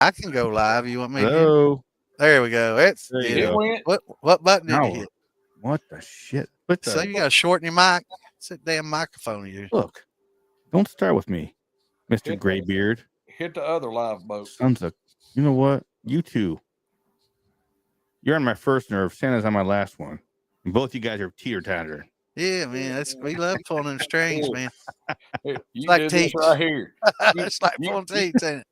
I can go live. You want me to? Hello. There we go. It's There you it. go. What button did you No. hit? What the shit? But So you got to shorten your mic. It's that damn microphone of yours. look, don't start with me, Mr. Graybeard. Hit the other live boat. Sons of, you know what? You two. You're on my first nerve. Santa's on my last one. And both you guys are teeter-totter. Yeah, man. We love pulling them strings, man. You like did this right here. It's like pulling teeth, ain't it?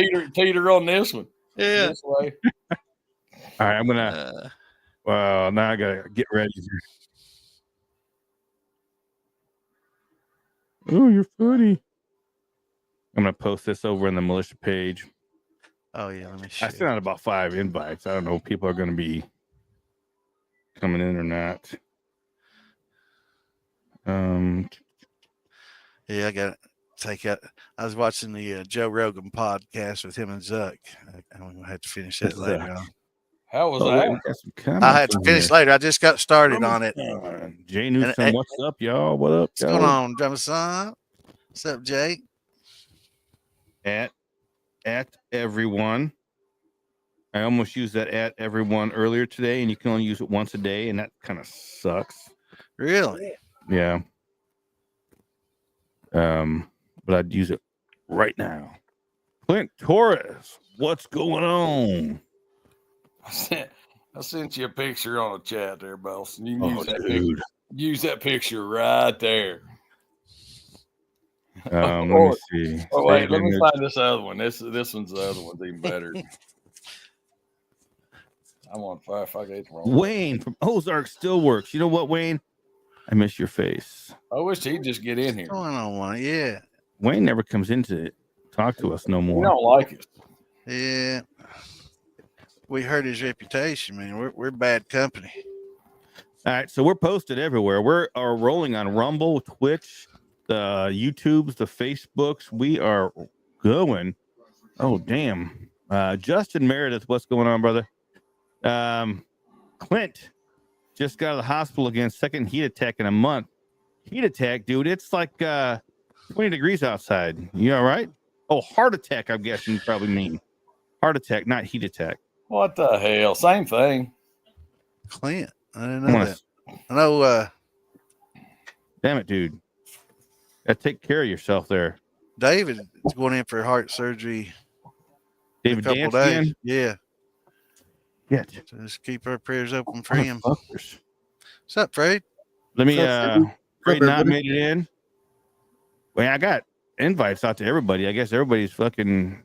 You teeter on this one. Yeah. This way. All right, I'm gonna. Well, now I gotta get ready. Oh, you're funny. I'm gonna post this over in the militia page. Oh yeah, let me. I sent out about 5 invites. I don't know if people are gonna be coming in or not. Yeah, I got to take out. I was watching the Joe Rogan podcast with him and Zuck. I'm gonna have to finish that later on. How was that? I had to finish later. I just got started on it. Jay Newsom, what's up, y'all? What up, y'all? What's going on, Jamison? What's up, Jake? At everyone. I almost used that at everyone earlier today, and you can only use it once a day, and that kind of sucks. Really? Yeah. But I'd use it right now. Clint Torres, what's going on? I sent you a picture on a chat there, boss. You dude. Use that picture right there. Let me see. Oh wait, let me find this other one. This one's the other one's even better. I'm on fire. Fuck it. Wayne from Ozark still works. You know what, Wayne? I miss your face. I wish he'd just get in here. What's going on, one? Yeah. Wayne never comes in to talk to us no more. We don't like it. Yeah. We hurt his reputation, man. We're bad company. All right, so we're posted everywhere. We're rolling on Rumble, Twitch, the YouTubes, the Facebooks. We are going. Oh, damn. Justin Meredith, what's going on, brother? Clint just got out of the hospital again. Second heat attack in a month. Heat attack, dude. It's like 20 degrees outside. You all right? Oh, heart attack, I'm guessing you probably mean. Heart attack, not heat attack. What the hell? Same thing. Clint. I didn't know that. I know. Damn it, dude. Take care of yourself there. David is going in for heart surgery. David in a couple days. Yeah. Yeah. So just keep our prayers open for him. What's up, Fred? Let me. Fred not made it in. Well, I got invites out to everybody. I guess everybody's fucking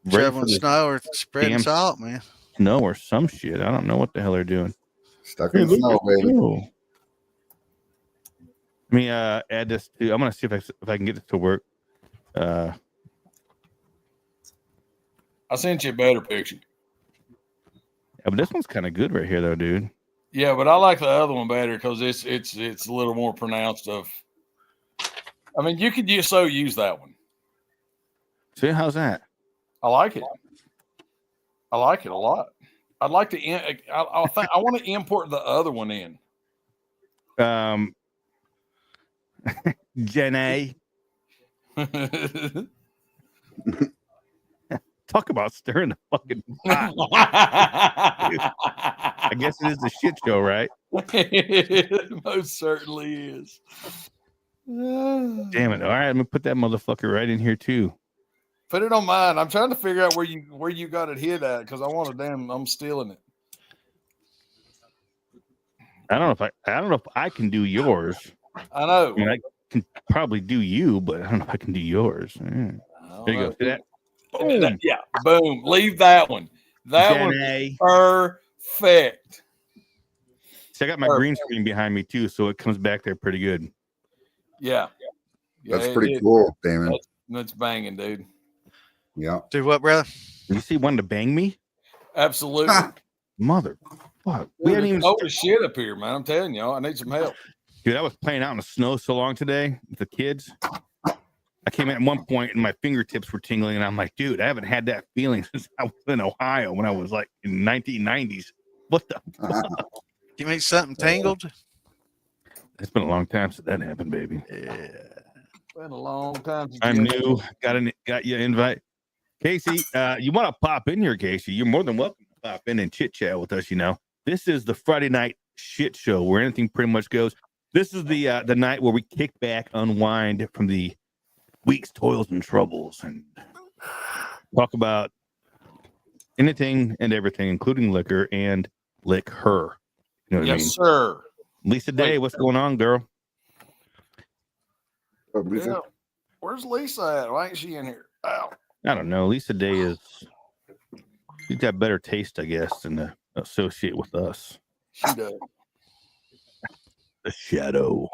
shoveling snow or spreading salt, man. Snow or some shit. I don't know what the hell they're doing. Stuck in the snow, baby. Let me add this to. I'm gonna see if I can get it to work. I sent you a better picture. Yeah, but this one's kind of good right here, though, dude. Yeah, but I like the other one better because it's a little more pronounced. I mean, you could use that one. See, how's that? I like it. I like it a lot. I'd like to. I want to import the other one in. Jenny. Talk about stirring the fucking pot. I guess it is a shit show, right? It most certainly is. Damn it. All right, I'm gonna put that motherfucker right in here too. Put it on mine. I'm trying to figure out where you got it hit at because I'm stealing it. I don't know if I can do yours. I know. I mean, I can probably do you, but I don't know if I can do yours. There you go. See that? Boom. Yeah, boom. Leave that one. That one perfect. See, I got my green screen behind me too, so it comes back there pretty good. Yeah. That's pretty cool, Damon. That's banging, dude. Yeah. Do what, brother? You see one to bang me? Absolutely. Mother fuck. We hadn't even over shit up here, man. I'm telling y'all, I need some help. Dude, I was playing out in the snow so long today with the kids. I came in at one point and my fingertips were tingling, and I'm like, dude, I haven't had that feeling since I was in Ohio when I was like in 1990s. What the fuck? You mean something tangled? It's been a long time since that happened, baby. Yeah. Been a long time. I'm new. Got you an invite. Casey, you want to pop in here, Casey? You're more than welcome to pop in and chit chat with us. This is the Friday night shit show where anything pretty much goes. This is the night where we kick back, unwind from the week's toils and troubles, and talk about anything and everything, including liquor and lick her. You know what I mean? Sir. Lisa Day, what's going on, girl? Yeah. Where's Lisa at? Why ain't she in here? Ow. I don't know. Lisa Day she's got better taste, I guess, than to associate with us. She does. The Shadow.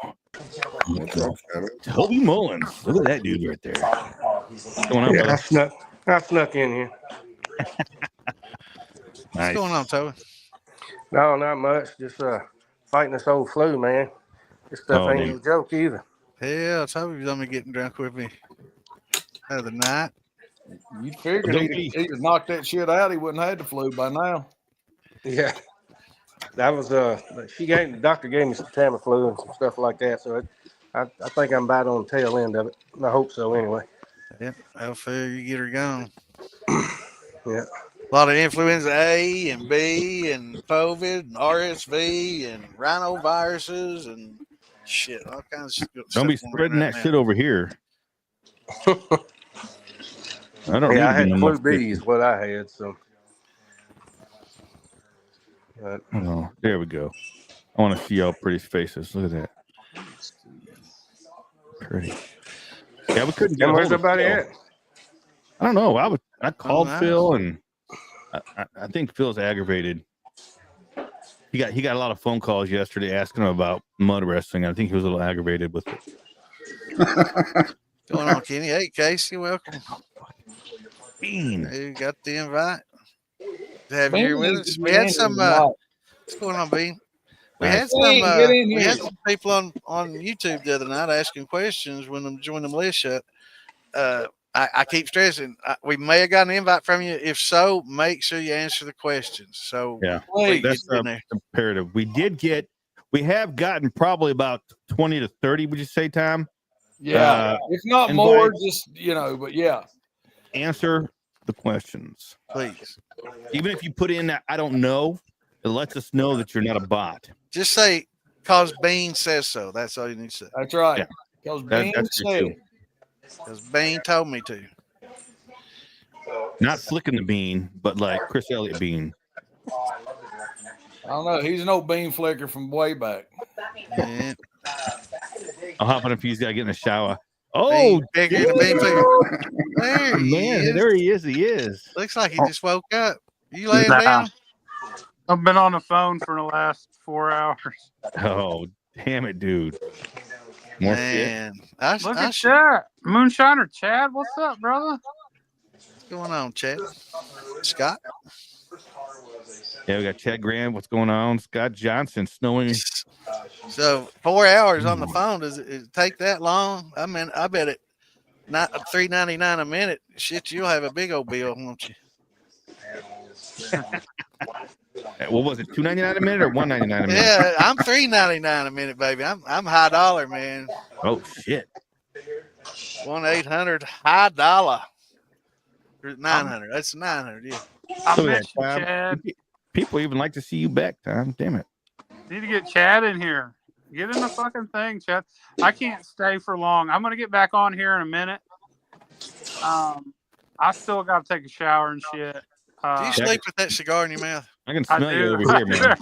Toby Mullins. Look at that dude right there. What's going on, brother? I snuck in here. What's going on, Toby? No, not much. Just fighting this old flu, man. This stuff ain't no joke either. Hell, Toby's on me getting drunk with me the other night. You figured he'd knocked that shit out. He wouldn't have had the flu by now. Yeah. That was the doctor gave me some Tamiflu and some stuff like that. So I think I'm about on the tail end of it. I hope so anyway. Yeah, I'll figure you get her gone. Yeah. A lot of influenza A and B and COVID and RSV and rhinoviruses and shit. All kinds of stuff. Don't be spreading that shit over here. I don't. Yeah, I had flu B is what I had. So. Oh, there we go. I want to see y'all pretty faces. Look at that. Pretty. Yeah, we couldn't get. Where's everybody at? I don't know. I called Phil, and I think Phil's aggravated. He got a lot of phone calls yesterday asking him about mud wrestling. I think he was a little aggravated with it. What's going on, Kenny? Hey, Casey, welcome. Bean. You got the invite to have you here with us. We had some. What's going on, Bean? We had some people on YouTube the other night asking questions when I'm joining the militia. I keep stressing we may have got an invite from you. If so, make sure you answer the questions. So yeah, that's imperative. We have gotten probably about 20 to 30. Would you say, Tom? Yeah, if not more, just but yeah. Answer the questions, please. Even if you put in that I don't know, it lets us know that you're not a bot. Just say, "Cause Bean says so." That's all you need to say. That's right. Because Bean said. Because Bean told me to. Not flicking the bean, but like Chris Elliott Bean. I don't know. He's an old bean flicker from way back. Yeah. I'll hop on if he's got to get in the shower. Oh, bean flicker. There he is. He is. Looks like he just woke up. You laying down? I've been on the phone for the last 4 hours. Oh, damn it, dude. More man. Look at that. Moonshiner Chad, what's up, brother? What's going on, Chad? Scott? Yeah, we got Chad Graham. What's going on? Scott Johnson, snowing. So 4 hours on the phone, does it take that long? I mean, I bet it not $3.99 a minute. Shit, you'll have a big old bill, won't you? What was it? $2.99 a minute or $1.99 a minute? Yeah, I'm $3.99 a minute, baby. I'm high dollar, man. Oh shit. 1-800 high dollar. 900. That's 900. Yeah. I met you, Chad. People even like to see you back, Tom. Damn it. Need to get Chad in here. Get in the fucking thing, Chad. I can't stay for long. I'm gonna get back on here in a minute. I still got to take a shower and shit. Do you sleep with that cigar in your mouth? I can smell you over here, man.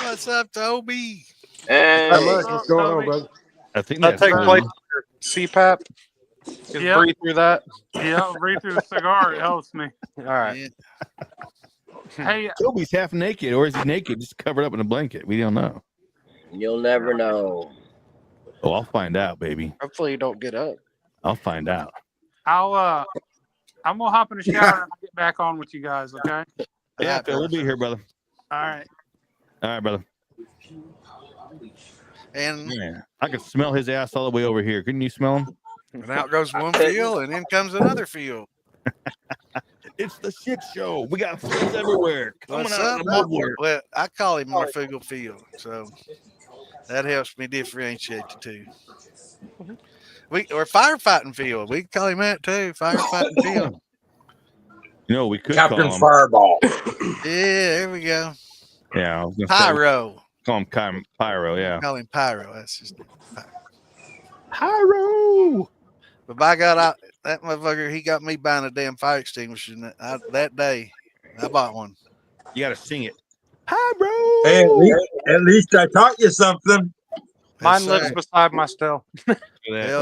What's up, Toby? Hey, what's going on, brother? I think that takes place with CPAP. Just breathe through that. Yeah, I'll breathe through the cigar. It helps me. All right. Hey, Toby's half naked, or is he naked, just covered up in a blanket? We don't know. You'll never know. Oh, I'll find out, baby. Hopefully you don't get up. I'll find out. I'm gonna hop in the shower and I'll get back on with you guys, okay? Yeah, Phil, we'll be here, brother. All right. All right, brother. And yeah, I can smell his ass all the way over here. Couldn't you smell him? And out goes one field, and in comes another field. It's the shit show. We got fields everywhere. Coming out of the woodwork. Well, I call him Marfugal Field, so that helps me differentiate the two. or firefighting Phil. We can call him that too. Firefighting Phil. We could Captain call him Fireball. Yeah, there we go. Yeah, I was gonna Pyro. Call him Pyro. Yeah, Call him Pyro. That's his name. Pyro. But by God, that motherfucker, he got me buying a damn fire extinguisher that day. I bought one. You got to sing it. Pyro. Hey, at least I taught you something. Mine lives beside my still. Hell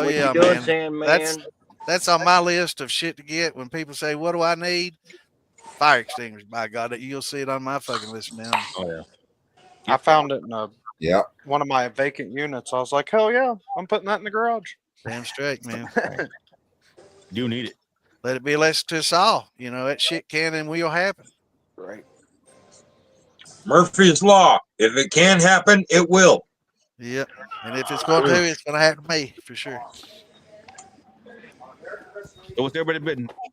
What yeah, you doing, man. Sandman? That's on my list of shit to get when people say, "What do I need?" Fire extinguisher. By God, you'll see it on my fucking list now. Oh yeah. I found it in one of my vacant units. I was like, hell yeah, I'm putting that in the garage. Damn straight, man. Do need it. Let it be a lesson to us all. That shit can and will happen. Right. Murphy's Law. If it can happen, it will. Yep. And if it's going to, it's going to happen to me for sure. So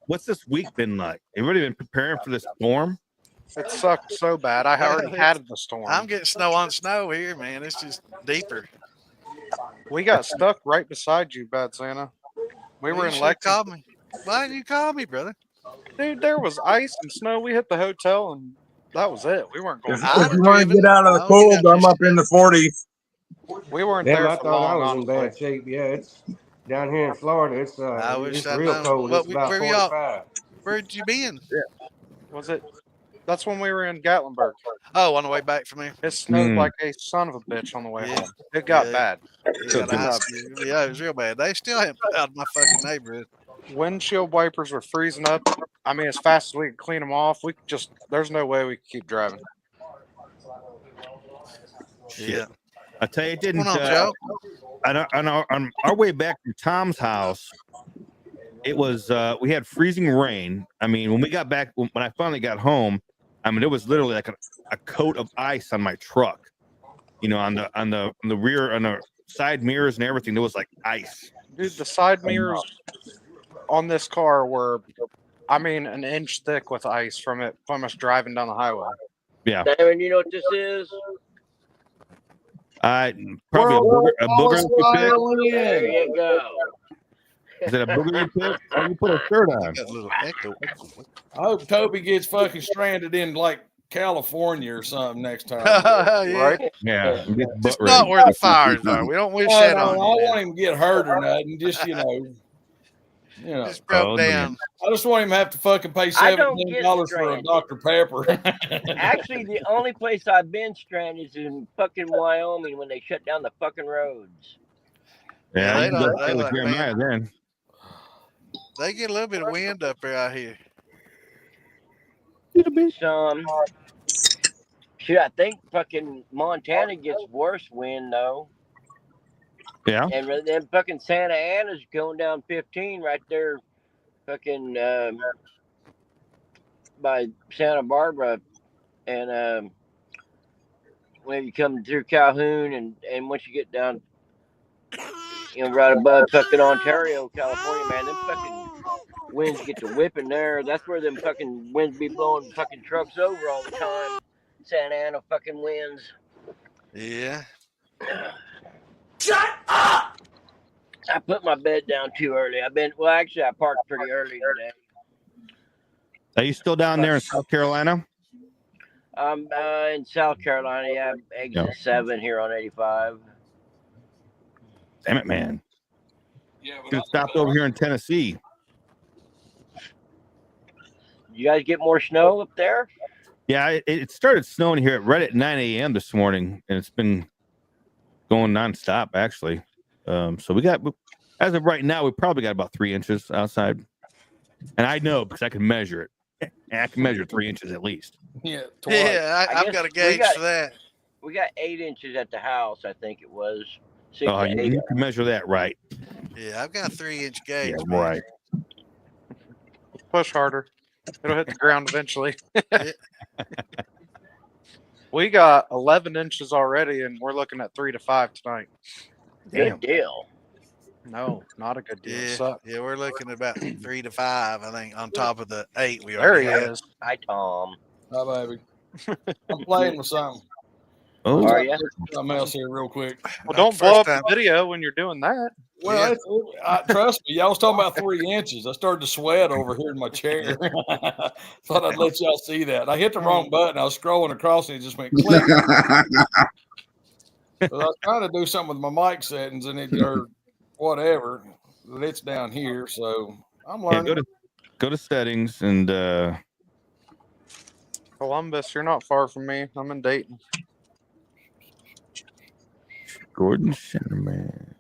what's this week been like? Everybody been preparing for this storm? It sucked so bad. I already had the storm. I'm getting snow on snow here, man. It's just deeper. We got stuck right beside you, Bad Santa. We were in Lexington. Call me. Why didn't you call me, brother? Dude, there was ice and snow. We hit the hotel, and that was it. We weren't going. If you want to get out of the cold, I'm up in the 40s. We weren't Damn, there I for thought long. I was in bad shape. Yeah, it's down here in Florida. It's I wish it's I'd real known. cold. It's about 45. Where'd you been? Was it? That's when we were in Gatlinburg. Oh, on the way back from here. It snowed like a son of a bitch on the way home. It got bad. Yeah, it was real bad. They still haven't put out of my fucking neighborhood. Windshield wipers were freezing up. I mean, as fast as we could clean them off, we could just. There's no way we could keep driving. Yeah. I tell you, it didn't. What's going on, Joe? On our way back from Tom's house, it was we had freezing rain. I mean, when we got back, when I finally got home, I mean, it was literally like a coat of ice on my truck. On the rear, on the side mirrors and everything, there was like ice. Dude, the side mirrors on this car were, I mean, an inch thick with ice from us driving down the highway. Yeah. Darren, you know what this is? Probably a booger. There you go. Is it a booger you put? Or you put a shirt on? Got a little echo. I hope Toby gets fucking stranded in like California or something next time. Right? Yeah. It's not where the fires are. We don't wish that on you. I don't want him to get hurt or nothing. Just just broke down. I just want him to have to fucking pay $17 for a Dr. Pepper. Actually, the only place I've been stranded is in fucking Wyoming when they shut down the fucking roads. Yeah, they get a little bit of wind up there out here. Some. Shit, I think fucking Montana gets worse wind though. Yeah. And then fucking Santa Ana's going down 15 right there, fucking by Santa Barbara, and when you come through Calhoun and once you get down, right above fucking Ontario, California, man, them fucking winds get to whipping there. That's where them fucking winds be blowing fucking trucks over all the time. Santa Ana fucking winds. Yeah. Shut up! I put my bed down too early. Actually, I parked pretty early today. Are you still down there in South Carolina? I'm in South Carolina. Yeah, exit 7 here on 85. Damn it, man. Yeah, you stopped over here in Tennessee. You guys get more snow up there? Yeah, it started snowing here right at 9 a.m. this morning, and it's been going nonstop, actually. So we got, as of right now, we probably got about 3 inches outside. And I know because I can measure it. And I can measure 3 inches at least. Yeah, I've got a gauge for that. We got 8 inches at the house, I think it was. Oh, you can measure that right. Yeah, I've got a 3-inch gauge. Yeah, right. Push harder. It'll hit the ground eventually. We got 11 inches already, and we're looking at 3 to 5 tonight. Good deal. No, not a good deal. Yeah, we're looking at about 3 to 5, I think, on top of the 8 we already had. There he is. Hi, Tom. Hi, baby. I'm playing with something. Oh, are you? Something else here real quick. Well, don't blow up the video when you're doing that. Well, trust me, y'all was talking about 3 inches. I started to sweat over here in my chair. Thought I'd let y'all see that. I hit the wrong button. I was scrolling across and it just went click. I was trying to do something with my mic settings and it or whatever. But it's down here, so I'm learning. Yeah, go to settings and Columbus, you're not far from me. I'm in Dayton. Gordon Shinnerman.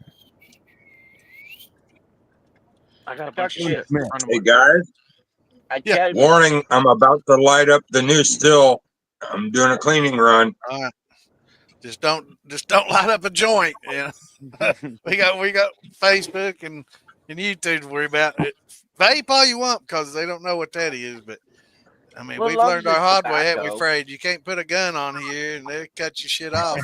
I got a bunch of shit. Hey guys, Yeah. Warning! I'm about to light up the new still. I'm doing a cleaning run. All right. Just don't light up a joint. Yeah. we got Facebook and YouTube to worry about. Vape all you want because they don't know what that is. But I mean, we've learned our hard way, haven't we, Afraid? You can't put a gun on here and they'll cut your shit off.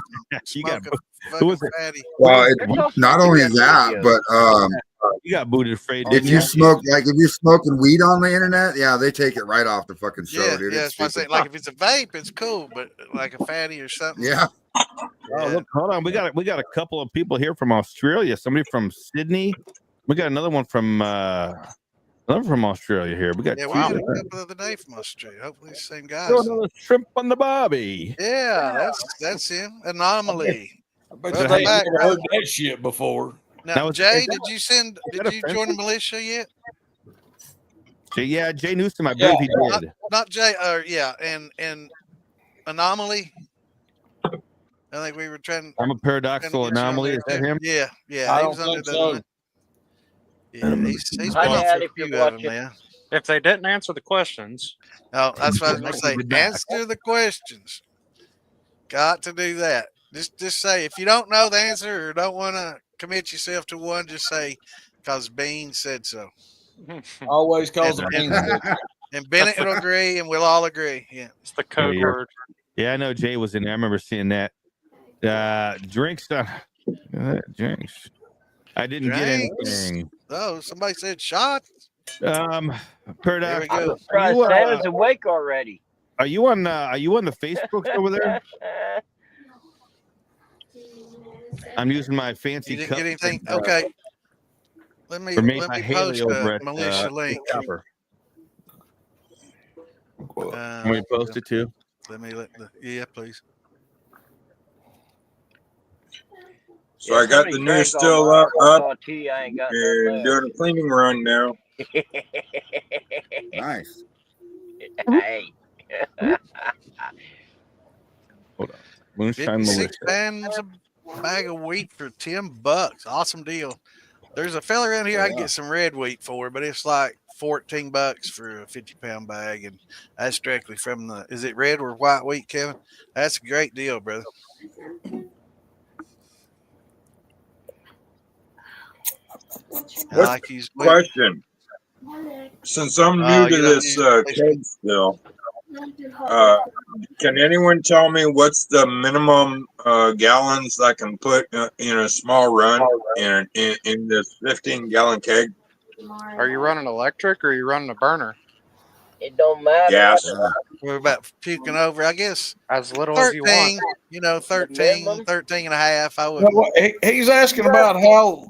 You got fucking fatty. Well, not only that, but you got booted afraid. If you smoke, like if you're smoking weed on the internet, yeah, they take it right off the fucking show, dude. Yeah, that's why I say, like, if it's a vape, it's cool, but like a fatty or something. Yeah. Oh, look, hold on. We got a couple of people here from Australia. Somebody from Sydney. We got another one from Australia here. We got we two. had a couple the other day from Australia. Hopefully, the same guys. Another shrimp on the bobby. Yeah, that's him. Anomaly. I bet you never heard that shit before. Now, Jay, did you join the militia yet? Jay Newsom, I believe he did. Not Jay, and Anomaly. I think we were trying. I'm a paradoxical anomaly. Is that him? Yeah. I He was don't under think so. Yeah, he's gone for a few of them now. If they didn't answer the questions. Oh, that's what I was going to say. Answer the questions. Got to do that. Just say, if you don't know the answer or don't want to commit yourself to one, just say, because Bean said so. Always calls a Bean. And Bennett will agree, and we'll all agree. Yeah. It's the code word. Yeah, I know Jay was in there. I remember seeing that. Drinks. Drinks. I didn't get anything. Oh, somebody said shots. Paradox. There we go. Santa's awake already. Are you on the Facebook over there? I'm using my fancy. You didn't get anything? Okay. Let me post a militia link. Can we post it too? Please. So I got the new still up and doing a cleaning run now. Nice. Hey. Hold on. Moonshine Militia. 6 pounds a bag of wheat for $10. Awesome deal. There's a fella around here I can get some red wheat for, but it's like $14 for a 50-pound bag, and that's directly from the. Is it red or white wheat, Kevin? That's a great deal, brother. Question. Since I'm new to this keg still, can anyone tell me what's the minimum gallons I can put in a small run in this 15-gallon keg? Are you running electric or are you running a burner? It don't matter. Gas. We're about puking over, I guess. As little 13, as you want. 13 and a half. I would. Well, he's asking about how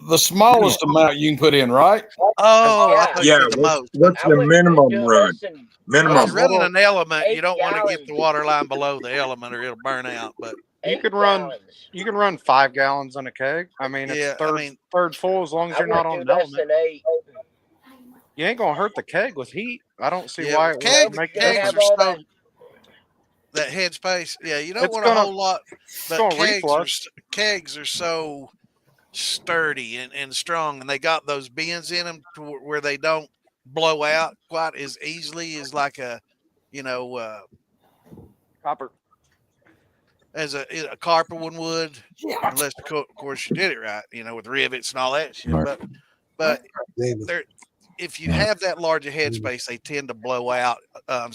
the smallest amount you can put in, right? Oh, I thought you said the most. What's the minimum run? If you're running an element, you don't want to get the water line below the element or it'll burn out. But you can run 5 gallons on a keg. I mean, it's third full as long as you're not on an element. You ain't gonna hurt the keg with heat. I don't see why it would make kegs are so that headspace. Yeah, you don't want a whole lot. But kegs are so sturdy and strong, and they got those bends in them to where they don't blow out quite as easily as like a copper as a copper one would, unless of course you did it right, with rivets and all that shit. But if you have that larger headspace, they tend to blow out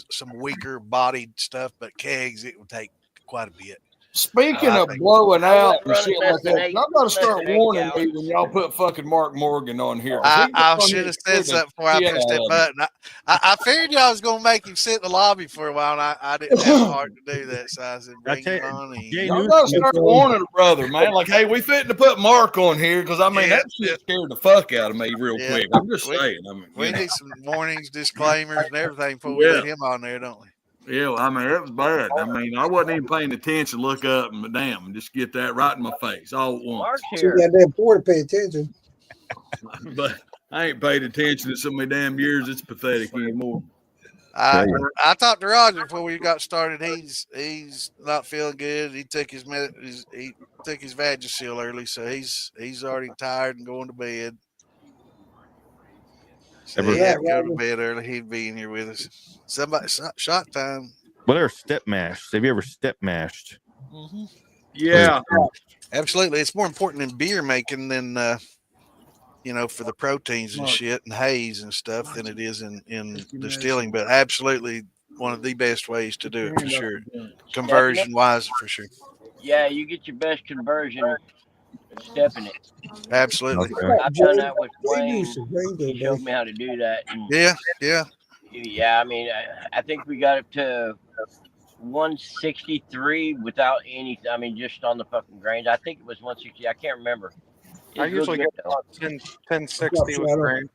some weaker bodied stuff. But kegs, it will take quite a bit. Speaking of blowing out and shit like that, y'all got to start warning me when y'all put fucking Mark Morgan on here. I should have said something before I pushed that button. I figured y'all was going to make him sit in the lobby for a while, and I didn't have the heart to do that. So I said, bring him on. Y'all got to start warning a brother, man. Like, hey, we fitting to put Mark on here because, I mean, that shit scared the fuck out of me real quick. I'm just saying. I mean, we need some warnings, disclaimers, and everything before we get him on there, don't we? Yeah, well, I mean, it was bad. I mean, I wasn't even paying attention. Look up and damn, just get that right in my face all at once. You got damn poor to pay attention. But I ain't paid attention in so many damn years. It's pathetic anymore. I talked to Roger before we got started. He's not feeling good. He took his Vagisil early, so he's already tired and going to bed. So he had to go to bed early. He'd be in here with us. Somebody shot time. Well, they're step mashed. Have you ever step mashed? Mm-hmm. Yeah, absolutely. It's more important in beer making than for the proteins and shit and haze and stuff than it is in distilling. But absolutely one of the best ways to do it for sure. Conversion wise, for sure. Yeah, you get your best conversion stepping it. Absolutely. Okay. I've done that with Wayne. He showed me how to do that. And yeah. I mean, I think we got up to 163 without anything. I mean, just on the fucking grains. I think it was 160. I can't remember. I usually get about 1060 with grain.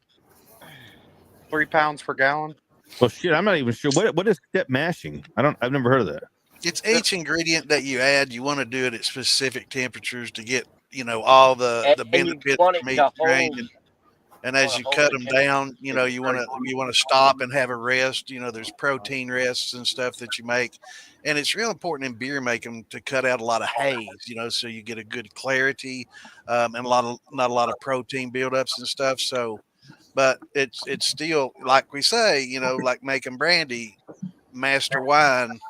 3 pounds per gallon. Well, shit, I'm not even sure. What is step mashing? I've never heard of that. It's each ingredient that you add. You want to do it at specific temperatures to get all the benefits from each grain. And as you cut them down, you want to stop and have a rest. There's protein rests and stuff that you make, and it's real important in beer making to cut out a lot of haze. So you get a good clarity and not a lot of protein buildups and stuff. So, but it's still like we say, like making brandy, master wine,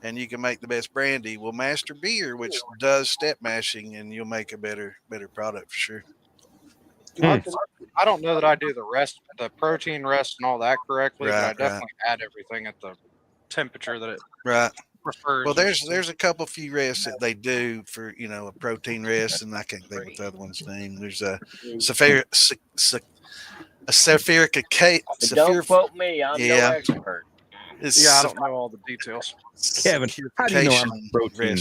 and you can make the best brandy. Well, master beer, which does step mashing, and you'll make a better product for sure. I don't know that I do the protein rest and all that correctly, but I definitely add everything at the temperature that it prefers. Well, there's a couple few rests that they do for a protein rest, and I can't think what the other one's name. There's a sulfuric. Don't quote me. I'm no expert. I don't know all the details. Kevin, how do you know I'm protein?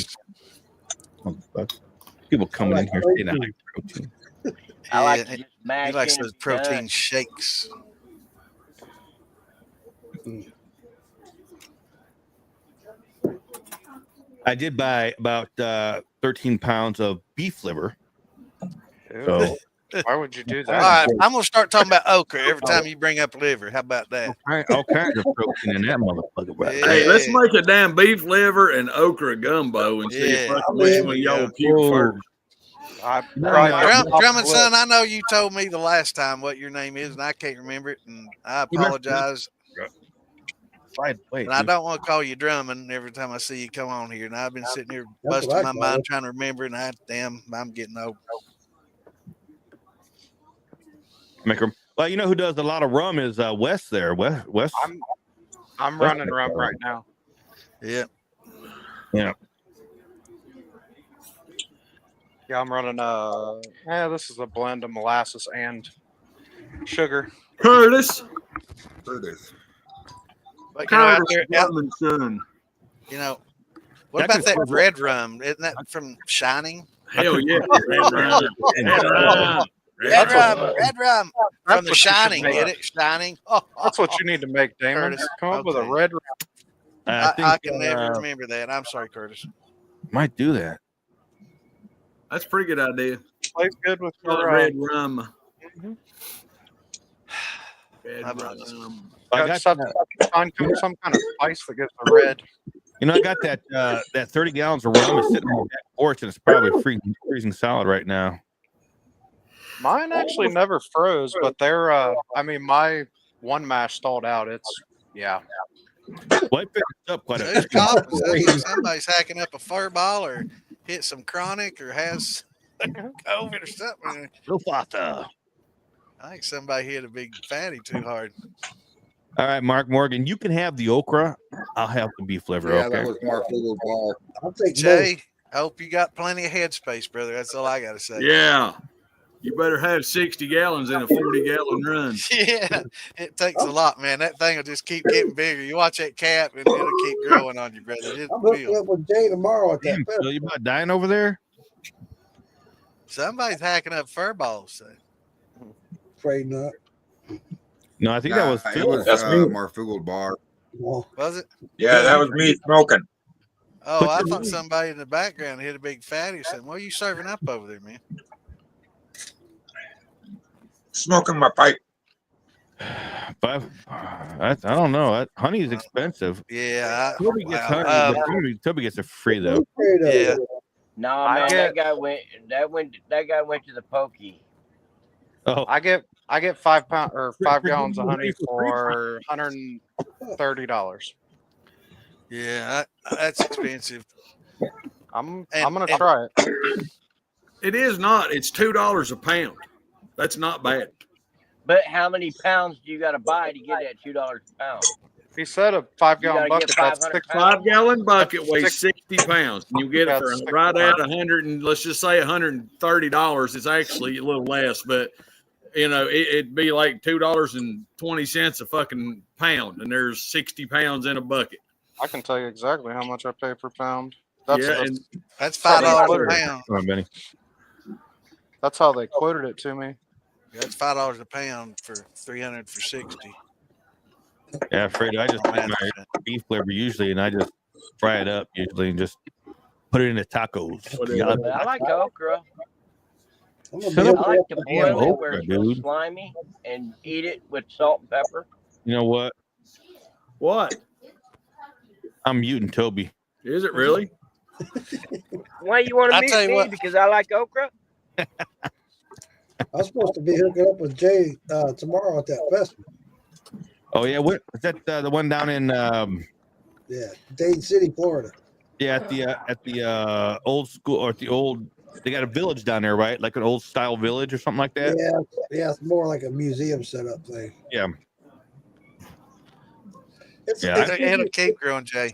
People coming in here saying I'm protein. I like to just he likes those protein shakes. I did buy about 13 pounds of beef liver. So why would you do that? All right, I'm gonna start talking about okra every time you bring up liver. How about that? All kinds of protein in that motherfucker. Right? Hey, let's make a damn beef liver and okra gumbo and see if which one y'all puke first. Drummond, son, I know you told me the last time what your name is, and I can't remember it, and I apologize. And I don't want to call you Drummond every time I see you come on here. And I've been sitting here busting my mind trying to remember, and I'm getting old. Well, you know who does a lot of rum is Wes there. Wes. I'm running rum right now. Yeah. Yeah, I'm running this is a blend of molasses and sugar. Curtis. But what about that red rum? Isn't that from Shining? Hell yeah. Red rum. From The Shining, get it? Shining. That's what you need to make, Damon. Curtis. Come up with a red rum. I can never remember that. I'm sorry, Curtis. Might do that. That's a pretty good idea. Plays good with your red rum. Mm-hmm. Red rum. I got some kind of spice that gives the red. I got that 30 gallons of rum is sitting on the back porch, and it's probably freezing solid right now. Mine actually never froze, but they're my one mash stalled out. Well, it picked up quite a bit. Somebody's hacking up a fur ball or hit some chronic or has COVID or something. I think somebody hit a big fatty too hard. All right, Mark Morgan, you can have the okra. I'll have the beef liver. Yeah, okay. that was Mark Little's ball. I'll take Jay, I hope you got plenty of headspace, brother. That's all I got to say. Yeah. You better have 60 gallons in a 40-gallon run. Yeah, it takes a lot, man. That thing will just keep getting bigger. You watch that cap, and it'll keep growing on you, brother. I'm hooking up with Jay tomorrow at that. So you about dying over there? Somebody's hacking up fur balls. So. Afraid not. No, I think that was It was Marfugel bar. Was it? Yeah, that was me smoking. Oh, I thought somebody in the background hit a big fatty or something. What are you serving up over there, man? Smoking my pipe. I don't know. Honey is expensive. Yeah. Toby gets honey. Toby gets it free though. Yeah. No, man, that guy went to the pokey. Oh, I get 5 gallons of honey for $130. Yeah, that's expensive. I'm gonna try it. It is not. It's $2 a pound. That's not bad. But how many pounds do you got to buy to get that $2 a pound? He said a 5-gallon bucket. That's 5-gallon bucket weighs 60 pounds, and you get it for right at 100 and let's just say $130. It's actually a little less, but it'd be like $2.20 a fucking pound, and there's 60 pounds in a bucket. I can tell you exactly how much I pay per pound. That's $5 a pound. Come on, Benny. That's how they quoted it to me. That's $5 a pound for 300 for 60. Yeah, Fredo, I just make my beef liver usually, and I just fry it up usually, and just put it in the tacos. I like okra. I Shut up. like to boil it Okra, where it's dude. slimy and eat it with salt and pepper. You know what? What? I'm muting Toby. Is it really? Why you want to meet me? Because I like okra? I'm supposed to be hooking up with Jay tomorrow at that festival. Oh yeah, what is that? The one down in Dade City, Florida. Yeah, at the old school or at the old. They got a village down there, right? Like an old style village or something like that. Yeah, it's more like a museum setup thing. Yeah. It's had a cake growing, Jay.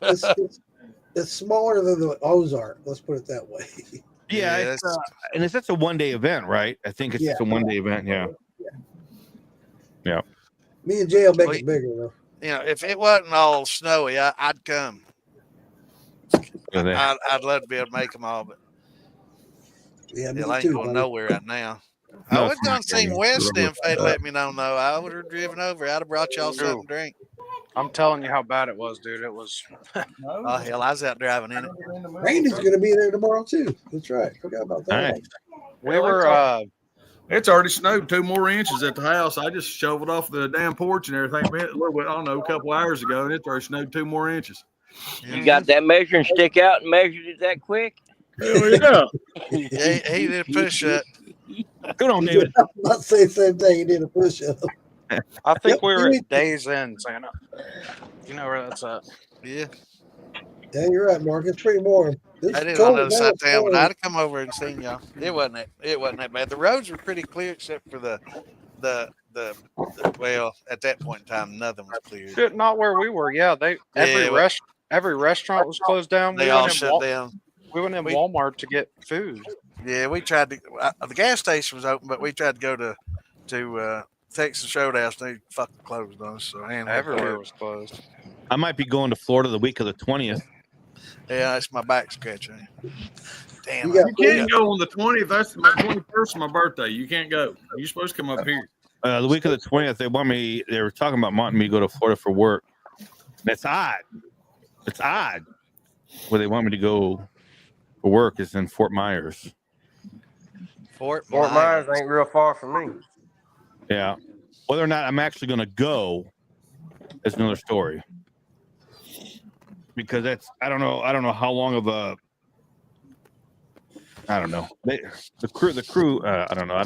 It's smaller than the Ozark. Let's put it that way. Yeah, and it's just a 1-day event, right? I think it's just a 1-day event. Yeah. Me and Jay will make it bigger, though. If it wasn't all snowy, I'd come. I'd love to be able to make them all, but I ain't going nowhere right now. I was going to see West if they'd let me know. No, I would have driven over. I'd have brought y'all something to drink. I'm telling you how bad it was, dude. It was. Oh hell, I was out driving in it. Randy's going to be there tomorrow too. That's right. Forgot about that. Right. We were. It's already snowed 2 more inches at the house. I just shoveled off the damn porch and everything. A little bit, I don't know, a couple hours ago, and it's already snowed 2 more inches. You got that measuring stick out and measured it that quick? Hell yeah. He did a push up. Good on David. I'm not saying the same thing. He did a push up. I think we were at Days Inn, Santa. You know where that's at? Yeah. Yeah, you're right, Mark. It's pretty warm. I didn't on the other side of town, but I'd have come over and seen y'all. It wasn't that bad. The roads were pretty clear except for the well, at that point in time, nothing was clear. Shit, not where we were. Yeah, every restaurant was closed down. They all shut down. We went in Walmart to get food. Yeah, we tried to. The gas station was open, but we tried to go to Texas Roadhouse. They fucking closed on us. So everywhere was closed. I might be going to Florida the week of the 20th. Yeah, that's my back scratching. Damn, you can't go on the 20th. That's my 21st, my birthday. You can't go. You're supposed to come up here. The week of the 20th, they were talking about wanting me to go to Florida for work. That's odd. It's odd. Where they want me to go for work is in Fort Myers. Fort Myers ain't real far from me. Yeah. Whether or not I'm actually going to go is another story. Because I don't know how long of a, I don't know. The crew, I don't know. I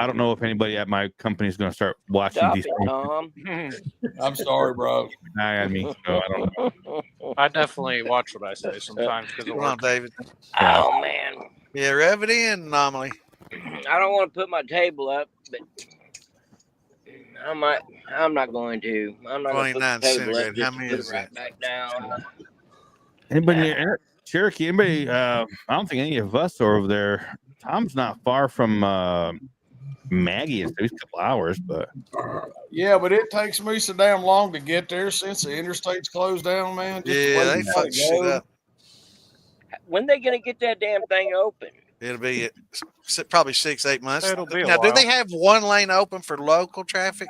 don't know if anybody at my company is going to start watching these things. I'm sorry, bro. I mean, no, I don't know. I definitely watch what I say sometimes because Come on, David. Oh, man. Yeah, rev it in, anomaly. I don't want to put my table up, but I'm not going to. I'm not going to put the table up. How many is that? Back down. Anybody Cherokee, anybody? I don't think any of us are over there. Tom's not far from Maggie and stuff. He's a couple hours, but yeah, but it takes me so damn long to get there since the interstate's closed down, man. Just they fuck shit up. When they gonna get that damn thing open? It'll be probably 6-8 months. It'll be a now, while. do they have one lane open for local traffic?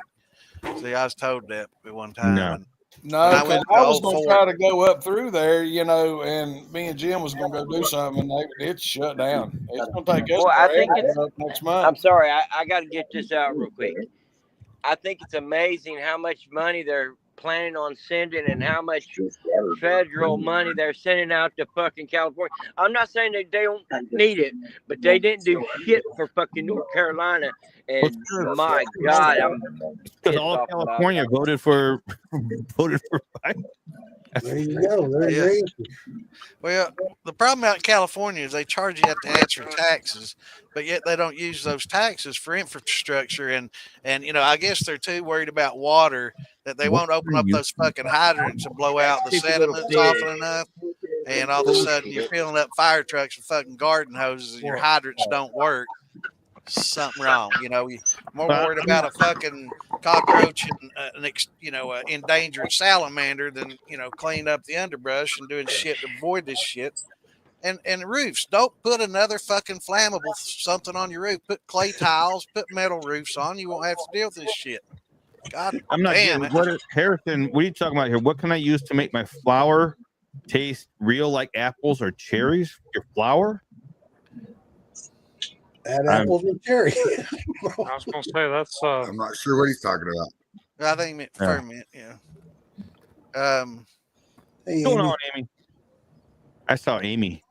See, I was told that at one time. No. No, I was going to try to go up through there, and me and Jim was going to go do something, and it's shut down. It's going to take us I think it's next month. I'm sorry, I got to get this out real quick. I think it's amazing how much money they're planning on sending and how much federal money they're sending out to fucking California. I'm not saying that they don't need it, but they didn't do shit for fucking North Carolina. And my God, I'm because all of California voted for Biden. There you go. There you go. Well, the problem out in California is they charge you to answer taxes, but yet they don't use those taxes for infrastructure. And I guess they're too worried about water that they won't open up those fucking hydrants and blow out the sediments often enough. And all of a sudden you're filling up fire trucks with fucking garden hoses and your hydrants don't work. Something wrong, you're more worried about a fucking cockroach and an endangered salamander than cleaning up the underbrush and doing shit to avoid this shit. And roofs, don't put another fucking flammable something on your roof. Put clay tiles, put metal roofs on. You won't have to deal with this shit. God, I'm not damn it. Harrison, what are you talking about here? What can I use to make my flour taste real like apples or cherries? Your flour? Add apples and cherry. I was going to say that's. I'm not sure what he's talking about. I think he meant ferment. Yeah. Hey, What's going on, Amy? I saw Amy.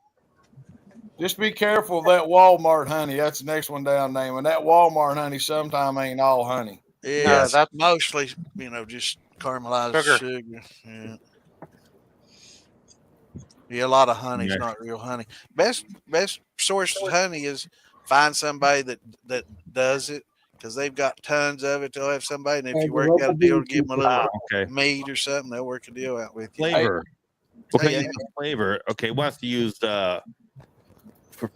Just be careful of that Walmart honey. That's the next one down, name. And that Walmart honey sometime ain't all honey. Yeah, that's mostly, just caramelized sugar. Yeah. Yeah, a lot of honey's not real honey. Best source of honey is find somebody that does it, because they've got tons of it. They'll have somebody, and if you work out a deal to give them a little meat or something, they'll work a deal out with you. Flavor. Flavor. Okay, wants to use for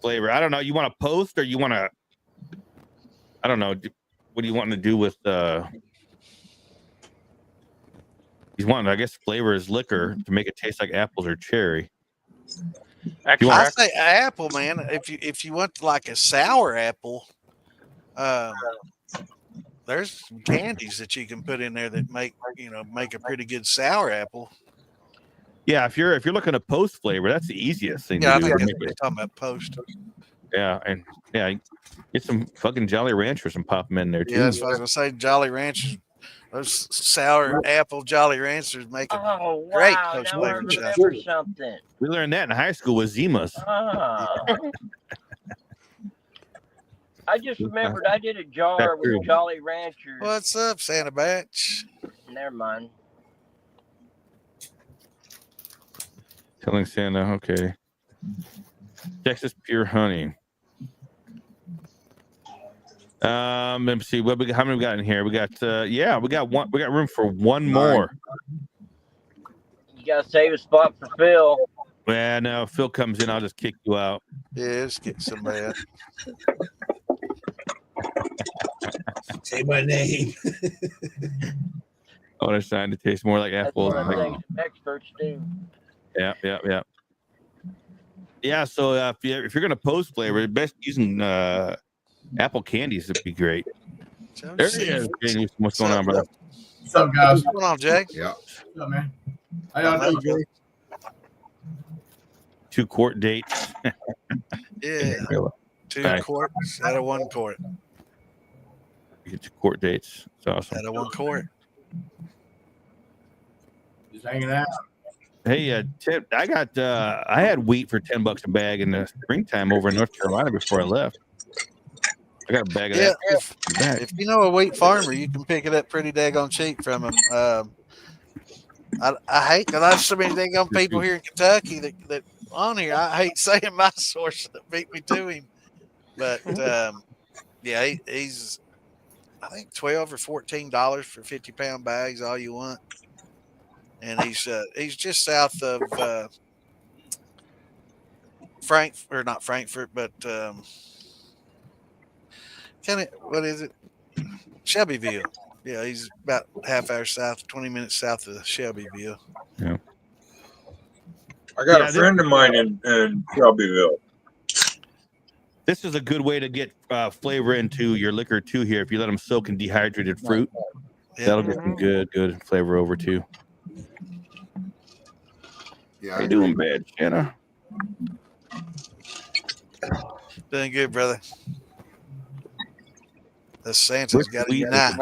flavor. I don't know. You want to post or you want to? I don't know. What do you want to do with? He's wanting, I guess, flavor is liquor to make it taste like apples or cherry. I say apple, man. If you want like a sour apple, there's some candies that you can put in there that make a pretty good sour apple. Yeah, if you're looking to post flavor, that's the easiest thing. Yeah, to I do. think we're talking about post. Yeah, and get some fucking Jolly Ranchers and pop them in there too. Yeah, that's what I was gonna say. Jolly Ranchers, those sour apple Jolly Ranchers make a great post flavor something. We learned that in high school with Zimas. I just remembered I did a jar with Jolly Ranchers. What's up, Santa Batch? Never mind. Telling Santa, okay. Texas pure honey. Let me see how many we got in here. We got we got one. We got room for one more. You gotta save a spot for Phil. Well, no, if Phil comes in, I'll just kick you out. Yeah, let's get somebody out. Say my name. Oh, they're starting to taste more like apples. Experts do. Yeah. Yeah, so if you're gonna post flavor, best using apple candies would be great. There he is. What's going on, brother? What's up, guys? What's going on, Jake? Yeah. What's up, man? How y'all doing, Jake? 2 quart dates. Yeah. 2 quarts out of 1 quart. You get 2 quart dates. It's awesome. Out of 1 quart. Just hanging out. Hey, Tim, I had wheat for $10 a bag in the springtime over in North Carolina before I left. I got a bag of that. If you know a wheat farmer, you can pick it up pretty daggone cheap from him. I hate, because I have so many daggone people here in Kentucky that on here. I hate saying my source that beat me to him, but he's I think $12 or $14 for 50-pound bags, all you want. And he's just south of not Frankfurt, but kind of what is it? Shelbyville. Yeah, he's about half hour south, 20 minutes south of Shelbyville. Yeah. I got a friend of mine in Shelbyville. This is a good way to get flavor into your liquor too. Here, if you let them soak in dehydrated fruit, that'll get some good flavor over too. Yeah, how you doing, bad, Shanna? Doing good, brother. The Santa's got to unite.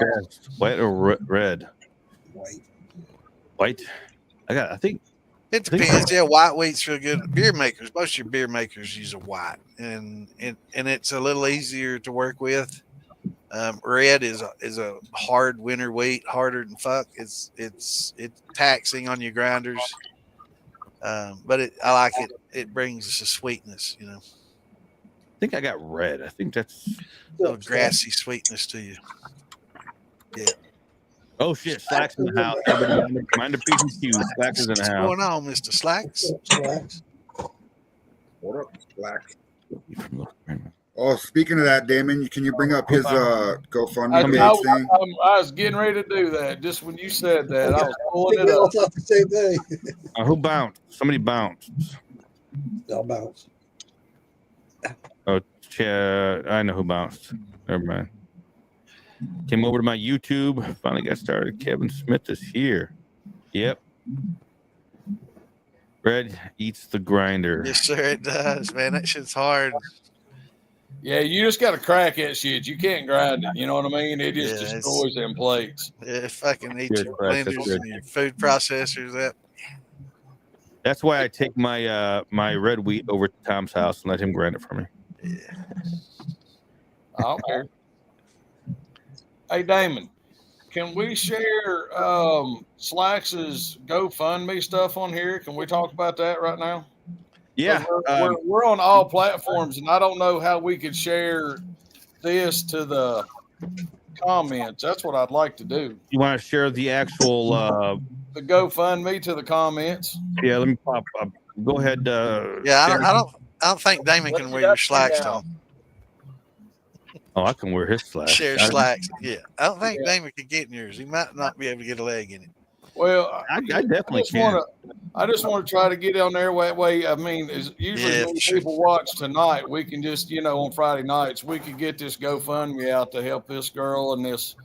White or red? White. I think it depends. Yeah, white wheat's real good. Beer makers, most of your beer makers use a white, and it's a little easier to work with. Red is a hard winter wheat, harder than fuck. It's taxing on your grinders, but I like it. It brings us a sweetness, you know. I think I got red. I think that's a little grassy sweetness to you. Yeah. Oh shit! Slacks in the house. Everybody mind the P's and Q's. Slacks is in the house. What's going on, Mr. Slacks? What up, Slacks? Oh, speaking of that, Damon, can you bring up his GoFundMe page thing? I was getting ready to do that. Just when you said that, I was pulling it up. Thought the same thing. Who bounced? Somebody bounced. I'll bounce. Oh, I know who bounced. Never mind. Came over to my YouTube. Finally got started. Kevin Smith is here. Yep. Red eats the grinder. Yes, sir, it does, man. That shit's hard. Yeah, you just got to crack that shit. You can't grind it. You know what I mean? It just destroys them plates. It fucking eats your blenders and your food processors up. That's why I take my my red wheat over to Tom's house and let him grind it for me. Yeah. I don't care. Hey, Damon, can we share Slacks's GoFundMe stuff on here? Can we talk about that right now? Yeah. We're on all platforms, and I don't know how we could share this to the comments. That's what I'd like to do. You want to share the actual the GoFundMe to the comments? Yeah, let me pop up. Go ahead. Yeah, I don't think Damon can wear your slacks, Tom. Oh, I can wear his slacks. Share slacks. Yeah, I don't think Damon could get in yours. He might not be able to get a leg in it. Well, I definitely can. I just want to try to get on there. Way, I mean, usually when people watch tonight, we can just, on Friday nights, we could get this GoFundMe out to help this girl and this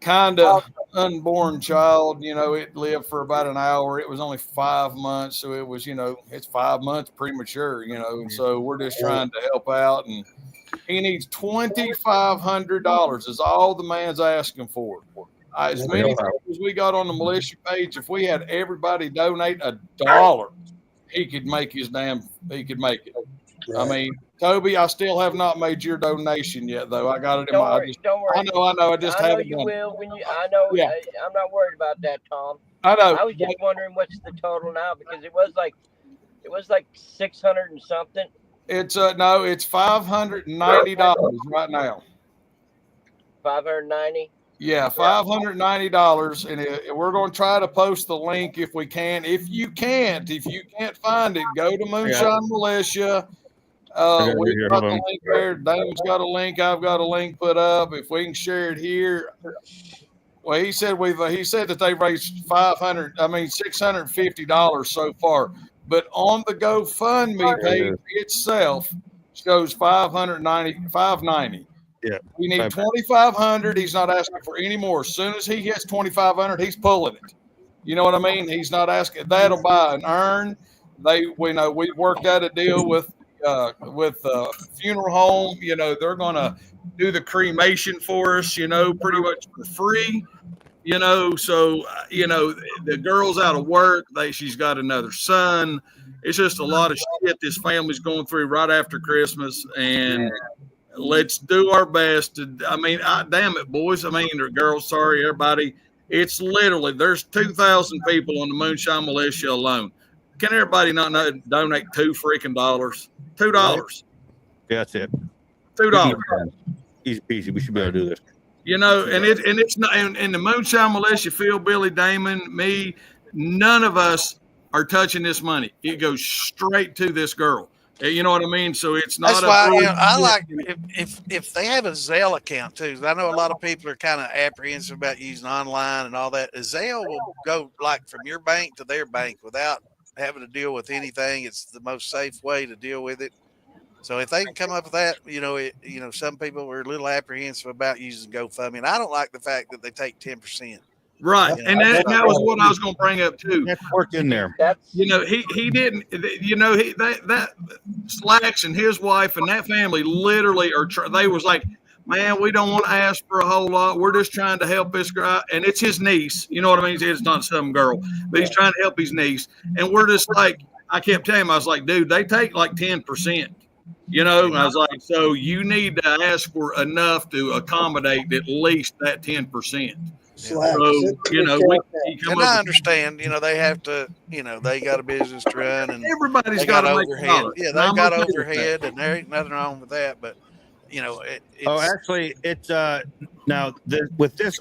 kind of unborn child. It lived for about an hour. It was only 5 months, so it was, it's 5 months premature. And so we're just trying to help out, and he needs $2,500 is all the man's asking for. As many people as we got on the militia page, if we had everybody donate $1, he could make he could make it. Right. I mean, Toby, I still have not made your donation yet, though. I got it in don't my. Worry, don't worry. I know. I just haven't you done will it. when you. I know. Yeah. I'm not worried about that, Tom. I know. I was just wondering what's the total now, because it was like 600 and something. It's no, it's $590 right now. $590. Yeah, $590, and we're going to try to post the link if we can. If you can't find it, go to Moonshine Militia. We've got the link there. Damon's got a link. I've got a link put up. If we can share it here. Well, he said that they've raised $650 so far. But on the GoFundMe page itself shows $590. Yeah. We need $2,500. He's not asking for any more. As soon as he hits $2,500, he's pulling it. You know what I mean? He's not asking. That'll buy an urn. We worked out a deal with funeral home. They're gonna do the cremation for us. Pretty much for free. So the girl's out of work. She's got another son. It's just a lot of shit this family's going through right after Christmas, and let's do our best to. Damn it, boys. Or girls. Sorry, everybody. It's literally there's 2,000 people on the Moonshine Militia alone. Can everybody not donate $2 freaking $2? $2. Yeah, that's it. $2. Easy peasy. We should be able to do this. And it's not. And the Moonshine Militia, Phil, Billy, Damon, me, none of us are touching this money. It goes straight to this girl. You know what I mean? So it's not. That's why I like if they have a Zelle account too. I know a lot of people are kind of apprehensive about using online and all that. A Zelle will go like from your bank to their bank without having to deal with anything. It's the most safe way to deal with it. So if they can come up with that, some people are a little apprehensive about using GoFundMe, and I don't like the fact that they take 10%. Right, and that was what I was going to bring up too. That's worked in there. He didn't. That Slacks and his wife and that family literally they was like, man, we don't want to ask for a whole lot. We're just trying to help this guy, and it's his niece. You know what I mean? It's not some girl, but he's trying to help his niece, and we're just like, I kept telling him, I was like, dude, they take like 10%. And I was like, so you need to ask for enough to accommodate at least that 10%. So, and I understand, they have to, they got a business to run, and everybody's got overhead. Yeah, they've got overhead, and there ain't nothing wrong with that. But it's actually, it's now with this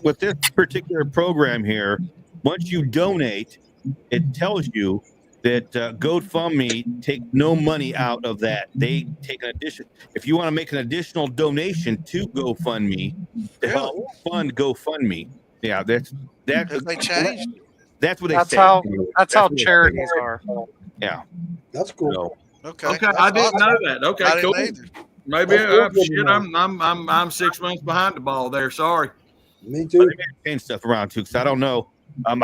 particular program here, once you donate, it tells you that GoFundMe take no money out of that. They take an addition. If you want to make an additional donation to GoFundMe to help fund GoFundMe. Yeah, that's they changed. That's what they that's say. That's how charities are. Yeah, that's cool. So, okay, I didn't know that. Okay, cool. Maybe I'm 6 months behind the ball there. Sorry. Me too. They change stuff around too, because I don't know. I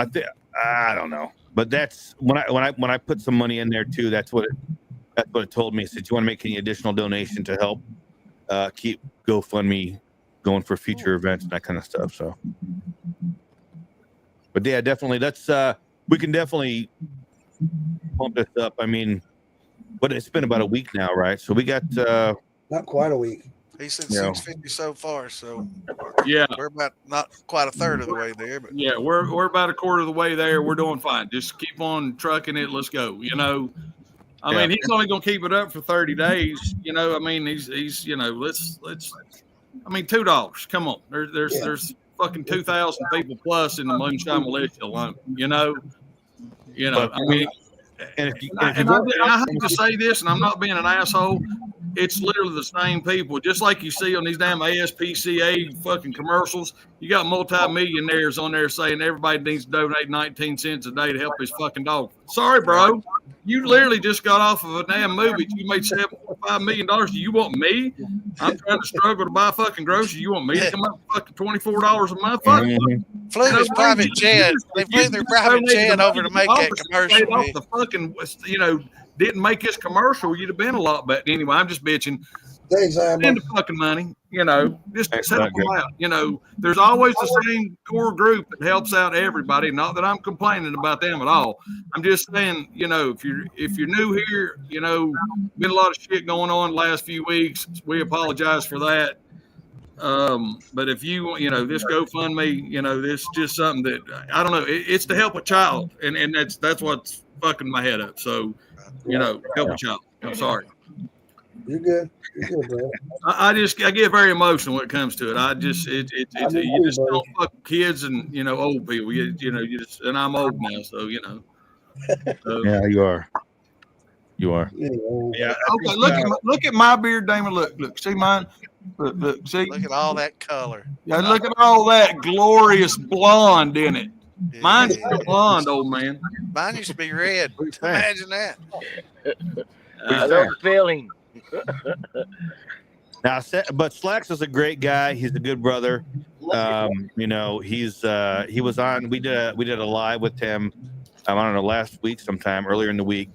don't know, but that's when I put some money in there too. That's what it told me. It said, you want to make any additional donation to help keep GoFundMe going for future events and that kind of stuff. So, but yeah, definitely we can definitely pump this up. I mean, but it's been about a week now, right? So we got not quite a week. He said 650 so far, so yeah, we're about not quite a third of the way there, but yeah, we're about a quarter of the way there. We're doing fine. Just keep on trucking it. Let's go. I mean, he's only going to keep it up for 30 days. I mean, he's let's. I mean, $2. Come on, there's fucking 2,000 people plus in the Moonshine Militia alone. I mean, and I hate to say this, and I'm not being an asshole. It's literally the same people, just like you see on these damn ASPCA fucking commercials. You got multi-millionaires on there saying everybody needs to donate 19 cents a day to help his fucking dog. Sorry, bro. You literally just got off of a damn movie. You made $7.5 million. Do you want me? I'm trying to struggle to buy fucking groceries. You want me to come up with fucking $24 a month? Flew his private jet. They flew their private jet over to make that commercial. Off the fucking, didn't make this commercial, you'd have been a lot better. Anyway, I'm just bitching. Spend the fucking money, just set them out. There's always the same core group that helps out everybody. Not that I'm complaining about them at all. I'm just saying, if you're new here, been a lot of shit going on the last few weeks. We apologize for that. But if you, this GoFundMe, this is just something that I don't know. It's to help a child, and that's what's fucking my head up. So, help a child. I'm sorry. You're good. You're good, bro. I get very emotional when it comes to it. You just don't fuck kids and old people. You just, and I'm old now, so So, yeah, you are. Yeah. Okay. Look at my beard, Damon. Look. See mine. Look. See. Look at all that color. Yeah. Look at all that glorious blonde in it. Yeah. Mine's still blonde, old man. Mine used to be red. Imagine that. I know the feeling. Now, but Slacks is a great guy. He's a good brother. He was on. We did a live with him. I don't know, last week sometime earlier in the week.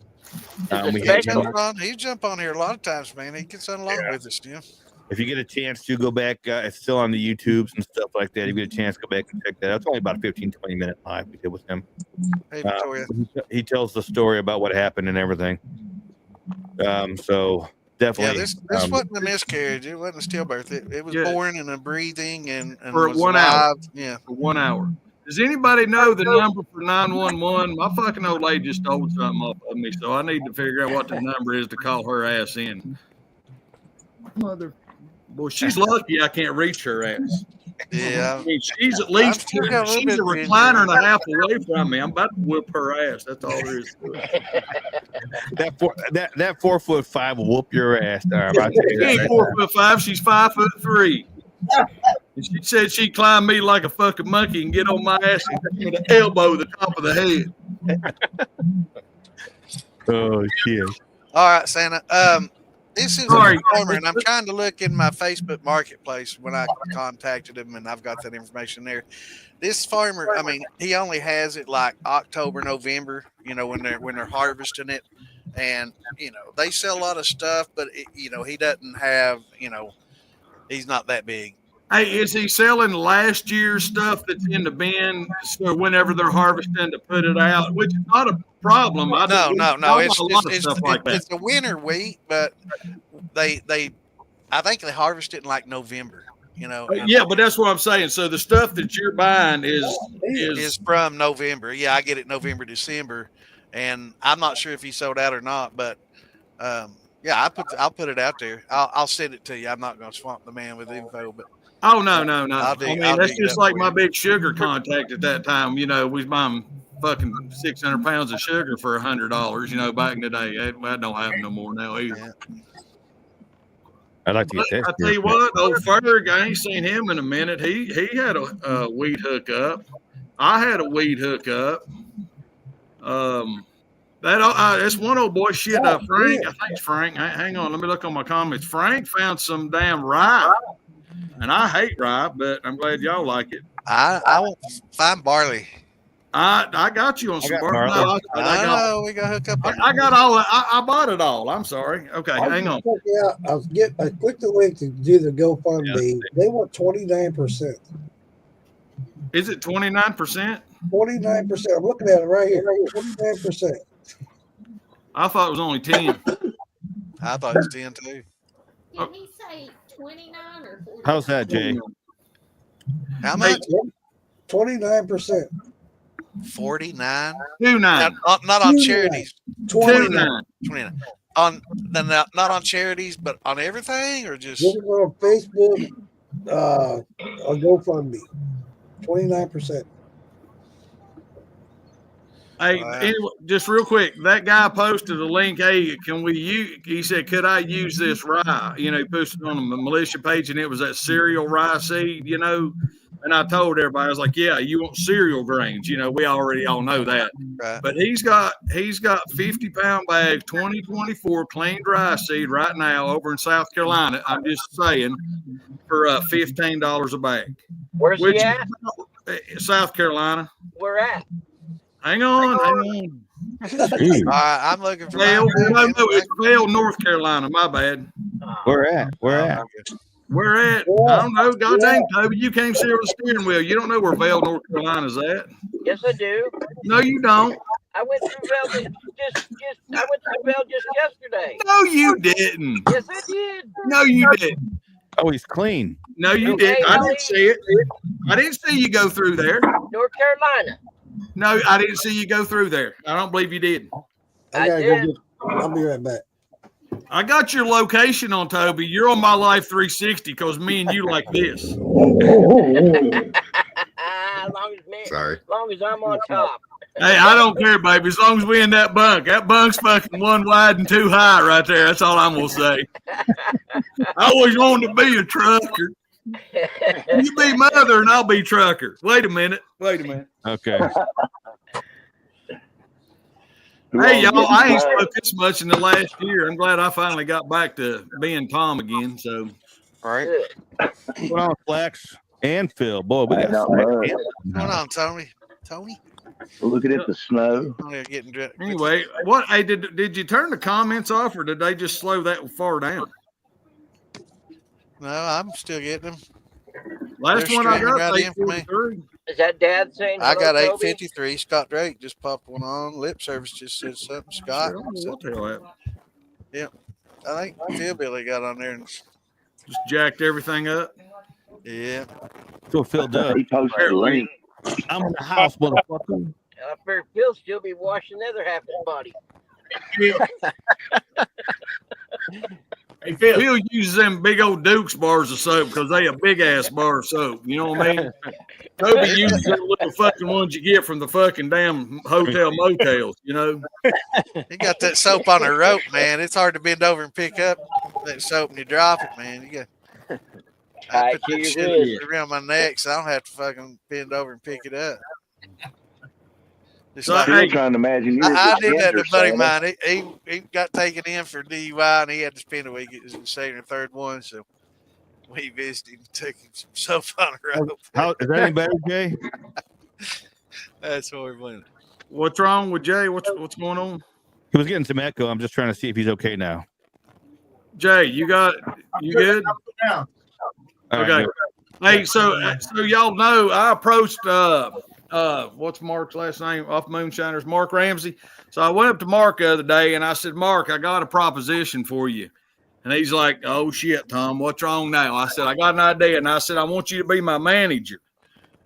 He jump on here a lot of times, man. He gets on a lot with us, If you get a chance to go back, it's still on the YouTubes and stuff like that. If you get a chance, go back and check that out. It's only about a 15-20 minute live we did with him. Hey, Victoria. He tells the story about what happened and everything. So definitely. Yeah, this wasn't a miscarriage. It wasn't a stillbirth. It was born and a breathing and for was 1 alive. hour. Yeah, for 1 hour. Does anybody know the number for 911? My fucking old lady just stole something off of me, so I need to figure out what the number is to call her ass in. Boy, she's lucky I can't reach her ass. Yeah. I mean, she's at least she's a recliner and a half away from me. I'm about to whip her ass. That's all there is to it. That 4'5" will whoop your ass. She ain't 4'5". She's 5'3". And she said she'd climb me like a fucking monkey and get on my ass and give me the elbow to the top of the head. Oh shit! All right, Santa. This is a farmer, and I'm trying to look in my Facebook Marketplace when I contacted him, and I've got that information there. This farmer, I mean, he only has it like October, November, you know, when they're harvesting it, and you know they sell a lot of stuff, but you know he doesn't have, you know, he's not that big. Hey, is he selling last year's stuff that's in the bin so whenever they're harvesting to put it out, which is not a problem? No. It's It's a winter wheat, but I think they harvest it in like November. You know. Yeah, but that's what I'm saying. So the stuff that you're buying is from November. Yeah, I get it November, December, and I'm not sure if he sold out or not, but yeah, I'll put it out there. I'll send it to you. I'm not going to swamp the man with info, but. Oh, no. I mean, that's just like my big sugar contact at that time. You know, we was buying fucking 600 pounds of sugar for $100, you know, back in the day. That don't happen no more now either. I'd like to get that. I tell you what, old Ferg, I ain't seen him in a minute. He had a weed hookup. I had a weed hookup. That's one old boy shit. Frank, I think it's Frank. Hang on, let me look on my comments. Frank found some damn rye. And I hate rye, but I'm glad y'all like it. I won't find barley. I got you on some barley. No, we got hook up. I got all. I bought it all. I'm sorry. Okay, hang on. I clicked the link to do the GoFundMe. Yeah. They want 29%. Is it 29%? 29%. I'm looking at it right here. 29%. I thought it was only 10. I thought it was 10 too. Did he say 29 or 40? How's that, Jay? How much? 29%. 49. 29. Not on charities. 29. 29. On not on charities, but on everything, or just on Facebook, on GoFundMe. 29%. Hey, anyway, just real quick, that guy posted a link. Hey, can we use? He said, "Could I use this rye?" You know, he posted on the militia page, and it was that cereal rye seed. You know, and I told everybody, I was like, "Yeah, you want cereal grains? You know, we already all know that." Right. But he's got 50-pound bags, 2024 clean dry seed right now over in South Carolina. I'm just saying, for $15 a bag. Where's he at? South Carolina. Where at? Hang on. I'm looking for. It's Vail, North Carolina. My bad. Where at? I don't know. God dang, Toby, you can't see over the steering wheel. You don't know where Vail, North Carolina's at. Yes, I do. No, you don't. I went through Vail just yesterday. No, you didn't. Yes, I did. No, you didn't. Oh, he's clean. No, you didn't. I didn't see it. I didn't see you go through there. North Carolina. No, I didn't see you go through there. I don't believe you did. I'll be right back. I got your location on Toby. You're on my Life 360 because me and you like this. As long as I'm on top. Hey, I don't care, baby. As long as we in that bunk. That bunk's fucking one wide and two high right there. That's all I'm gonna say. I always wanted to be a trucker. You be mother and I'll be trucker. Wait a minute. Okay. Hey, y'all, I ain't smoked this much in the last year. I'm glad I finally got back to being Tom again. So, all right. Put on Flex and Phil. Boy, we got what's going on, Tony? We're looking at the snow. Anyway, what? Hey, did you turn the comments off, or did they just slow that far down? No, I'm still getting them. Last one I got, right in for me. Is that Dad saying? I got 853. Scott Drake just popped one on. Lip service just said something. Scott. Yep. I think Philbilly got on there and just jacked everything up. Yeah. So Phil does. He posted a link. I'm in the house, motherfucker. I figure Phil still be washing the other half of his body. Phil uses them big old Duke's bars of soap because they a big ass bar of soap. You know what I mean? Toby uses the little fucking ones you get from the fucking damn hotel motels. You know, he got that soap on a rope, man. It's hard to bend over and pick up that soap and you drop it, man. You got. I put that shit around my neck so I don't have to fucking bend over and pick it up. So I'm trying to imagine. I did that to a buddy of mine. He got taken in for DUI and he had to spend a week. It was the second or third one, so we visited him and took him some soap on a rope. How is that any better, Jay? That's horrible. What's wrong with Jay? What's going on? He was getting some echo. I'm just trying to see if he's okay now. Jay, you good? Okay. Hey, so y'all know I approached what's Mark's last name off Moonshiners, Mark Ramsey. So I went up to Mark the other day and I said, Mark, I got a proposition for you. And he's like, oh shit, Tom, what's wrong now? I said, I got an idea. And I said, I want you to be my manager.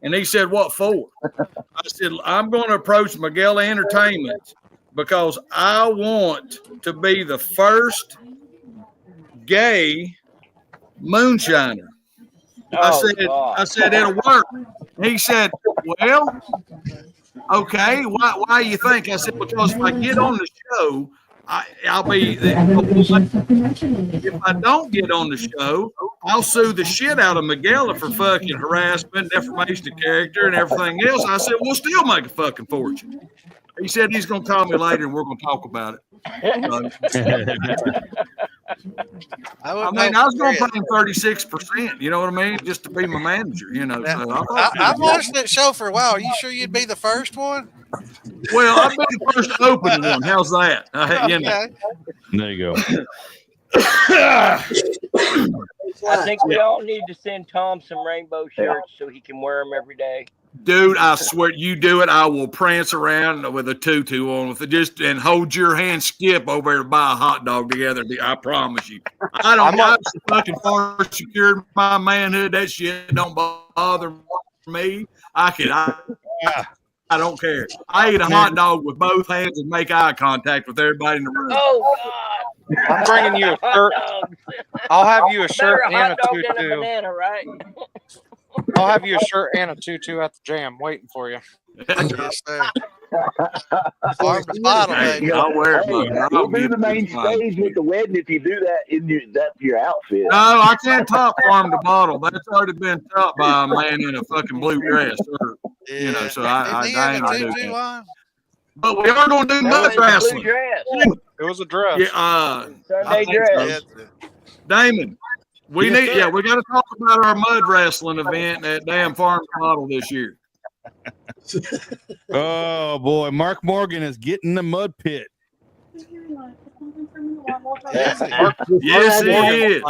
And he said, what for? I said, I'm going to approach Miguel Entertainment because I want to be the first gay moonshiner. I said it'll work. He said, well, okay. Why you think? I said, because if I get on the show, I'll be. If I don't get on the show, I'll sue the shit out of Miguel for fucking harassment, defamation of character, and everything else. I said, we'll still make a fucking fortune. He said he's going to call me later and we're going to talk about it. I was going to pay him 36%. You know what I mean? Just to be my manager. You know. So I've watched that show for a while. Are you sure you'd be the first one? Well, I've been the first open one. How's that? You know. There you go. I think we all need to send Tom some rainbow shirts so he can wear them every day. Dude, I swear, you do it, I will prance around with a tutu on with it, just and hold your hand, skip over there to buy a hot dog together. I promise you. I fucking far secured my manhood. That shit don't bother me. I don't care. I eat a hot dog with both hands and make eye contact with everybody in the room. Oh God! I'm bringing you a shirt. I'll have you a shirt and a tutu. And a banana, right? I'll have you a shirt and a tutu at the jam waiting for you. Yes, sir. Farm to bottle, baby. I'll wear it. You'll do the main stage at the wedding if you do that. That's your outfit. No, I can't top farm to bottle. That's already been topped by a man in a fucking blue dress. You know, so I ain't gonna do that. But we are going to do mud wrestling. It was a dress. Yeah, Sunday dress. Damon. We got to talk about our mud wrestling event at damn Farm to Bottle this year. Oh boy, Mark Morgan is getting the mud pit. Yes, he is.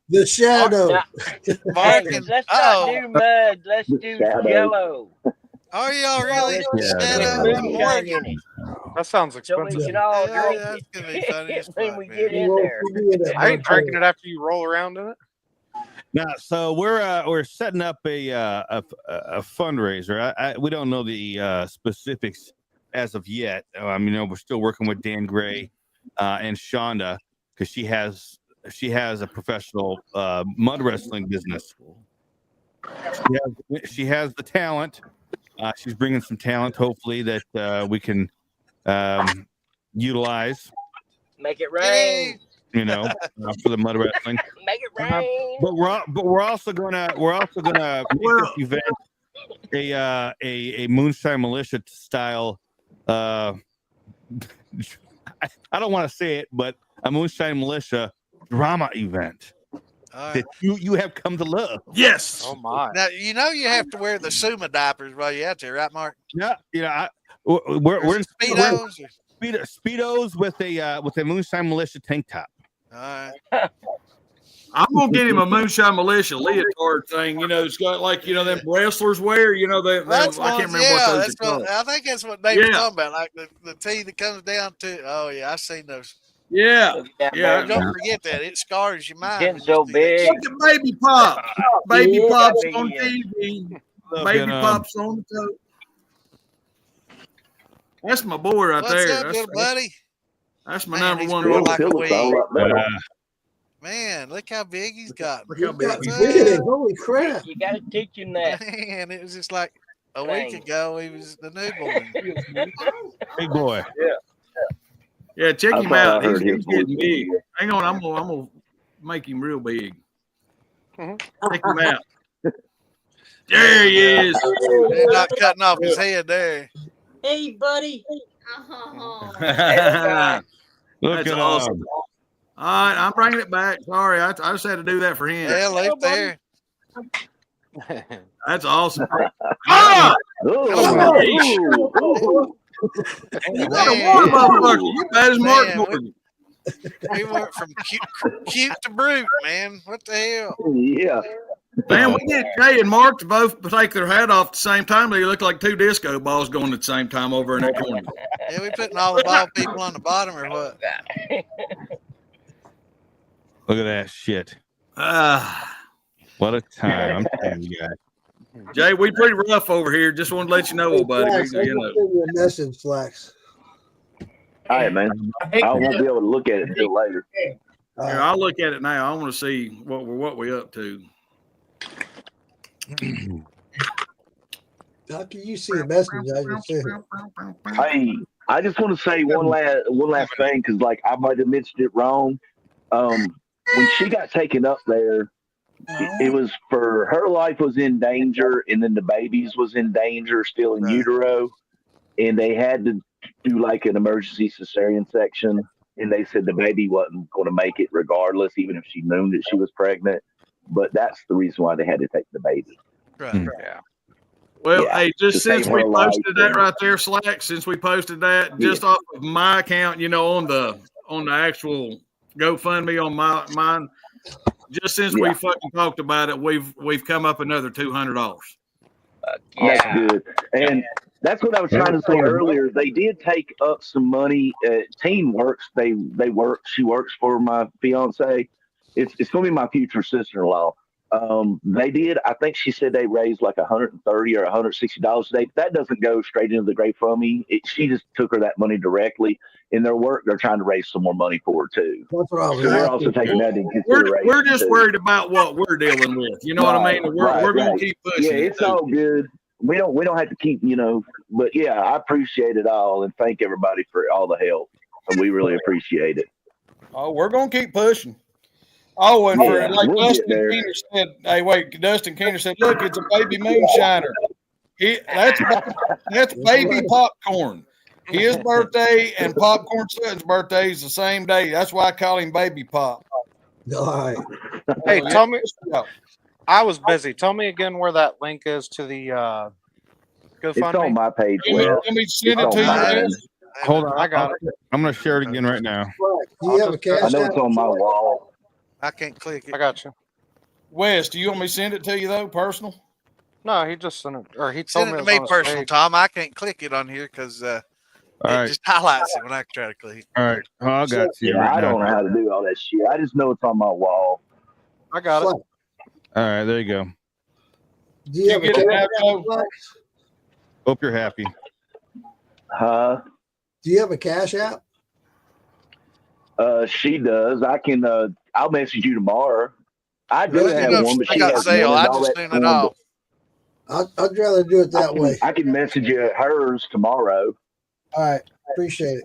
The shadow. Let's not do mud. Let's do yellow. Are y'all really? That sounds expensive. So we can all drink it when we get in there. I ain't drinking it after you roll around in it. Now, so we're setting up a fundraiser. We don't know the specifics as of yet. We're still working with Dan Gray and Shonda because she has a professional mud wrestling business. She has the talent. She's bringing some talent, hopefully, that we can utilize. Make it rain. For the mud wrestling. Make it rain. But we're also gonna make this event a Moonshine Militia style. I don't want to say it, but a Moonshine Militia drama event. That you have come to love. Yes. Oh my. Now you have to wear the Suma diapers while you're out there, right, Mark? Yeah. We're in Speedos. Speedos with a Moonshine Militia tank top. All right. I'm gonna get him a Moonshine Militia leotard thing. It's got like them wrestlers wear. I can't remember what those are called. I think that's what David's talking about, like the tee that comes down to. Oh yeah, I've seen those. Yeah. Don't forget that it scars your mind. Getting so big. Look at Baby Pop. Baby Pop's on TV. Baby Pop's on the toe. That's my boy right there. What's up, good buddy? That's my number one. Man, look how big he's got. Look how big he's big. Holy crap. You got to teach him that. Man, it was just like a week ago. He was the newborn. Big boy. Yeah, check him out. He's his getting big. Hang on, I'm gonna make him real big. Check him out. There he is. They're not cutting off his head there. Hey, buddy. Look That's at awesome. All right, I'm bringing it back. Sorry, I just had to do that for him. Yeah, leave there. That's awesome. Ah! You got a warm motherfucker. You bad as Mark Gordon. We went from cute to brute, man. What the hell? Yeah. Man, we did Jay and Mark to both take their hat off at the same time. They look like two disco balls going at the same time over in that corner. Yeah, we putting all the bald people on the bottom or what? Look at that shit. What a time. I'm telling you guys. Jay, we pretty rough over here. Just want to let you know, buddy. Flax, You know. send you a message, Flax. All right, man. I won't be able to look at it until later. Here, I'll look at it now. I want to see what we're up to. How can you see a message? I just said it. Hey, I just want to say one last thing because, like, I might have mentioned it wrong. When she got taken up there, it was for her life was in danger, and then the baby's was in danger, still in utero, and they had to do like an emergency cesarean section, and they said the baby wasn't going to make it regardless, even if she knew that she was pregnant. But that's the reason why they had to take the baby. Right. Yeah. Well, Yeah, hey, just to since save we her life posted that and- right there, Slack, since we posted that, just off of my account, you know, on the actual GoFundMe on mine, just since we fucking talked about it, we've come up another $200. That's good. And that's what I was trying to say earlier. They did take up some money at Teen Works. She works for my fiance. It's going to be my future sister-in-law. They did. I think she said they raised like $130 or $160 today. That doesn't go straight into the GoFundMe. She just took her that money directly. In their work, they're trying to raise some more money for her too. That's what I was So they're also taking that into consideration. We're just too. worried about what we're dealing with. You know what I mean? We're going to keep pushing. Yeah, it's all good. We don't have to keep, but yeah, I appreciate it all and thank everybody for all the help. And we really appreciate it. Oh, we're going to keep pushing. Oh, and for like we'll Dustin Keener said, Dustin Keener said, look, it's a baby moonshiner. That's baby popcorn. His birthday and Popcorn Sutton's birthday is the same day. That's why I call him Baby Pop. All right. Hey, tell me. I was busy. Tell me again where that link is to the GoFundMe. It's on my page. Let me send it to you. Hold on. I got it. I'm going to share it again right now. Do you have a cash I know it's on my wall. I can't click it. I got you. Wes, do you want me to send it to you though, personal? No, he just sent it, or he told Send me it to it me was on his personal, page. Tom. I can't click it on here because it right. just highlights it when I try to click. All right. Oh, I got you. Yeah, right I don't now. know how to do all that shit. I just know it's on my wall. I got it. All right. There you go. Do you have a get it cash now, app, Flax? Hope you're happy. Huh? Do you have a cash app? She does. I can. I'll message you tomorrow. I do Well, have one, but I she got has sale. one I and all just that seen it form, all. I'd rather do it that way. I can message you hers tomorrow. All right. Appreciate it.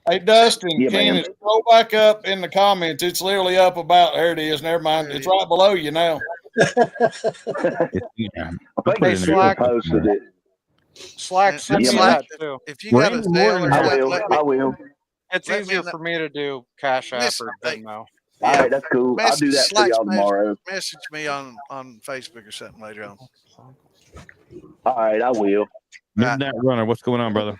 Hey, Dustin, Yeah, man. Keenan, scroll back up in the comments. It's literally up about, there it is. Never mind. It's right below you now. Yeah. I think Hey, they Slack. posted it. Slack, send me Slack, that too. if you got a Rain sale or Morgan- I something, will. let me, I will. It's let me easier know. for me to do Cash App Listen, or hey, Venmo. All right, that's cool. I'll do that for Slack's y'all tomorrow. Message me on Facebook or something later on. All right, I will. Midnight Runner. What's going on, brother?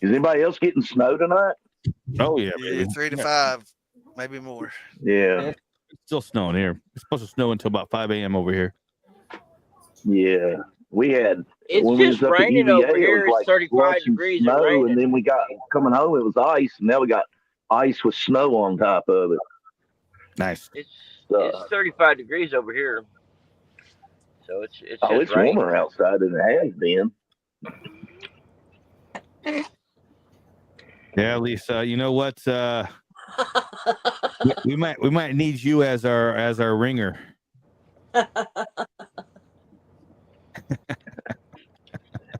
Is anybody else getting snow tonight? Oh, yeah, Yeah, baby. 3 to 5, maybe more. Yeah. It's still snowing here. It's supposed to snow until about 5 a.m. over here. Yeah. We had It's when we just was up at raining UVA, over here. it was It's like 35 slush and degrees and snow, raining. and then we got coming home. It was ice, and now we got ice with snow on top of it. Nice. It's 35 degrees over here. So it's Oh, just it's raining. warmer outside than it has been. Yeah, Lisa. You know what? we might need you as our ringer.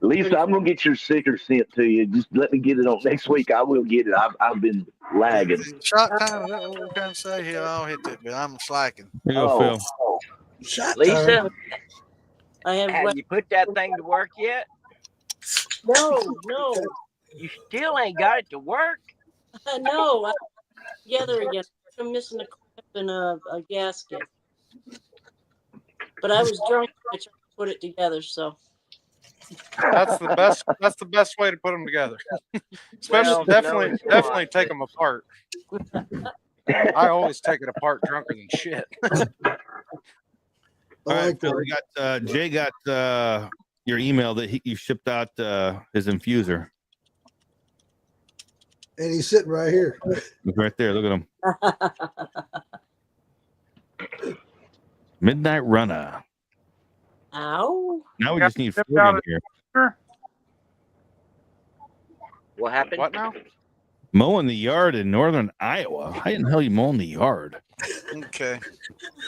Lisa, I'm gonna get your sticker sent to you. Just let me get it on next week. I will get it. I've been lagging. Shot time. Is that what we're trying to say here? I'll hit that, but I'm slacking. There you go, Phil. Shot Lisa, time. have you put that thing to work yet? No. You still ain't got it to work? No. Together again. I'm missing a clip and a gasket. But I was drunk when I tried to put it together, so. That's the best. That's the best way to put them together. Especially, definitely take them apart. I always take it apart drunker than shit. All right, Phil. Jay got your email that you shipped out his infuser. And he's sitting right here. He's right there. Look at him. Midnight Runner. Ow. Now we just need food in here. What happened? What now? Mowing the yard in northern Iowa. How in the hell you mowing the yard? Okay.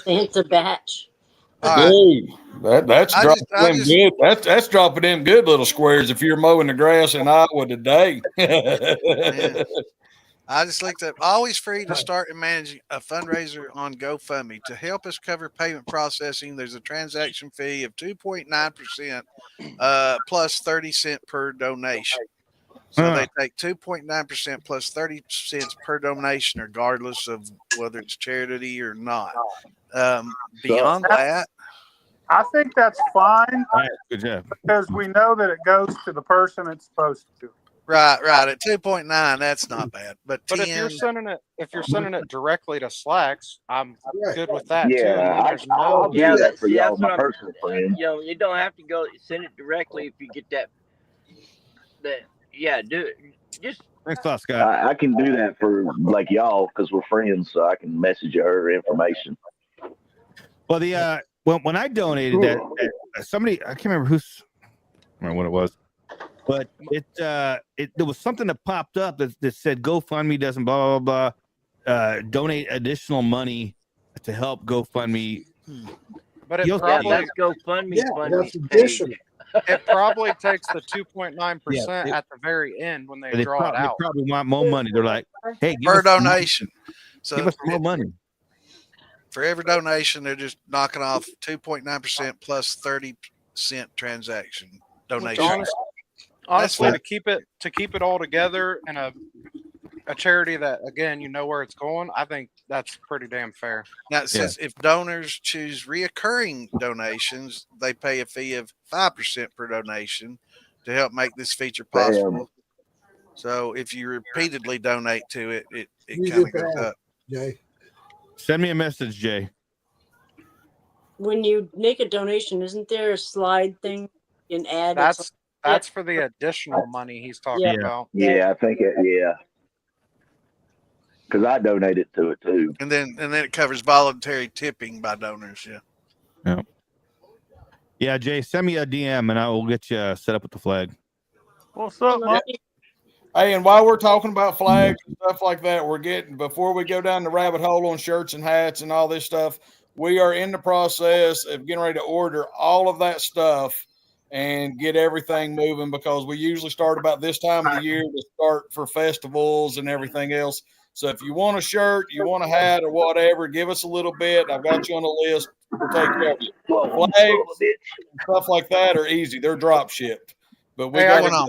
It's a batch. Dude, that's dropping them good. That's dropping them good little squares if you're mowing the grass in Iowa today. Yeah. I just looked up always free to start and manage a fundraiser on GoFundMe. To help us cover payment processing, there's a transaction fee of 2.9% plus 30 cents per donation. So they take 2.9% plus 30 cents per donation, regardless of whether it's charity or not. Beyond that, I think that's fine. All right, good job. Because we know that it goes to the person it's supposed to. Right. At 2.9, that's not bad. But 10, if you're sending it directly to Slacks, I'm good with that too. Yeah, I'll do that for y'all, my personal friend. You know, you don't have to go send it directly if you get that. Yeah, do it. Just thanks a lot, Scott. I can do that for like y'all because we're friends, so I can message her information. Well, when I donated that somebody, I can't remember I don't remember what it was, but there was something that popped up that said GoFundMe doesn't blah blah blah donate additional money to help GoFundMe. But it probably that's GoFundMe. That's additional. It probably takes the 2.9% at the very end when they draw it out. They probably want more money. They're like, hey, per donation. So give us more money. For every donation, they're just knocking off 2.9% plus 30 cent transaction donation. Honestly, to keep it all together and a charity that, again, you know where it's going, I think that's pretty damn fair. Now it says if donors choose reoccurring donations, they pay a fee of 5% per donation to help make this feature possible. So if you repeatedly donate to it, it kind of goes up. Jay. Send me a message, Jay. When you make a donation, isn't there a slide thing you can add? That's for the additional money he's talking about. Yeah, I think because I donated to it too. And then it covers voluntary tipping by donors. Yeah, Jay, send me a DM and I will get you set up with the flag. What's up, man? Hey, and while we're talking about flags and stuff like that, before we go down the rabbit hole on shirts and hats and all this stuff, we are in the process of getting ready to order all of that stuff and get everything moving because we usually start about this time of the year to start for festivals and everything else. So if you want a shirt, you want a hat or whatever, give us a little bit. I've got you on the list. We'll take care of you. Flags and stuff like that are easy. They're drop shipped. But we got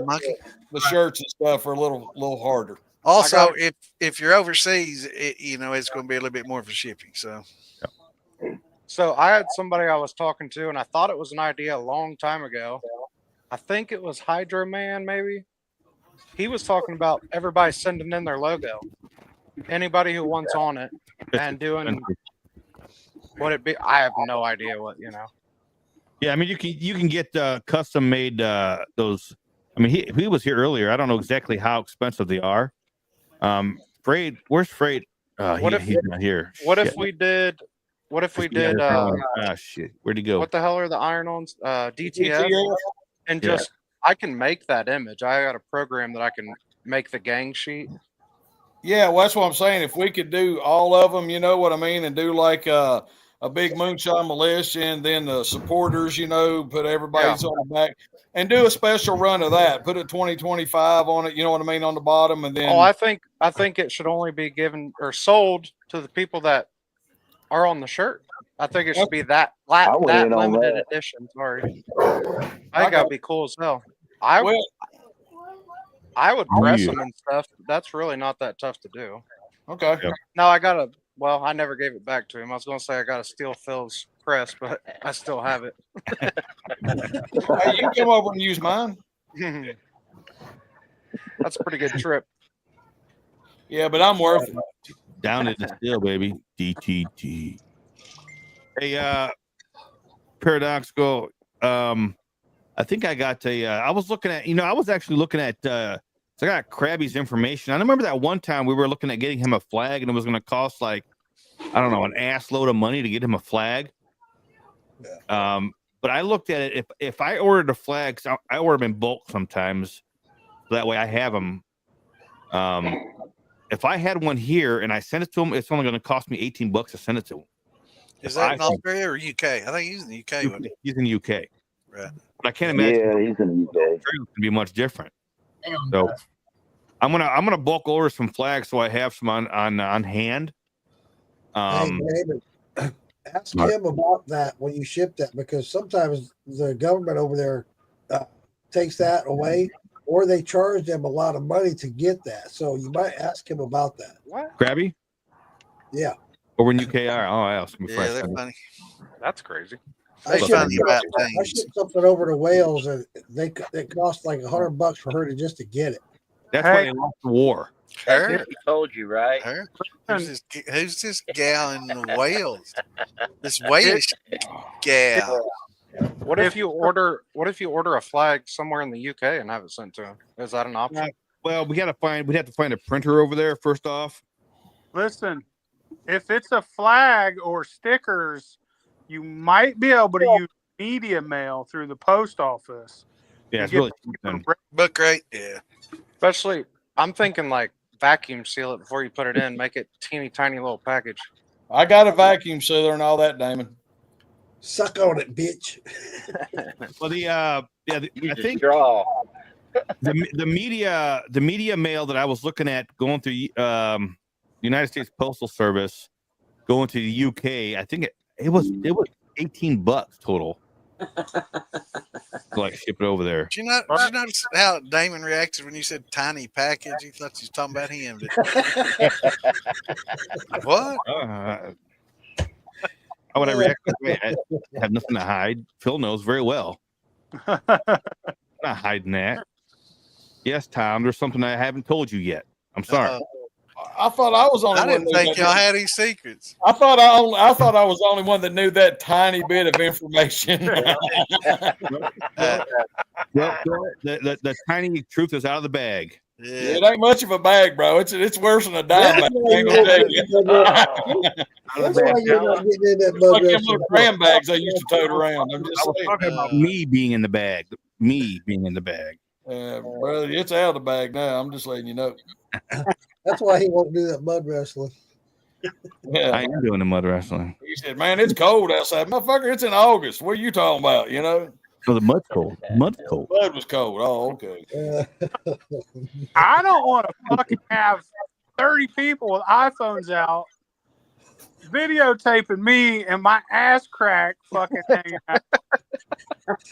the shirts and stuff are a little harder. Also, if you're overseas, it's going to be a little bit more for shipping. So I had somebody I was talking to, and I thought it was an idea a long time ago. I think it was Hydro Man, maybe. He was talking about everybody sending in their logo. Anybody who wants on it and doing what it be. I have no idea what. Yeah, I mean you can get custom made those. I mean he was here earlier. I don't know exactly how expensive they are. Freight, where's Freight? He's not here. What if we did? Shit, where'd he go? What the hell are the iron-ons? DTF. And I can make that image. I got a program that I can make the gang sheet. Yeah, well, that's what I'm saying. If we could do all of them, you know what I mean, and do like a big moonshine militia, and then the supporters, you know, put everybody's on the back, and do a special run of that. Put a 2025 on it, you know what I mean, on the bottom, and then. Oh, I think it should only be given or sold to the people that are on the shirt. I think it should be that limited edition. Sorry, I think that'd be cool as hell. I would press them and stuff. But that's really not that tough to do. Okay. Yep. No, I never gave it back to him. I was going to say I got to steal Phil's press, but I still have it. Hey, you come over and use mine. That's a pretty good trip. Yeah, but I'm worth it. Down at the still, baby. DTT. Hey, Paradoxical. I think I got I was looking at, I was actually looking at, so I got Krabby's information. I remember that one time we were looking at getting him a flag, and it was going to cost like, I don't know, an ass load of money to get him a flag. Yeah. But I looked at it. If I ordered a flag, so I order them in bulk sometimes. So that way I have them. If I had one here and I sent it to him, it's only going to cost me $18 to send it to him. Is that in Australia or UK? I think he's in the UK. Wasn't he? He's in the UK. Right. But I can't imagine. Yeah, he's in the UK. It's going to be much different. So I'm gonna bulk order some flags so I have some on hand. Hey, David, ask him about that when you ship that, because sometimes the government over there takes that away, or they charge them a lot of money to get that. So you might ask him about that. What? Krabby? Yeah. Over in UK? I'll ask him. Yeah, they're funny. That's crazy. I shipped something over to Wales, and it cost like $100 for her to get it. That's why they lost the war. He told you, right? Who's this gal in Wales? This Wales gal. What if you order a flag somewhere in the UK and have it sent to him? Is that an option? Well, we'd have to find a printer over there first off. Listen, if it's a flag or stickers, you might be able to use media mail through the post office. Yeah, it's really book rate. Yeah. Especially, I'm thinking like vacuum seal it before you put it in. Make it teeny tiny little package. I got a vacuum sealer and all that, Damon. Suck on it, bitch. Well, I think the media mail that I was looking at going through United States Postal Service going to the UK, I think it was $18 total. To like ship it over there. Did you notice how Damon reacted when you said tiny package? He thought you was talking about him. What? How would I react? I have nothing to hide. Phil knows very well. I'm not hiding that. Yes, Tom, there's something I haven't told you yet. I'm sorry. I thought I was the only one. I didn't think y'all had any secrets. I thought I was the only one that knew that tiny bit of information. The tiny truth is out of the bag. Yeah. It ain't much of a bag, bro. It's worse than a dime bag. That's why you're not getting in that It's like them little cram bags I used to tote around. I'm just saying. Talking about me being in the bag. Me being in the bag. Brother, it's out of the bag now. I'm just letting you know. That's why he won't do that mud wrestling. Yeah. I am doing the mud wrestling. He said, "Man, it's cold outside, motherfucker. It's in August. What are you talking about? You know." Oh, the mud's cold. Mud's cold. Mud was cold. Oh, okay. I don't want to fucking have 30 people with iPhones out videotaping me and my ass crack fucking hanging out.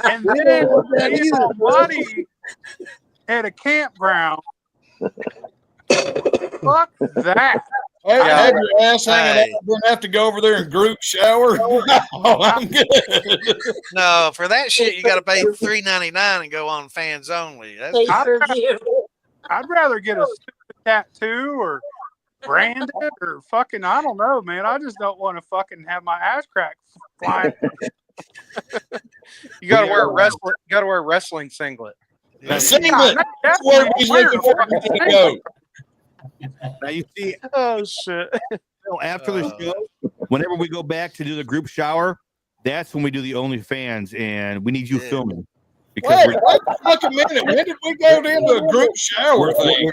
And then somebody at a campground. Fuck that. Hey, have your ass hanging out. We're gonna have to go over there and group shower. I'm good. No, for that shit you got to pay $3.99 and go on fans only. I'd rather get a tattoo or branded or fucking I don't know, man. I just don't want to fucking have my ass crack flying. You gotta wear a wrestling singlet. Singlet. That's where he's looking for to go. Now you see, oh shit! After the show, whenever we go back to do the group shower, that's when we do the OnlyFans, and we need you filming. Wait a fucking minute. When did we go into a group shower thing?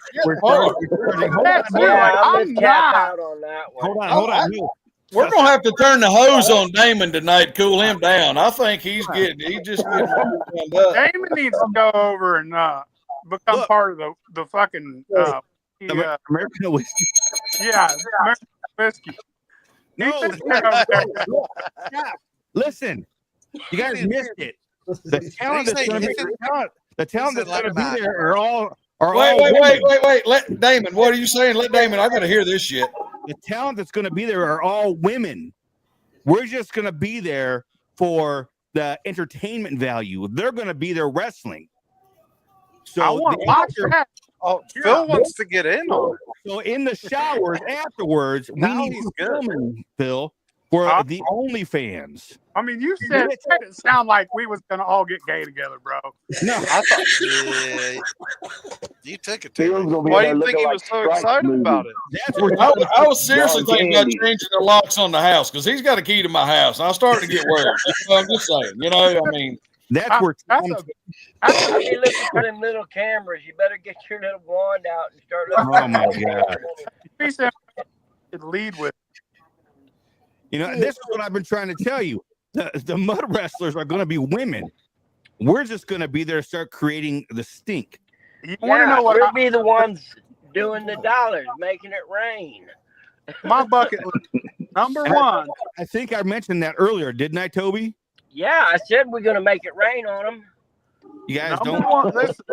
I'm tap out on that one. Hold on. We're gonna have to turn the hose on Damon tonight to cool him down. I think he's just getting up. Damon needs to go over and become part of the fucking American whiskey. Yeah, American whiskey. No, listen, you guys missed it. The talent that's going to be there are all. Wait. Let Damon. What are you saying? Let Damon. I got to hear this shit. The talent that's going to be there are all women. We're just going to be there for the entertainment value. They're going to be there wrestling. So I want to watch that. Oh, Phil wants to get in on it. So in the showers afterwards, we need to film, Phil, for the OnlyFans. I mean, you said it didn't sound like we was gonna all get gay together, bro. No, I thought you took it too. Why do you think he was so excited about it? I was seriously thinking about changing the locks on the house because he's got a key to my house. I was starting to get worried. I'm just saying, I mean, that's where. I be looking for them little cameras. You better get your little wand out and start looking. Oh my god! He said lead with. This is what I've been trying to tell you. The mud wrestlers are going to be women. We're just going to be there to start creating the stink. You want to know what? We'll be the ones doing the dollars, making it rain. My bucket list, number one. I think I mentioned that earlier, didn't I, Toby? Yeah, I said we're going to make it rain on them. You guys number don't. One, listen,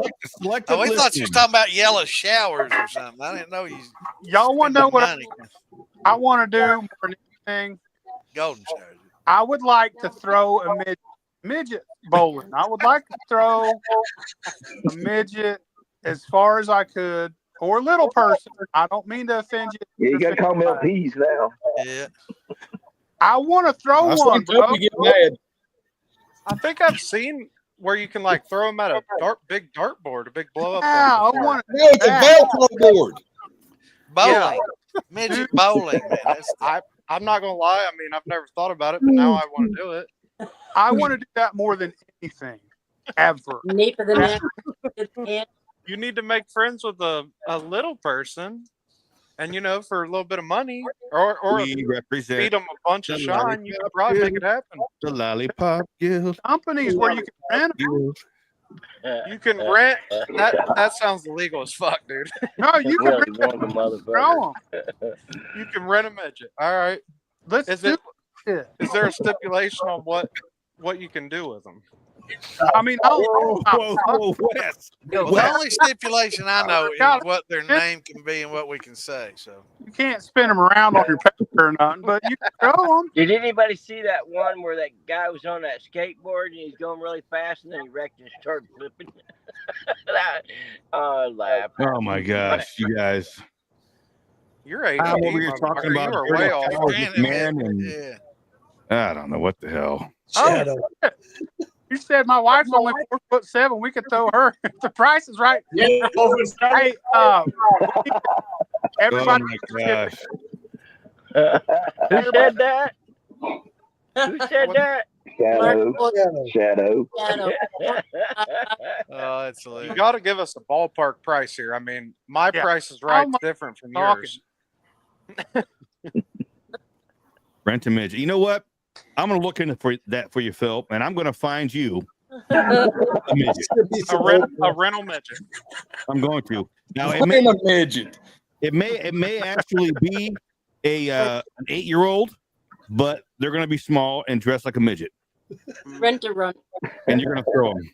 we thought you was talking about yellow showers or something. I didn't know you. Y'all want to know what I want to do more than anything? Golden showers. I would like to throw a midget bowling. I would like to throw a midget as far as I could, or a little person. I don't mean to offend you. Yeah, you got to call me LPs now. Yeah. I want to throw one, bro. I think I've seen where you can throw them at a big dartboard, a big blow up. Yeah, I want to. No, it's a Velcro board. Bowling. Yeah. Midget bowling, man. I'm not gonna lie. I mean, I've never thought about it, but now I want to do it. I want to do that more than anything ever. You need to make friends with a little person, and for a little bit of money, or we represent feed them a bunch of shine. You could probably make it happen. The Lollipop Guild. Companies where you can rent them. You can rent. That sounds illegal as fuck, dude. No, you can rent them. You can rent a midget. All right. Is there a stipulation on what you can do with them? I mean, the only stipulation I know is what their name can be and what we can say. So you can't spin them around on your paper or nothing, but you can throw them. Did anybody see that one where that guy was on that skateboard and he's going really fast and then he wrecked and started flipping? I laughed. Oh my gosh, you guys! You're a you're talking about way off, man, and I don't know what the hell. Shadow. You said my wife's only 4'7". We could throw her. The price is right. Yeah, hey, everybody. Oh my gosh. Who said that? Who said that? Shadow. Oh, that's hilarious. You got to give us a ballpark price here. I mean, my price is right different from yours. Rent a midget. You know what? I'm going to look into for you, Phil, and I'm going to find you a midget. A rental midget. I'm going to. Now a midget. It may actually be an 8-year-old, but they're going to be small and dressed like a midget. Rent a run. And you're going to throw them.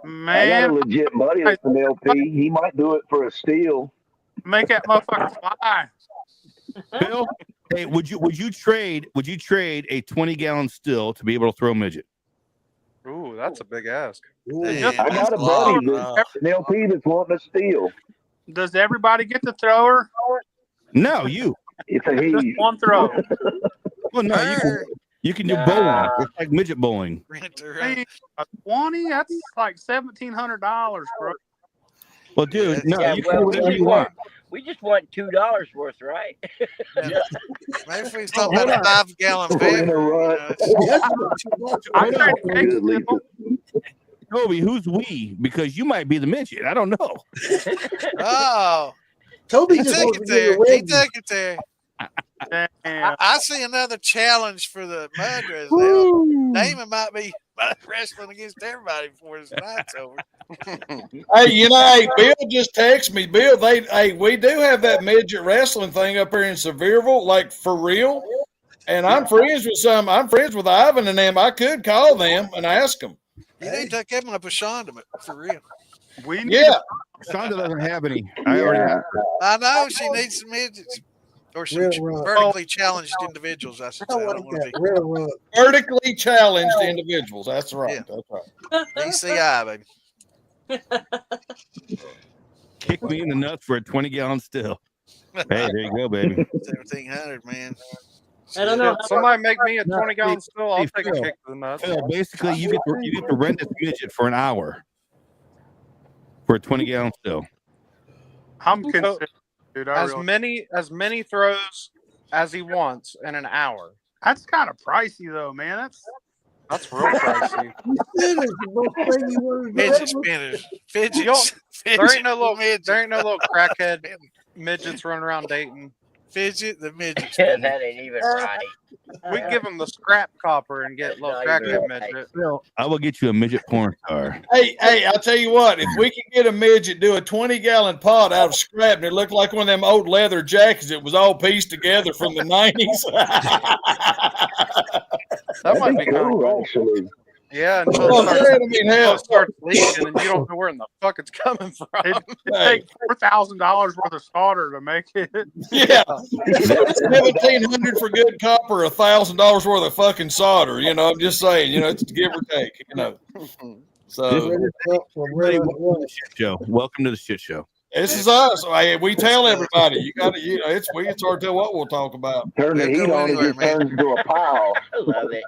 Man, I got a legit buddy that's an LP. He might do it for a steal. Make that motherfucker fly. Phil, hey, would you trade a 20-gallon still to be able to throw a midget? Ooh, that's a big ask. I got a buddy that's an LP that's wanting to steal. Does everybody get to throw her? No, you. It's a he. One throw. Well, no, you can do bowling. It's like midget bowling. Hey, a 20? That's like $1,700, bro. Well, dude, no, yeah, you can do whatever you want. We just want $2 worth, right? Maybe if we talk about a 5-gallon van. Toby, who's we? Because you might be the midget. I don't know. Oh, Toby he just took wants it to get there. a He wedgie. took it there. Damn. I see another challenge for the mud wrestling. Woo. Damon might be mud wrestling against everybody before his night's over. Hey, hey, Bill just texted me. Bill, we do have that midget wrestling thing up here in Sevierville, like for real. And I'm friends with some. I'm friends with Ivan and them. I could call them and ask them. You need to take him up with Shonda, for real. We need Yeah, Shonda doesn't have any. I know she needs some midgets or some vertically challenged individuals. I should say. I don't want to be vertically challenged individuals. That's right. Yeah. That's right. DCI, baby. Kick me in the nuts for a 20-gallon still. Hey, there you go, baby. 1700, man. I don't know. Somebody make me a 20-gallon still. I'll Hey, take a Phil. kick to the nuts. Phil, basically, you get to rent this midget for an hour for a 20-gallon still. I'm considering, dude. As many throws as he wants in an hour. That's kind of pricey, though, man. That's real pricey. Midget spinners, fidgets. There ain't no little crackhead midgets running around Dayton. Fidget the midget. That ain't even right. We give him the scrap copper and get little crackhead midget. Phil, I will get you a midget porn star. Hey, I'll tell you what. If we can get a midget do a 20-gallon pot out of scrap and it looked like one of them old leather jackets, it was all pieced together from the 90s. That might be kind of cool. Actually. Yeah, until it starts leaking and you don't know where in the fuck it's coming from. It takes $4,000 worth of solder to make it. Yeah, $1,700 for good copper, $1,000 worth of fucking solder. I'm just saying. It's give or take. So Welcome to the shit show. This is us. We tell everybody. You got to. It's hard to tell what we'll talk about. Turn the heat on, it just turns into a pile. I love it.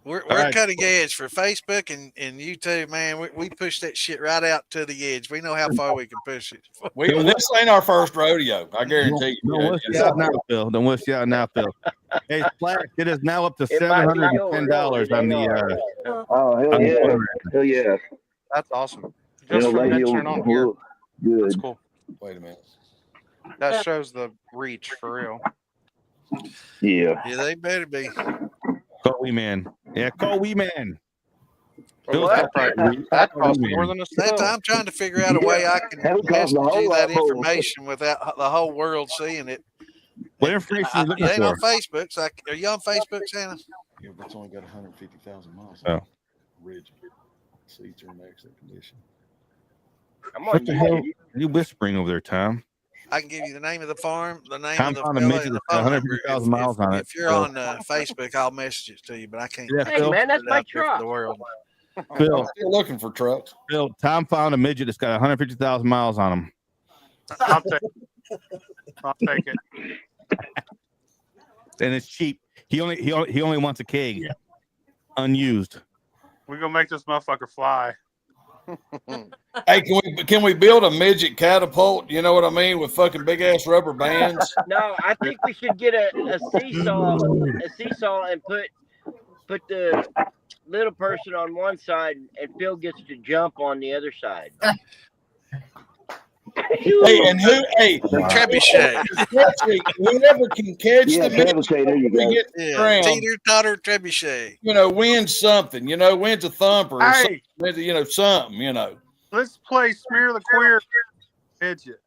We're cutting edge for Facebook and YouTube, man. We push that shit right out to the edge. We know how far we can push it. This ain't our first rodeo. I guarantee you. Don't wish you out now, Phil. Don't wish you out now, Phil. Hey, Splash, it is now up to $710 on the. Oh, hell yeah. Hell yeah. That's awesome. Just for mentioning on here. Good. That's cool. Wait a minute. That shows the reach for real. Yeah. Yeah, they better be. Call Wee Man. Yeah, call Wee Man. Well, that costs more than a stove. I'm trying to figure out a way I can message you that information without the whole world seeing it. What information are you looking for? It ain't on Facebook. So are you on Facebook, Santa? Yeah, but it's only got 150,000 miles. Oh. Ridge. Seats are in excellent condition. What the hell are you whispering over there, Tom? I can give you the name of the farm, the name Tom of the found a fella, midget and the that's phone number. 150,000 miles on it. If you're on Facebook, I'll message it to you, but I can't. Yeah, Hey, man, that's my truck. The world. Phil, You're looking for trucks. Phil, Tom found a midget that's got 150,000 miles on him. I'll take it. And it's cheap. He only wants a keg, unused. We're gonna make this motherfucker fly. Hey, can we build a midget catapult? You know what I mean, with fucking big ass rubber bands. No, I think we should get a seesaw, and put the little person on one side, and Phil gets to jump on the other side. Hey, and trebuchet. Whoever can catch the trebuchet, there you go. Teeter totter trebuchet. Wins something. Wins a thumper. Or Hey, something. let's play smear the queer midget.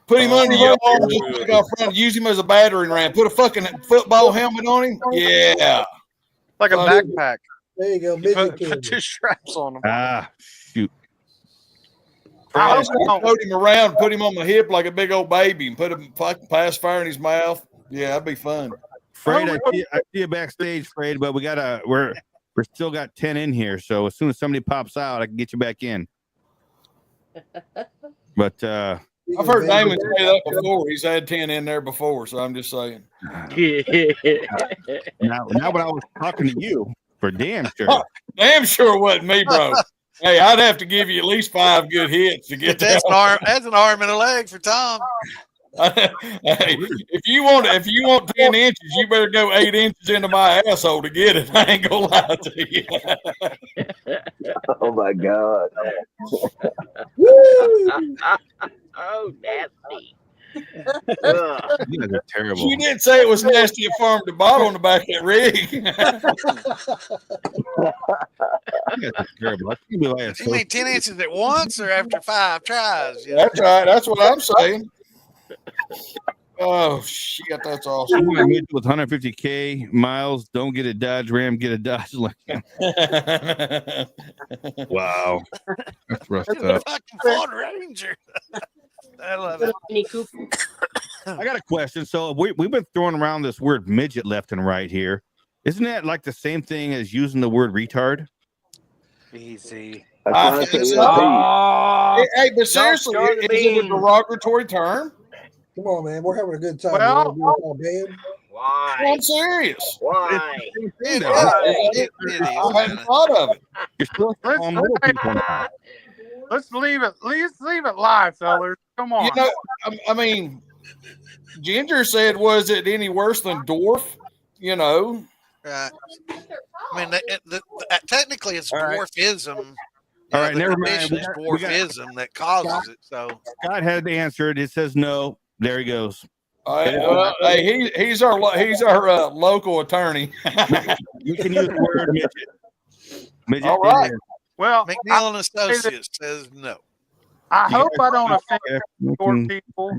Put him under your arm, just put him out front, use him as a battering ram. Put a fucking football helmet on him. Yeah, like a backpack. There you go. Put two straps on him. Ah, shoot. Float him around, put him on my hip like a big old baby, and put a fucking pacifier in his mouth. Yeah, that'd be fun. Fred, I see you backstage, Fred, but we're still got 10 in here. So as soon as somebody pops out, I can get you back in. But I've heard Damon say that before. He's had 10 in there before, so I'm just saying. now when I was talking to you, for damn sure. Oh, damn sure it wasn't me, bro. Hey, I'd have to give you at least 5 good hits to get that. That's an arm and a leg for Tom. Hey, if you want 10 inches, you better go 8 inches into my asshole to get it. I ain't gonna lie to you. Oh my god! Oh, nasty. You guys are terrible. You did say it was nasty at farm to bottle on the back of that rig. You guys are terrible. I can't believe I have You mean 10 inches at once or after 5 tries? You know? That's right. That's what I'm saying. Oh shit, that's awesome. With 150K miles, don't get a Dodge Ram, get a Dodge Lincoln. Wow, that's rough stuff. Fucking Ford Ranger. I love it. I got a question. So we've been throwing around this word midget left and right here. Isn't that like the same thing as using the word retard? Easy. I think so. Hey, but seriously, is it a derogatory term? Come on, man. We're having a good time. Well, why? I'm serious. Why? It I hadn't thought of it. You're supposed to call them little people now. Let's leave it. Let's leave it live, fellas. Come on. You know, I mean, Ginger said, "Was it any worse than dwarf?" You know. Right. I mean, technically, it's dwarfism. All right, never mind. It's dwarfism that causes it. So Scott had to answer it. It says no. There he goes. Hey, he's our local attorney. You can use the word midget. Midget. All right. Well, McNeil and Associates says no. I hope I don't offend short people.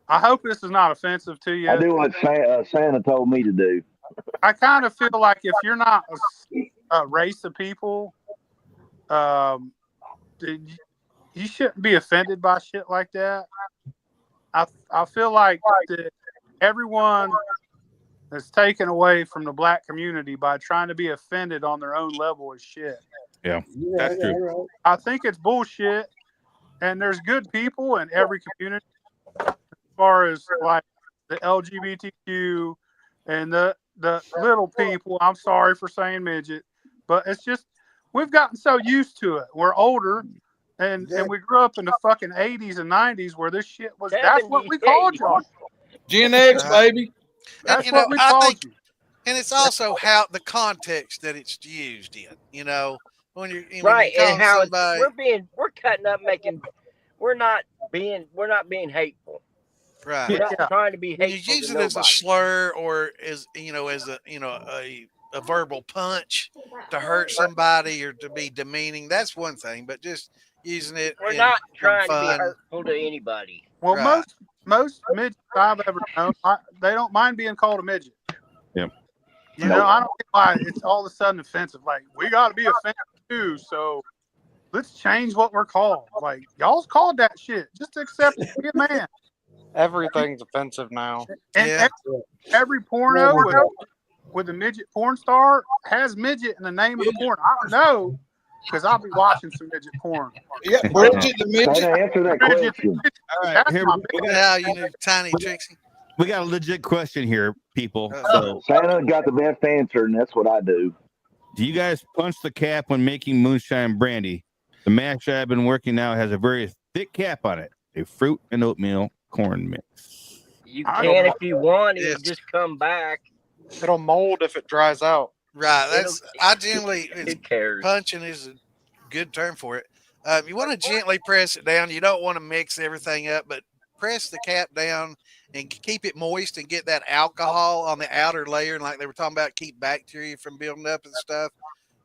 I hope this is not offensive to you. I do what Santa told me to do. I kind of feel like if you're not a race of people, you shouldn't be offended by shit like that. I feel like that everyone is taken away from the black community by trying to be offended on their own level of shit. Yeah, that's true. I think it's bullshit, and there's good people in every community as far as like the LGBTQ and the little people. I'm sorry for saying midget, but it's just we've gotten so used to it. We're older, and we grew up in the fucking 80s and 90s where this shit was. That's what we called y'all. Gen X, baby. That's what we called you. And it's also how the context that it's used in. You know, when you're right, when and how somebody, we're cutting up, we're not being hateful. right. We're not trying to be When you hateful. use to it as a nobody. slur or as a verbal punch to hurt somebody or to be demeaning, that's one thing. But just using it, We're not trying to be fun. hurtful to anybody. Well, Right. most midgets I've ever known, they don't mind being called a midget. Yeah. You know, I don't get why it's all of a sudden offensive. Like, we got to be offensive too, so let's change what we're called. Like, y'all's called that shit. Just accept it. Be a man. Everything's offensive now. And every porno with a midget porn star has midget in the name of the porn. I know because I'll be watching some midget porn. Yeah, Bridget the midget. Answer that question. All right, here You know, tiny Trixie. we got a legit question here, people. So Santa got the best answer, and that's what I do. Do you guys punch the cap when making moonshine brandy? The mash I've been working now has a very thick cap on it. A fruit and oatmeal corn mix. You can if you want. It'll just come back. It'll mold if it dries out. Right. I generally cares? Punching is a good term for it. You want to gently press it down. You don't want to mix everything up, but press the cap down and keep it moist and get that alcohol on the outer layer. And like they were talking about, keep bacteria from building up and stuff.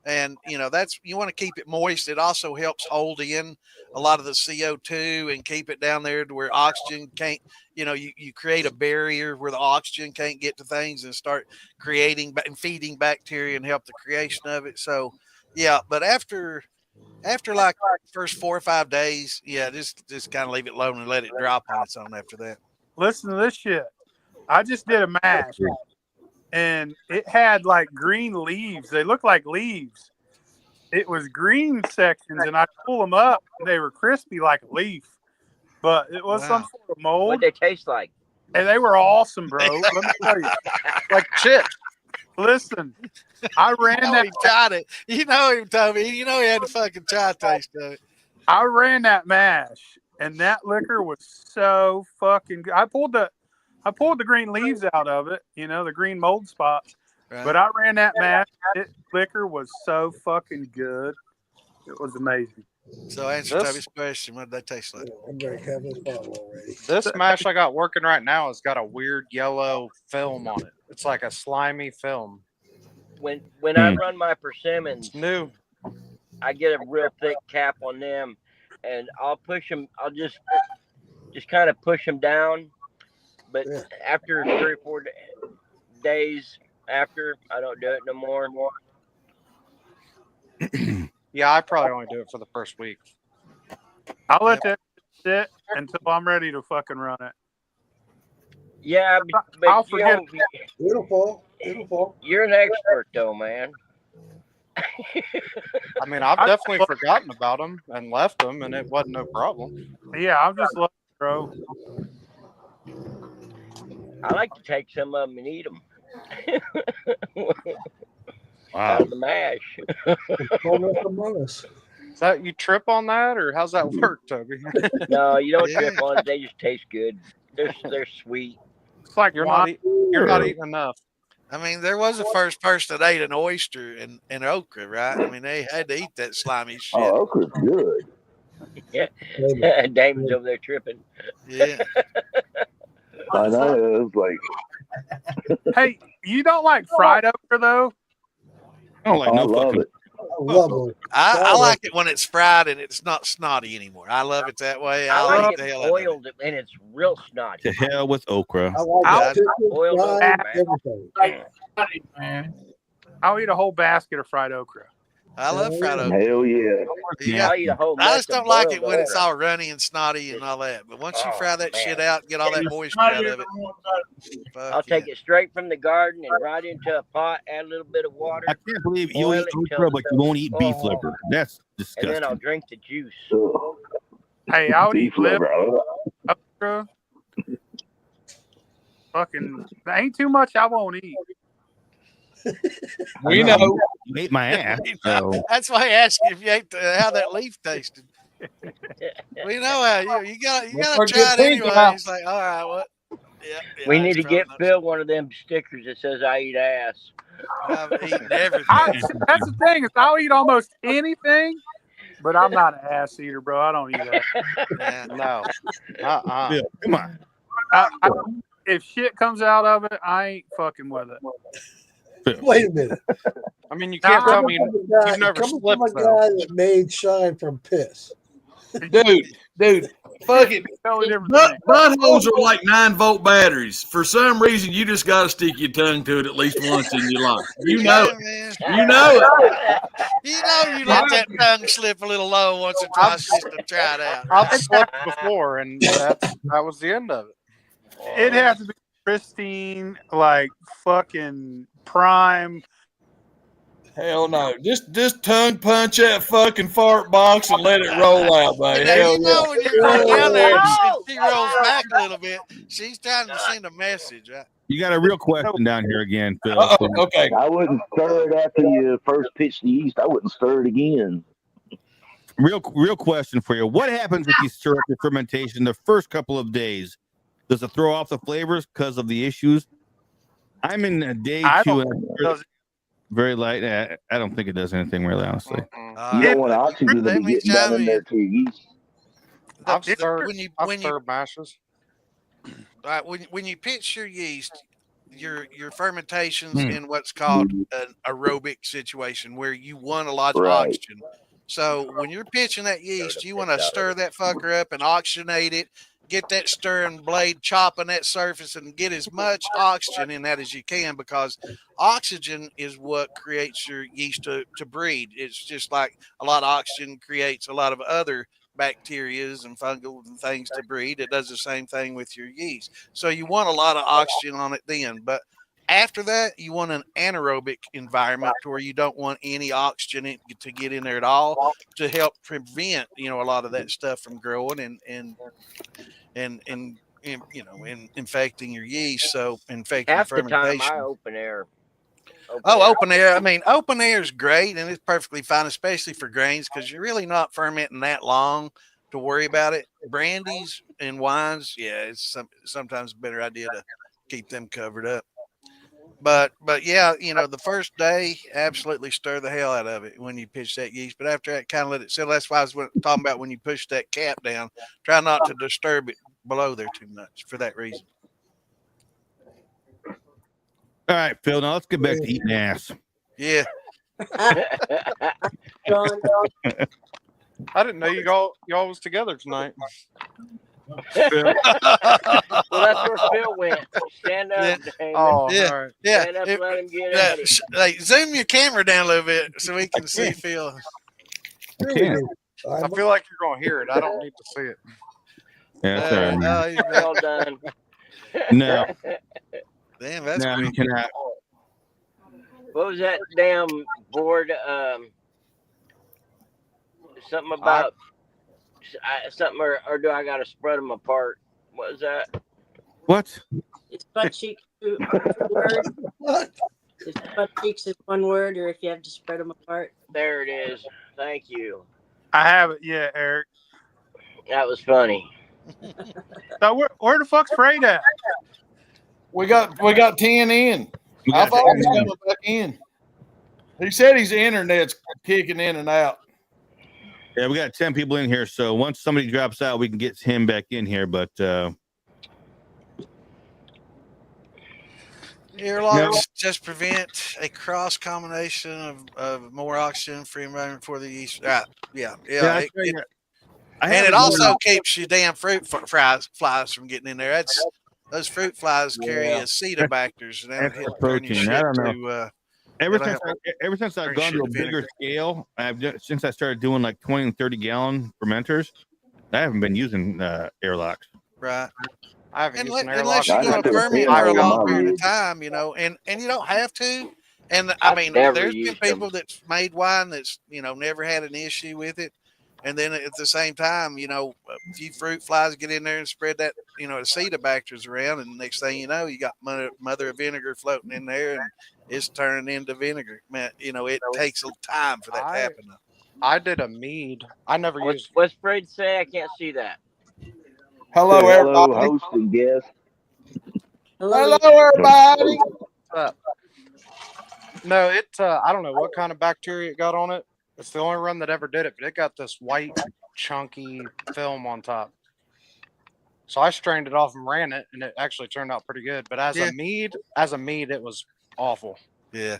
And, you know, you want to keep it moist. It also helps hold in a lot of the CO2 and keep it down there to where oxygen can't, you know, you create a barrier where the oxygen can't get to things and start creating and feeding bacteria and help the creation of it. So, yeah, but after like first 4 or 5 days, yeah, just kind of leave it alone and let it drop on its own after that. Listen to this shit. I just did a mash, and it had like green leaves. They look like leaves. It was green sections, and I pull them up, and they were crispy like a leaf. But it was some sort of mold. What they taste like? And they were awesome, bro. Let me tell you, like chips. Listen, I ran that. He tried it. You know him, Toby. You know he had the fucking chai taste of it. I ran that mash, and that liquor was so fucking good. I pulled the green leaves out of it, you know, the green mold spots. Right. But I ran that mash. Liquor was so fucking good. It was amazing. So answer Toby's question. What did they taste like? I'm going to have this bottle already. This mash I got working right now has got a weird yellow film on it. It's like a slimy film. When I run my persimmons, it's new. I get a real thick cap on them, and I'll push them. I'll just kind of push them down. But after 3 or 4 days after, I don't do it no more. Yeah, I probably only do it for the first week. I'll let that sit until I'm ready to fucking run it. Yeah, but I'll forget. Beautiful. You're an expert, though, man. I mean, I've definitely forgotten about them and left them, and it wasn't no problem. Yeah, I'm just looking, bro. I like to take some of them and eat them. Wow. Out of the mash. Is that you trip on that, or how's that work, Toby? No, you don't trip on it. They just taste good. They're sweet. It's like you're not eating enough. I mean, there was a first person that ate an oyster and okra, right? I mean, they had to eat that slimy shit. Oh, okra's good. Yeah, Damon's over there tripping. Yeah. I know. It's like, Hey, you don't like fried okra though? I don't like no fucking. I like it when it's fried and it's not snotty anymore. I love it that way. I like the it hell out of it. boiled and it's real snotty. To hell with okra. I like it. Boiled okra, man. I'll eat a whole basket of fried okra. I love fried okra. hell yeah. I'll eat a whole I just mess of don't like it boiled when it's okra. all runny and snotty and all that. But once you fry that man. shit out, get all that moisture out of it. I'll take it straight from the garden and right into a pot, add a little bit of water. I can't believe you boil eat it till okra, but you won't eat beef oh. liver. That's And disgusting. then I'll drink the juice. Hey, I'll eat Beef liver. okra. Fucking, there ain't too much I won't eat. We know. You ate my ass. So. That's why I asked you if you ate how that leaf tasted. We know how you gotta try it anyway. He's like, all right, what? Yeah, We need to get Phil one of them stickers that says "I eat ass." I've eaten everything. That's the thing is I'll eat almost anything, but I'm not an ass eater, bro. I don't eat that. No. Bill, come on. If shit comes out of it, I ain't fucking with it. Wait a minute. I mean, you can't tell me you've never Coming slipped, from a though. guy that made shine from piss. Dude, fucking Totally different buttholes are like 9-volt batteries. For some reason, you just got to stick your tongue to it at least once in your life. You know it. You know it. You know you let that tongue slip a little low once or twice just to try it out. I've slipped before, and that was the end of it. It has to be pristine, like fucking prime. Hell no. Just tongue punch that fucking fart box and let it roll out, buddy. Hell You know yeah. when you're going down there and she rolls back a little bit, she's trying to send a message, right? You got a real question down here again, Phil. Okay. I wouldn't stir it after you first pitch the yeast. I wouldn't stir it again. Real question for you. What happens if you stir up your fermentation the first couple of days? Does it throw off the flavors because of the issues? I'm in day 2 and very light. I don't think it does anything really, honestly. You don't want oxygen to be getting down in there to your yeast. I've stirred mashes. All right, when you pitch your yeast, your fermentation's in what's called an aerobic situation where you want a lot of oxygen. So when you're pitching that yeast, you want to stir that fucker up and oxygenate it. Get that stirring blade chopping that surface and get as much oxygen in that as you can, because oxygen is what creates your yeast to breed. It's just like a lot of oxygen creates a lot of other bacterias and fungal and things to breed. It does the same thing with your yeast. So you want a lot of oxygen on it then. But after that, you want an anaerobic environment where you don't want any oxygen to get in there at all to help prevent, a lot of that stuff from growing and infecting your yeast. So infecting Half the fermentation. time I open air. Open air. I mean, open air is great and it's perfectly fine, especially for grains, because you're really not fermenting that long to worry about it. Brandies and wines, yeah, it's sometimes a better idea to keep them covered up. But yeah, the first day, absolutely stir the hell out of it when you pitch that yeast. But after that, kind of let it settle. That's why I was talking about when you push that cap down. Try not to disturb it below there too much for that reason. All right, Phil. Now let's get back to eating ass. Yeah. I didn't know y'all was together tonight. Well, that's where Phil went. Stand up, Damon. Oh, yeah, all right. yeah. Stand up and let him get at it. Like, zoom your camera down a little bit so we can see Phil. I can't. I feel like you're going to hear it. I don't need to see it. Yeah, that's all right. Well done. No. Damn, that's no, you quick. cannot. What was that damn board? Something about something, or do I gotta spread them apart? What is that? What? It's butt cheeks. What? If butt cheeks is one word, or if you have to spread them apart. There it is. Thank you. I haven't yet, Eric. That was funny. So where the fuck's Freight at? We got 10 in. I thought he was coming back in. He said his internet's kicking in and out. Yeah, we got 10 people in here. So once somebody drops out, we can get him back in here. But airlocks just prevent a cross combination of more oxygen free environment for the yeast. Yeah. And it also keeps your damn fruit flies from getting in there. Those fruit flies carry acetobacters, and that'll hit protein. I don't know. Ever since I've gone to a vinegar. bigger scale, since I started doing like 20 and 30 gallon fermenters, I haven't been using airlocks. Right. I haven't used an Unless airlock. you're going to ferment for a long period of time, and you don't have to. And I mean, there's been people that's made wine that's never had an issue with it. And then at the same time, a few fruit flies get in there and spread that, acetobacters around. And the next thing you know, you got mother of vinegar floating in there and it's turning into vinegar. Man, it takes a time for that to happen. I did a mead. I never used. What's Fred say? I can't see that. Hello, everybody. Host and guest. Hello, everybody. No, I don't know what kind of bacteria it got on it. It's the only run that ever did it, but it got this white, chunky film on top. So I strained it off and ran it, and it actually turned out pretty good. But as a mead, it was awful. Yeah.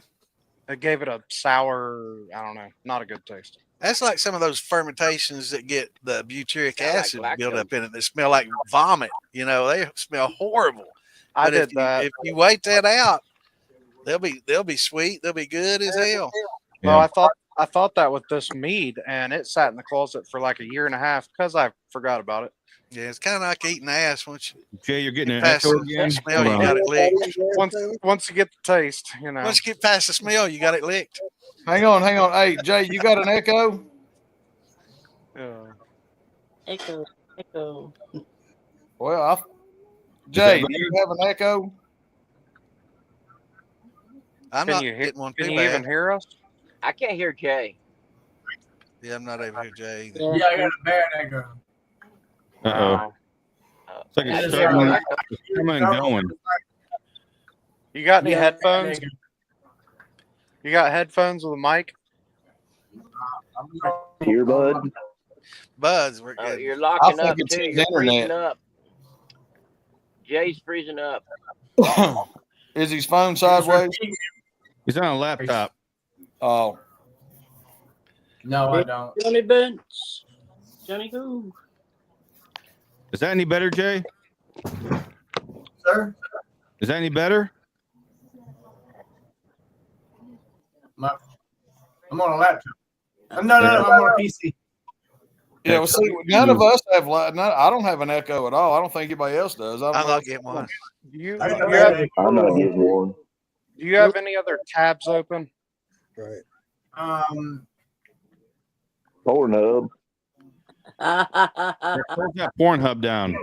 It gave it a sour, I don't know, not a good taste. That's like some of those fermentations that get the butyric acid built up in it. They smell like vomit. They smell horrible. I did that. If you wait that out, they'll be sweet. They'll be good as hell. Well, I thought that with this mead, and it sat in the closet for like a year and a half because I forgot about it. Yeah, it's kind of like eating ass. Jay, you're getting an past echo the again. smell, you got it licked. Once you get the taste, Once you get past the smell, you got it licked. Hang on. Hey, Jay, you got an echo? Echo. Well, Jay, do you have an echo? Can you even hear us? I can't hear Jay. Yeah, I'm not able to hear Jay either. Yeah, I got a bad echo. Uh-oh. It's like it's coming and going. You got any headphones? You got headphones with a mic? Earbud? Buds, we're good. You're locking up too. You're freezing up. Jay's freezing up. Is his phone sideways? He's on a laptop. Oh. No, I don't. Johnny Bench. Johnny Go. Is that any better, Jay? Sir? Is that any better? I'm on a laptop. No, I'm on a PC. Yeah, well, see, none of us have. I don't have an echo at all. I don't think anybody else does. I'm not getting one. I'm not getting one. Do you have any other tabs open? Right. Pornhub. Close that Pornhub down.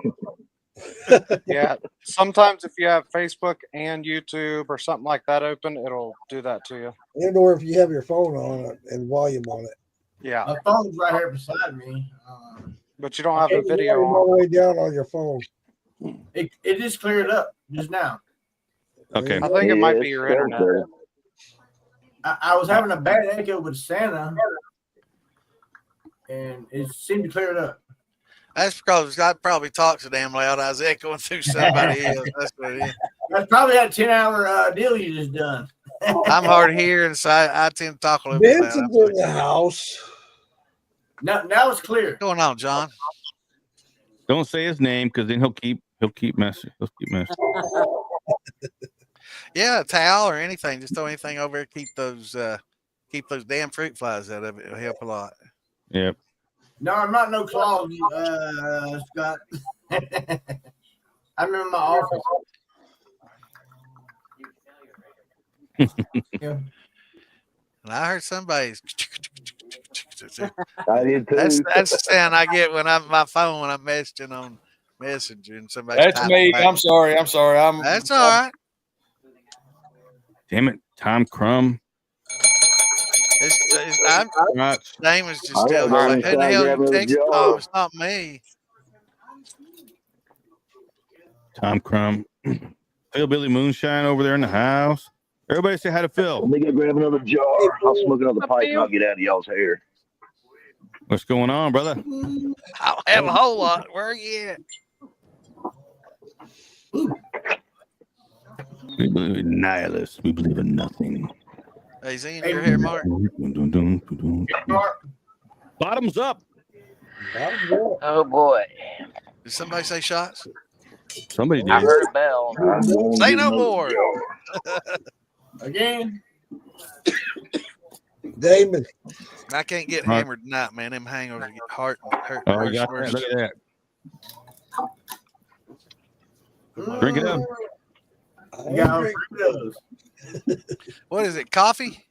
Yeah. Sometimes if you have Facebook and YouTube or something like that open, it'll do that to you. And or if you have your phone on it and volume on it. Yeah. My phone's right here beside me. But you don't have the video all the on. way down on your phone. It just cleared up just now. Okay. I think it might be your internet. I was having a bad echo with Santa, and it seemed to clear it up. That's because I probably talked so damn loud. I was echoing through somebody else. That's what it is. That's probably that 10-hour deal you just done. I'm hard of hearing, so I tend to talk a little bit Benson's loud. in the house. Now it's clear. What's going on, John? Don't say his name because then he'll keep messing. He'll keep messing. Yeah, a towel or anything. Just throw anything over there. Keep those damn fruit flies out of it. It'll help a lot. Yep. No, I'm not no clog, Scott. I'm in my office. Yeah. And I heard somebody's. I did too. That's the sound I get when I'm my phone when I'm messaging on Messenger and somebody. That's me. Back. I'm sorry. That's all right. Damn it, Tom Crumb. Name is just still like, who the hell you texting? Oh, it's not me. Tom Crumb. Hillbilly Moonshine over there in the house. Everybody say hi to Phil. Let me go grab another jar. I'll smoke another pipe and I'll get out of y'all's hair. What's going on, brother? I don't have a whole lot. Where are you at? We believe in nihilists. We believe in nothing. Hey, Zane, your hair, Mark. Bottoms up. Oh boy. Did somebody say shots? Somebody did. I heard a bell. Say no more. Again. Damon. I can't get hammered tonight, man. Them hangovers get hurt. Oh, you got that. Look at that. Drink it up. What is it? Coffee?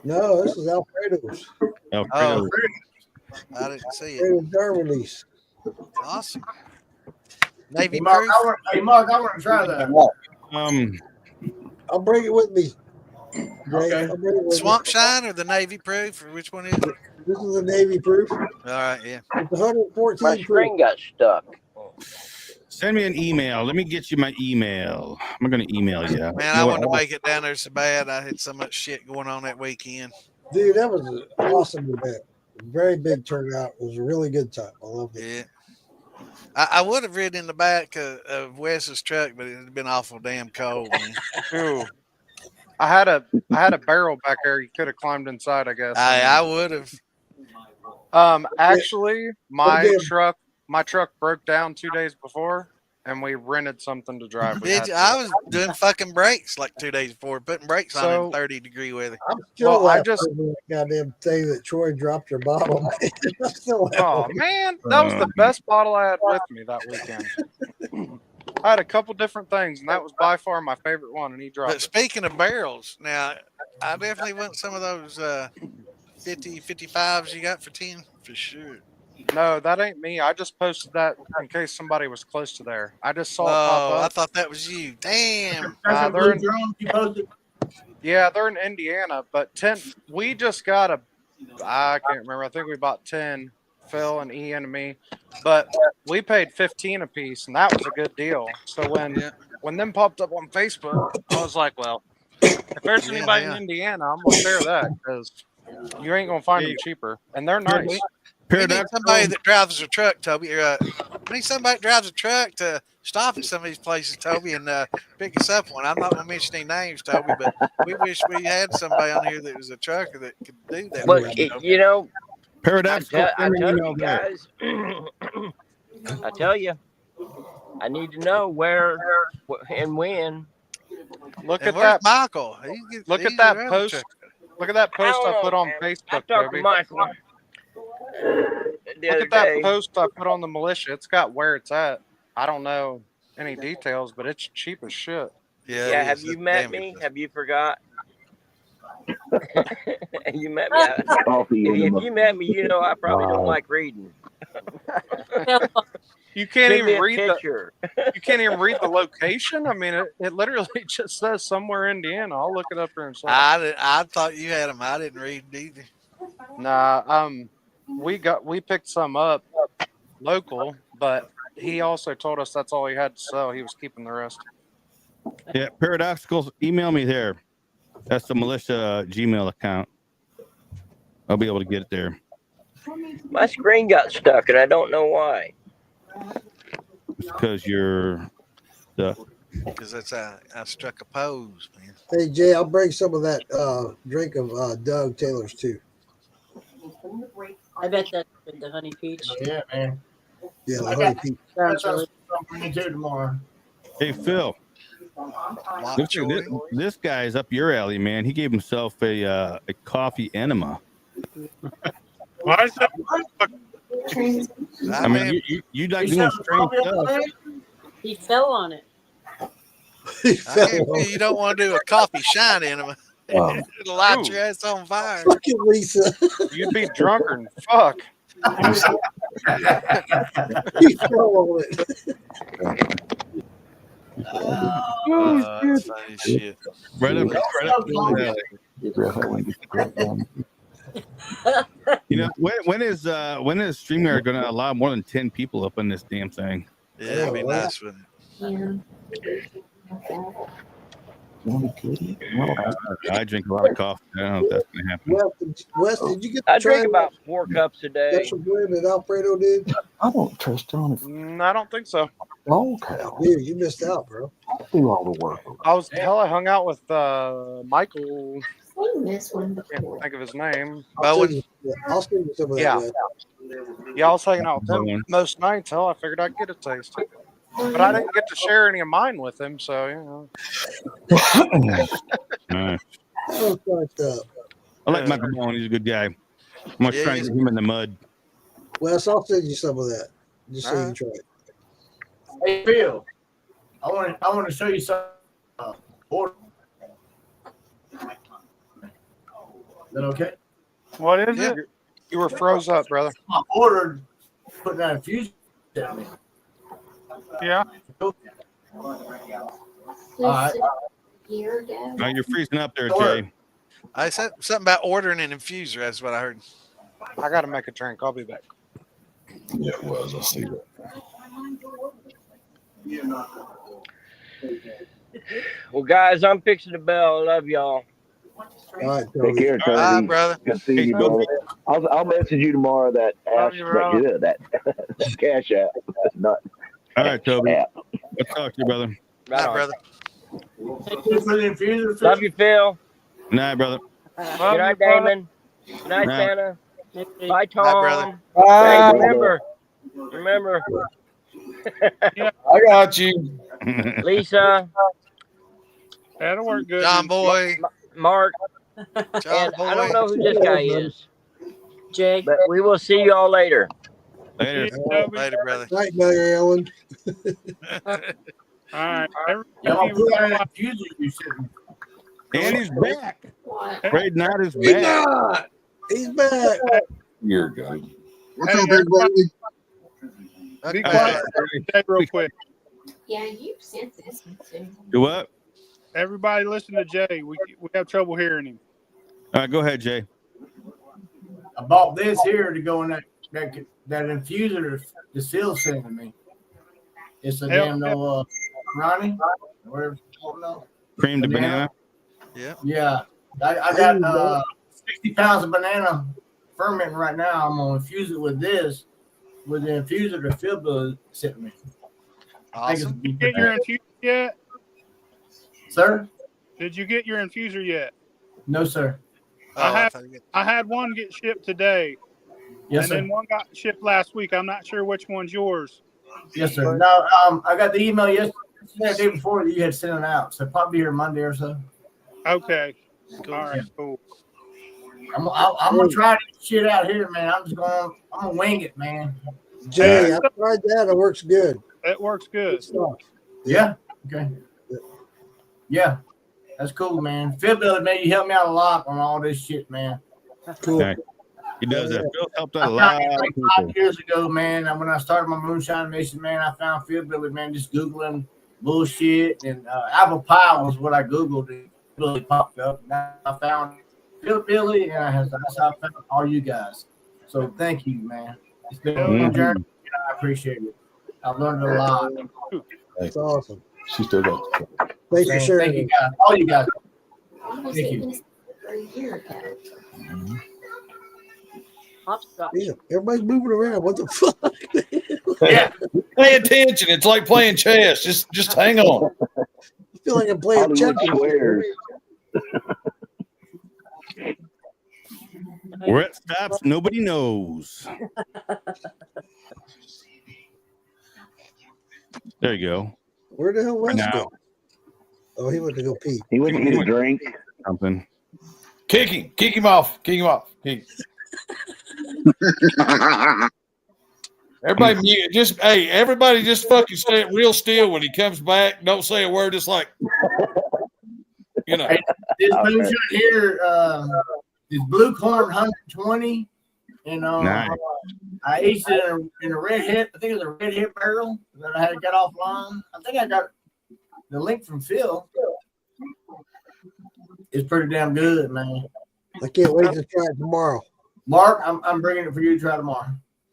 No, this is Alfredo's. Alfredo. I didn't see Alfredo it. Germany's. Awesome. Navy Mark, proof. I want to try that. I'll bring it with me. Okay. Swamp Shine or the Navy proof, or which one is it? This is the Navy proof. All right, yeah. It's 114 My string got stuck. Send me an email. Let me get you my email. I'm going to email you. Man, I wanted to make it down there so bad. I had so much shit going on that weekend. Dude, that was an awesome event. Very big turnout. It was a really good time. I loved it. Yeah. I would have ridden in the back of Wes's truck, but it had been awful damn cold, man. Ooh. I had a barrel back there. You could have climbed inside, I guess. I would have. Actually, my truck broke down 2 days before, and we rented something to drive. I was doing fucking brakes like 2 days before, putting brakes on in 30-degree weather. I'm still that goddamn thing that Troy dropped her bottle. Oh man, that was the best bottle I had with me that weekend. I had a couple different things, and that was by far my favorite one. And he dropped. But speaking of barrels, now I definitely want some of those 50, 55s you got for 10 for sure. No, that ain't me. I just posted that in case somebody was close to there. I just saw it pop up. I thought that was you. Damn. They're in Indiana, but 10. We just got I can't remember. I think we bought 10. Phil and Ian and me, but we paid 15 a piece, and that was a good deal. So when them popped up on Facebook, I was like, well, if there's anybody in Indiana, I'm gonna share that because you ain't gonna find them cheaper, and they're nice. We need somebody that drives a truck, Toby. We need somebody that drives a truck to stop at some of these places, Toby, and pick us up one. I'm not going to mention any names, Toby, but we wish we had somebody on here that was a trucker that could do that. Well, you know, Paradox. I tell you guys, I tell you, I need to know where and when. Look and at that, Michael. Look at that post. Look at that post I put on Facebook, Toby. Michael. Look at that post I put on the militia. It's got where it's at. I don't know any details, but it's cheap as shit. Yeah. Have you met me? Have you forgot? You met me. If you met me, you know I probably don't like reading. You can't even read the. You can't even read the location. I mean, it literally just says somewhere Indiana. I'll look it up here and say. I thought you had them. I didn't read it either. Nah. We picked some up local, but he also told us that's all he had to sell. He was keeping the rest. Yeah, Paradoxicals, email me there. That's the militia Gmail account. I'll be able to get it there. My screen got stuck, and I don't know why. It's because you're stuck. Because that's I struck a pose, man. Hey Jay, I'll bring some of that drink of Doug Taylor's too. I bet that's good, the honey peach. Yeah, man. Yeah, the I honey got peach. Sounds really something to do tomorrow. Hey, Phil. This guy's up your alley, man. He gave himself a coffee enema. Why is that? I mean, you like doing strange stuff. He fell on it. You don't want to do a coffee shine enema. It'll light your ass on fire. Fucking Lisa. You'd be drunker and fuck. He fell on it. That's funny shit. Right up your alley. You know, when is StreamYard going to allow more than 10 people up on this damn thing? Yeah, it'd be nice with it. I drink a lot of coffee. I don't know if that's going to happen. Wes, did you get I drink about 4 cups a day. That's that Alfredo did? I don't trust on it. I don't think so. Okay. Dude, you missed out, bro. I do all the work. I hung out with Michael. This one Can't think of his name. I'll send you some of that. Yeah. Wes. Yeah, I was hanging out with him most nights. Hell, I figured I'd get a taste. But I didn't get to share any of mine with him, so, you know. Nice. So fucked up. I like Michael Bowen. He's a good guy. I'm going to try and get him in the mud. Wes, I'll send you some of that. Just so you can try it. Hey Phil, I want to show you some order. Is that okay? What is it? You were froze up, brother. I ordered putting that infusion in me. Yeah. All right. Now you're freezing up there, Jay. I said something about ordering an infuser. That's what I heard. I got to make a drink. I'll be back. Yeah, it was. I see that. Well, guys, I'm fixing the bell. I love y'all. All right, Take care, Toby. Bye, brother. Good to see you, brother. I'll message you tomorrow that that cash app. That's not. All right, Toby. Let's talk to you, brother. Bye, brother. Love you, Phil. Good night, brother. Good night, Damon. Good night, Night. Santa. Bye, Tom. Bye, brother. Hey, remember. I got you. Lisa. That'll work good. John Boy. Mark. John Boy. I don't know who this guy is. Jay. But we will see you all later. Later. Later, brother. Night, Mary Ellen. All right. And he's back. Braden out is He's back. not. He's back. You're good. What's up, everybody? Be quiet. Say real quick. Yeah, you sent this one too. Do what? Everybody listen to Jay. We have trouble hearing him. All right, go ahead, Jay. I bought this here to go in that infuser the seal sent to me. It's a damn Ronnie, whatever. Cream to banana. Yeah. Yeah, I got 60 pounds of banana fermenting right now. I'm gonna infuse it with this, with the infuser the Phil Bill sent me. Awesome. Did you get your infuser yet? Sir? Did you get your infuser yet? No, sir. I had one get shipped today. Yes, and sir. then one got shipped last week. I'm not sure which one's yours. Yes, sir. No, I got the email yesterday, the day before that you had sent it out. So probably here Monday or so. Okay. Cool. All right, cool. I'm gonna try to get shit out here, man. I'm gonna wing it, man. Jay, I tried that. It works good. It works good. Yeah. Okay. Yeah. That's cool, man. Phil Bill, man, you helped me out a lot on all this shit, man. Cool. Okay. He does that. Phil helped out a I lot found it of like people. 5 years ago, man. And when I started my moonshine mission, man, I found Phil Billy, man, just Googling bullshit. And apple pie was what I Googled. It really popped up. Now I found Phil Billy, and that's how I found all you guys. So thank you, man. It's been a long journey. I appreciate it. I've learned a lot. That's awesome. She still got Thanks for sharing. Thank you guys. All you guys. Thank you. Yeah, everybody's moving around. What the fuck? Yeah, pay attention. It's like playing chess. Just hang on. I feel like I'm playing checkers. Where it stops, nobody knows. There you go. Where the hell Wes go? Oh, he went to go pee. He went to get a drink. Something. Kick him off. Everybody mute. Everybody just fucking stay real still when he comes back. Don't say a word. Just like, you know. Hey, this moonshine here is blue corn 120. And Nice. I aged it in a red hip. I think it was a red hip barrel that I had got offline. I think I got the link from Phil. It's pretty damn good, man. I can't wait to try it tomorrow. Mark, I'm bringing it for you to try tomorrow.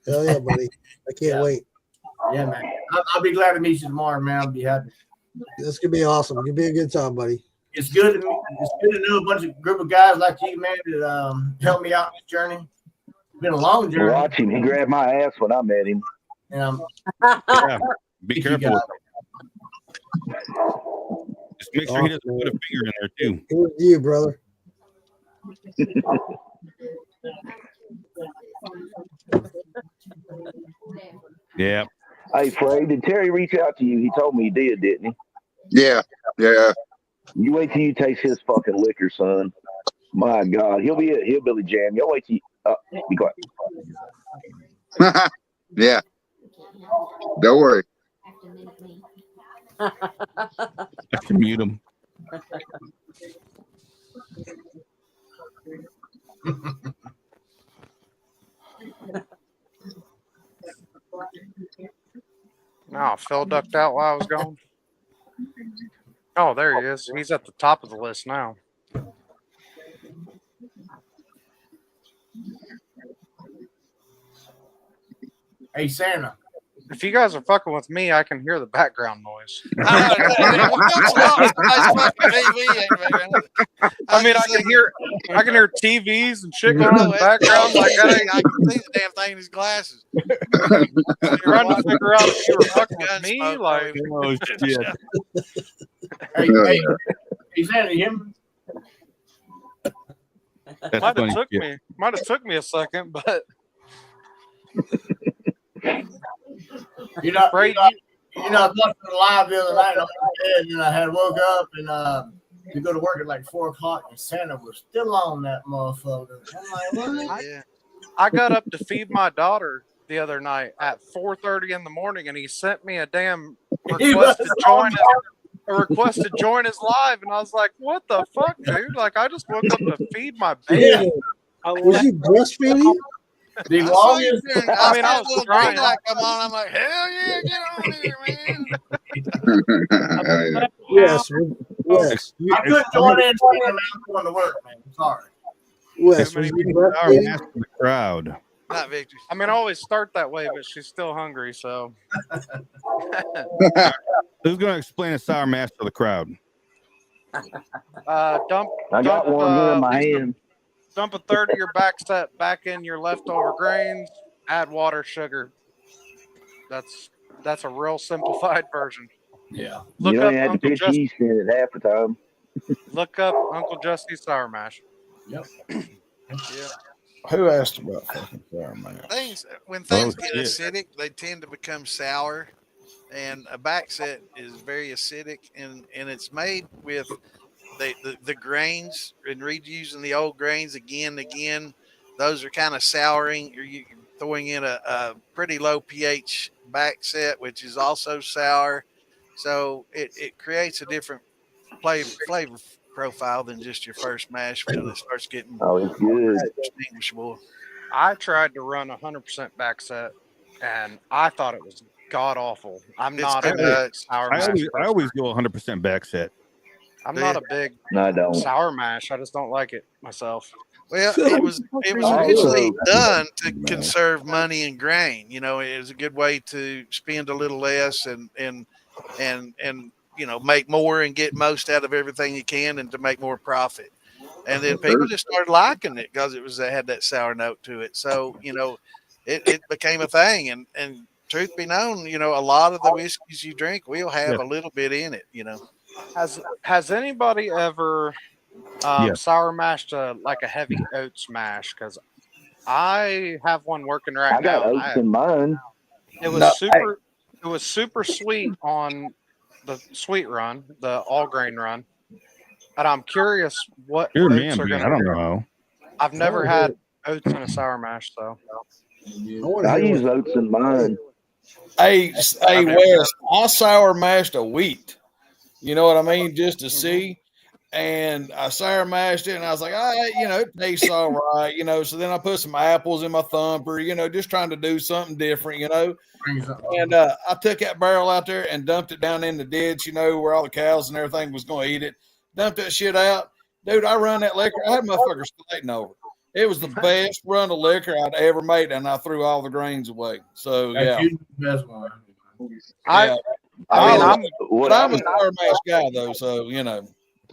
Hell yeah, buddy. I can't wait. Yeah, man. I'll be glad to meet you tomorrow, man. I'll be happy. This could be awesome. It could be a good time, buddy. It's good to know a group of guys like you, man, that help me out in this journey. It's been a long journey. Watch him. He grabbed my ass when I met him. Yeah, be careful. Just make sure he doesn't put a finger in there too. Here's to you, brother. Yeah. Hey, Frey, did Terry reach out to you? He told me he did, didn't he? Yeah. You wait till you taste his fucking liquor, son. My God, he'll be a hillbilly jam. Y'all wait till be quiet. Yeah. Don't worry. I can mute him. No, Phil ducked out while I was gone. Oh, there he is. He's at the top of the list now. Hey, Santa. If you guys are fucking with me, I can hear the background noise. I mean, I can hear TVs and shit going on in the background. Like I can see the damn thing in his glasses. Trying to figure out if you were fucking with me. Like, oh shit. Hey, Santa, him? Might have took me a second, but I was watching the live the other night on bed, and I had woke up and to go to work at like 4:00, and Santa was still on that motherfucker. I'm like, what? I got up to feed my daughter the other night at 4:30 in the morning, and he sent me a damn request to join his live, and I was like, "What the fuck, dude? Like, I just woke up to feed my baby." Was he breastfeeding? The longest. I mean, I was trying. Come on, I'm like, hell yeah, get on here, man. Yes. I couldn't join in. I'm going to work, man. I'm sorry. Wes, was he the crowd. Not Victor. I mean, I always start that way, but she's still hungry, so. Who's going to explain a sour mash to the crowd? I got one here in my hand. Dump a third of your back set back in your leftover grains. Add water, sugar. That's a real simplified version. Yeah. Look you up only had to Uncle pitch Justin. yeast in it half the time. Look up Uncle Justy's sour mash. Yep. Yeah. Who asked about fucking sour mash? When things get acidic, they tend to become sour, and a back set is very acidic, and it's made with the grains and reusing the old grains again and again. Those are kind of souring. You're throwing in a pretty low pH back set, which is also sour. So it creates a different flavor profile than just your first mash bill. It starts getting it's good. distinguishable. I tried to run 100% back set, and I thought it was god awful. I'm not a big sour mash. I always go 100% back set. I'm not a big sour mash. I just don't like it myself. Well, it was originally done to conserve money and grain. You know, it was a good way to spend a little less and make more and get most out of everything you can and to make more profit. And then people just started liking it because it had that sour note to it. So, it became a thing. And truth be known, a lot of the whiskeys you drink will have a little bit in it, Has anybody ever sour mashed like a heavy oats mash? Because I have one working right now. I got oats in mine. It was super sweet on the sweet run, the all grain run. And I'm curious what oats are going to. I don't know. I've never had oats in a sour mash, so. I use oats in mine. Hey, Wes, I sour mashed a wheat. You know what I mean? Just to see. And I sour mashed it, and I was like, it tastes all right, So then I put some apples in my thumper, just trying to do something different, And I took that barrel out there and dumped it down in the ditch, where all the cows and everything was going to eat it. Dumped that shit out. Dude, I run that liquor. I had motherfuckers slating over. It was the best run of liquor I'd ever made, and I threw all the grains away. So, yeah. That's the best one. I'm a sour mash guy, though, so,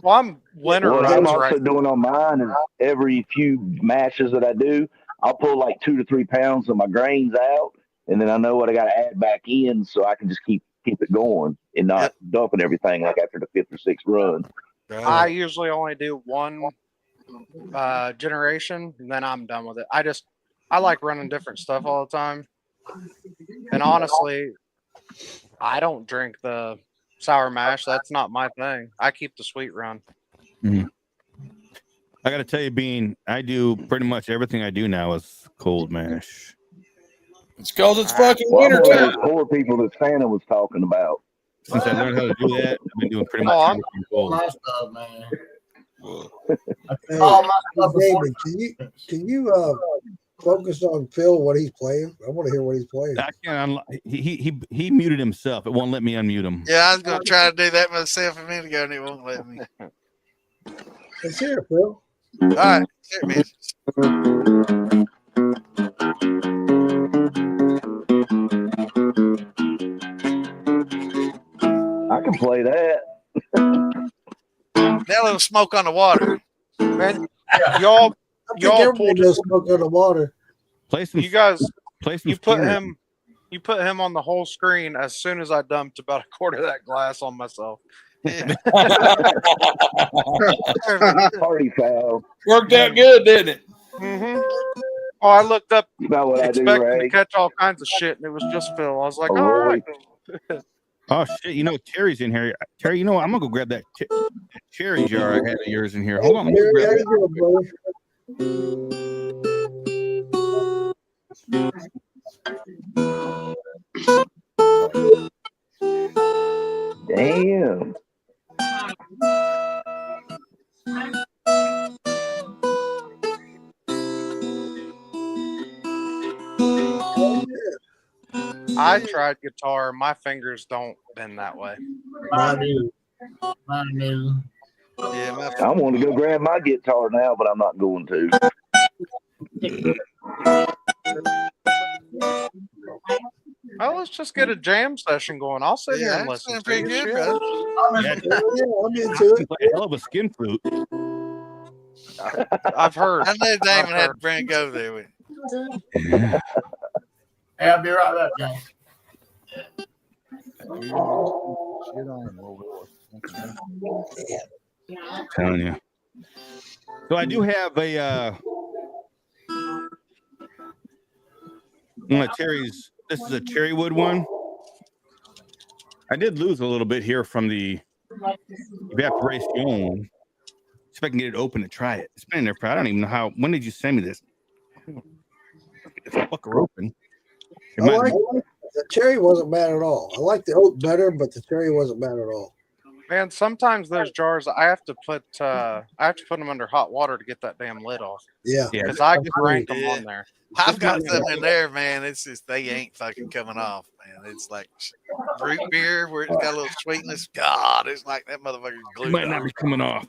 Well, I'm winter What runs I'm also right. doing on mine is every few mashes that I do, I'll pull like 2 to 3 pounds of my grains out, and then I know what I got to add back in, so I can just keep it going and not dumping everything like after the 5th or 6th run. I usually only do one generation, and then I'm done with it. I like running different stuff all the time, and honestly, I don't drink the sour mash. That's not my thing. I keep the sweet run. Mm-hmm. I got to tell you, Bean, I do pretty much everything I do now is cold mash. It's because it's fucking winter time. Those poor people that Santa was talking about. Since I learned how to do that, I've been doing pretty much everything cold. My stuff, man. David, can you focus on Phil what he's playing? I want to hear what he's playing. I can't. He muted himself. It won't let me unmute him. Yeah, I was going to try to do that myself a minute ago, and it won't let me. Let's hear it, Phil. All right, here, man. I can play that. Now a little smoke on the water. Man, y'all pulled his smoke on the water. Play some. You guys, play some. You put him on the whole screen as soon as I dumped about a quarter of that glass on myself. Yeah. Party foul. Worked out good, didn't it? Mm-hmm. Oh, I looked up expecting to catch all kinds of shit, and it was just Phil. I was like, all right. Oh shit! Terry's in here. Terry, I'm gonna go grab that cherry jar I had of yours in here. Hold on. Damn. I tried guitar. My fingers don't bend that way. Mine do. Yeah, I want to go grab my guitar now, but I'm not going to. Well, let's just get a jam session going. I'll sit here and listen to you. I'm into it. Play a hell of a skin flute. I've heard. I know Damon had to bring go there with. Hey, I'll be right back, guys. I'm telling you. So I do have one of Terry's. This is a cherry wood one. I did lose a little bit here from the evaporation. See if I can get it open to try it. It's been in there for I don't even know how. When did you send me this? It's a fucker open. The cherry wasn't bad at all. I like the oat better, but the cherry wasn't bad at all. Man, sometimes those jars I have to put them under hot water to get that damn lid off. Yeah, because I can rank them on there. I've got them in there, man. It's just they ain't fucking coming off, man. It's like root beer where it's got a little sweetness. God, it's like that motherfucker's glued. It might not be coming off.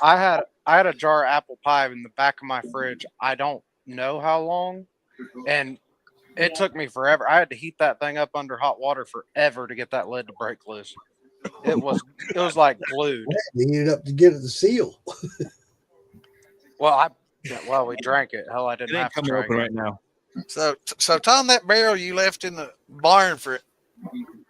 I had a jar of apple pie in the back of my fridge. I don't know how long, and It took me forever. I had to heat that thing up under hot water forever to get that lid to break loose. It was like glued. You heat it up to get it to seal. Well, we drank it. Hell, I didn't It ain't have to coming drink open it right now. So Tom, that barrel you left in the barn for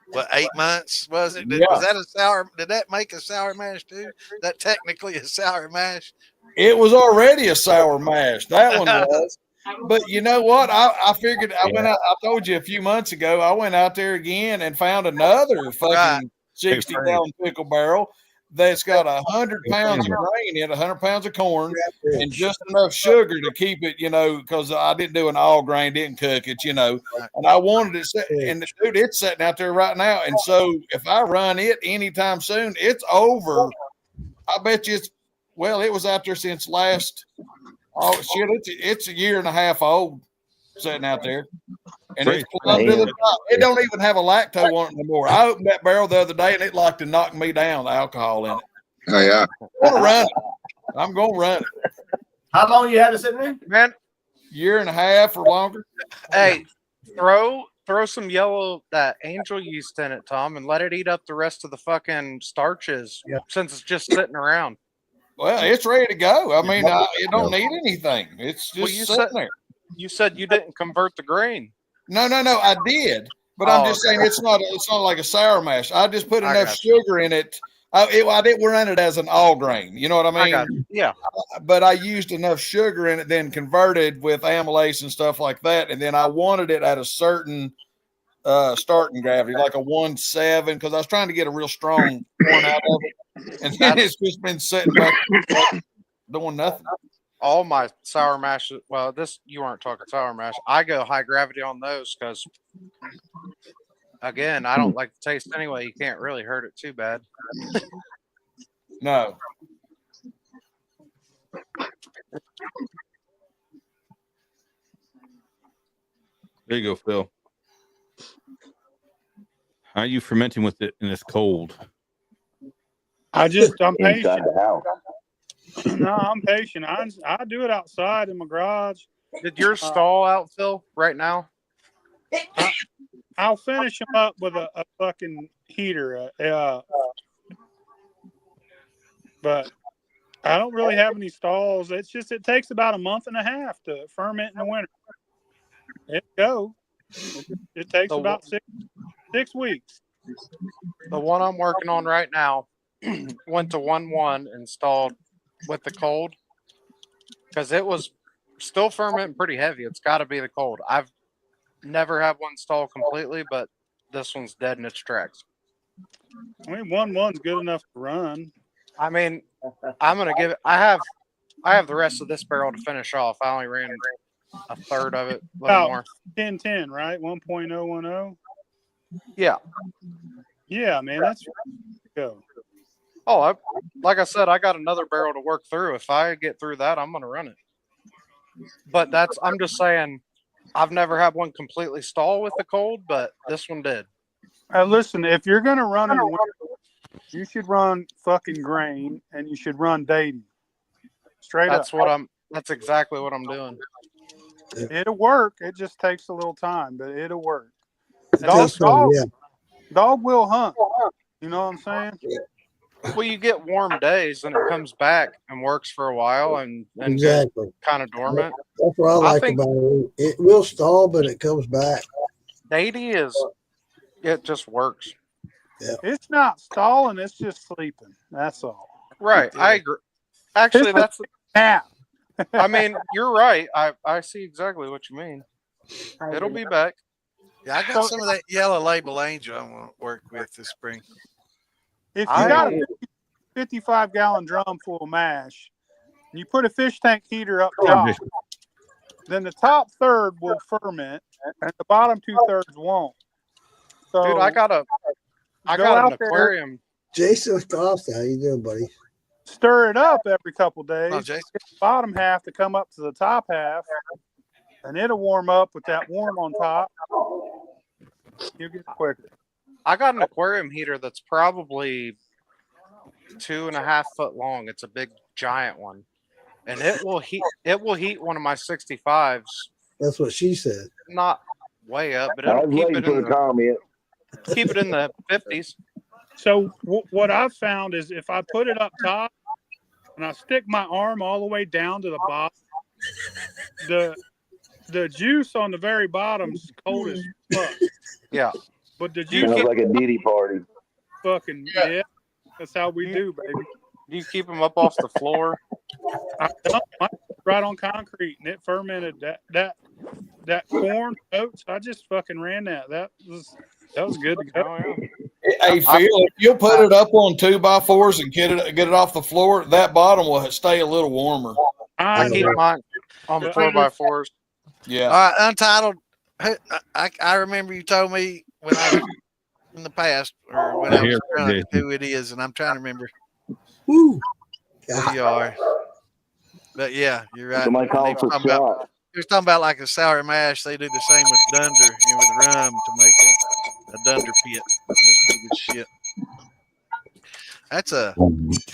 what, 8 months was it? Yeah. Was that a sour? Did that make a sour mash too? That technically a sour mash? It was already a sour mash. That one was. But you know what? I figured I went out. I told you a few months ago. I went out there again and found another fucking 60-gallon pickle barrel that's got 100 pounds of grain in it, 100 pounds of corn, and just enough sugar to keep it. You know, because I didn't do an all grain, didn't cook it. You know, and I wanted it. And dude, it's sitting out there right now. And so if I run it anytime soon, it's over. I bet you it's. Well, it was out there since last. Oh shit! It's a year and a half old, sitting out there, and it's plugged to the top. It don't even have a lacto on it anymore. I opened that barrel the other day, and it like to knock me down. The alcohol in it. Oh yeah. I'm gonna run it. I'm gonna run it. How long you had it sitting there? Man, year and a half or longer. Hey, throw some yellow that angel yeast in it, Tom, and let it eat up the rest of the fucking starches. Since it's just sitting around. Well, it's ready to go. I mean, it don't need anything. It's just sitting there. You said you didn't convert the grain. No, I did, but I'm just saying it's not like a sour mash. I just put enough sugar in it. I didn't run it as an all grain. You know what I mean? Yeah. But I used enough sugar in it, then converted with amylase and stuff like that, and then I wanted it at a certain starting gravity, like a 1.7, because I was trying to get a real strong corn out of it. And then it's just been sitting back doing nothing. All my sour mash, well, you weren't talking sour mash. I go high gravity on those because, again, I don't like the taste anyway. You can't really hurt it too bad. No. There you go, Phil. How are you fermenting with it in this cold? I'm patient. No, I'm patient. I do it outside in my garage. Did yours stall out, Phil, right now? I'll finish them up with a fucking heater. But I don't really have any stalls. It's just, it takes about a month and a half to ferment in the winter. It takes about six weeks. The one I'm working on right now went to 1.1 installed with the cold because it was still fermenting pretty heavy. It's got to be the cold. I've never had one stall completely, but this one's dead in its tracks. I mean, 1.1's good enough to run. I mean, I'm gonna give it. I have the rest of this barrel to finish off. I only ran a third of it, a little more. 1010, right? 1.010. Yeah. Yeah, man, that's go. Oh, like I said, I got another barrel to work through. If I get through that, I'm gonna run it. But I'm just saying, I've never had one completely stall with the cold, but this one did. Listen, if you're gonna run in the winter, you should run fucking grain and you should run dating. Straight up. That's exactly what I'm doing. It'll work. It just takes a little time, but it'll work. Dog will hunt. You know what I'm saying? Well, you get warm days and it comes back and works for a while and exactly kind of dormant. That's what I like about it. It will stall, but it comes back. 80 it just works. Yeah. It's not stalling, it's just sleeping. That's all. Right. I agree. Actually, that's nap. I mean, you're right. I see exactly what you mean. It'll be back. Yeah, I got some of that yellow label angel I'm going to work with this spring. If you got a 55-gallon drum full of mash, and you put a fish tank heater up top, then the top third will ferment, and the bottom 2/3 won't. So, dude, I got an aquarium. Jason Costa, how you doing, buddy? Stir it up every couple days. Oh, Jason. Get the bottom half to come up to the top half, and it'll warm up with that warm on top. You'll get it quicker. I got an aquarium heater that's probably 2.5 foot long. It's a big giant one, and it will heat one of my 65s. That's what she said. Not way up, but I it'll was keep waiting it for in a comment. keep it in the 50s. So what I've found is if I put it up top and I stick my arm all the way down to the bottom, the juice on the very bottom's cold as fuck. Yeah. But the juice Sounds like a Diddy party. fucking yeah. That's how we do, baby. Do you keep them up off the floor? I don't. Right on concrete, and it fermented that corn oats. I just fucking ran that. That was good to go. Oh, yeah. Hey Phil, if you'll put it up on 2x4s and get it off the floor, that bottom will stay a little warmer. I keep mine on 4x4s. Yeah. All right, Untitled. I remember you told me when I was in the past, or when I was trying to who it is, and I'm trying to remember Woo. who you are. But yeah, you're right. Somebody call for shot. He was talking about like a sour mash. They do the same with dunder and with rum to make a dunder pit. That's pretty good shit. That's a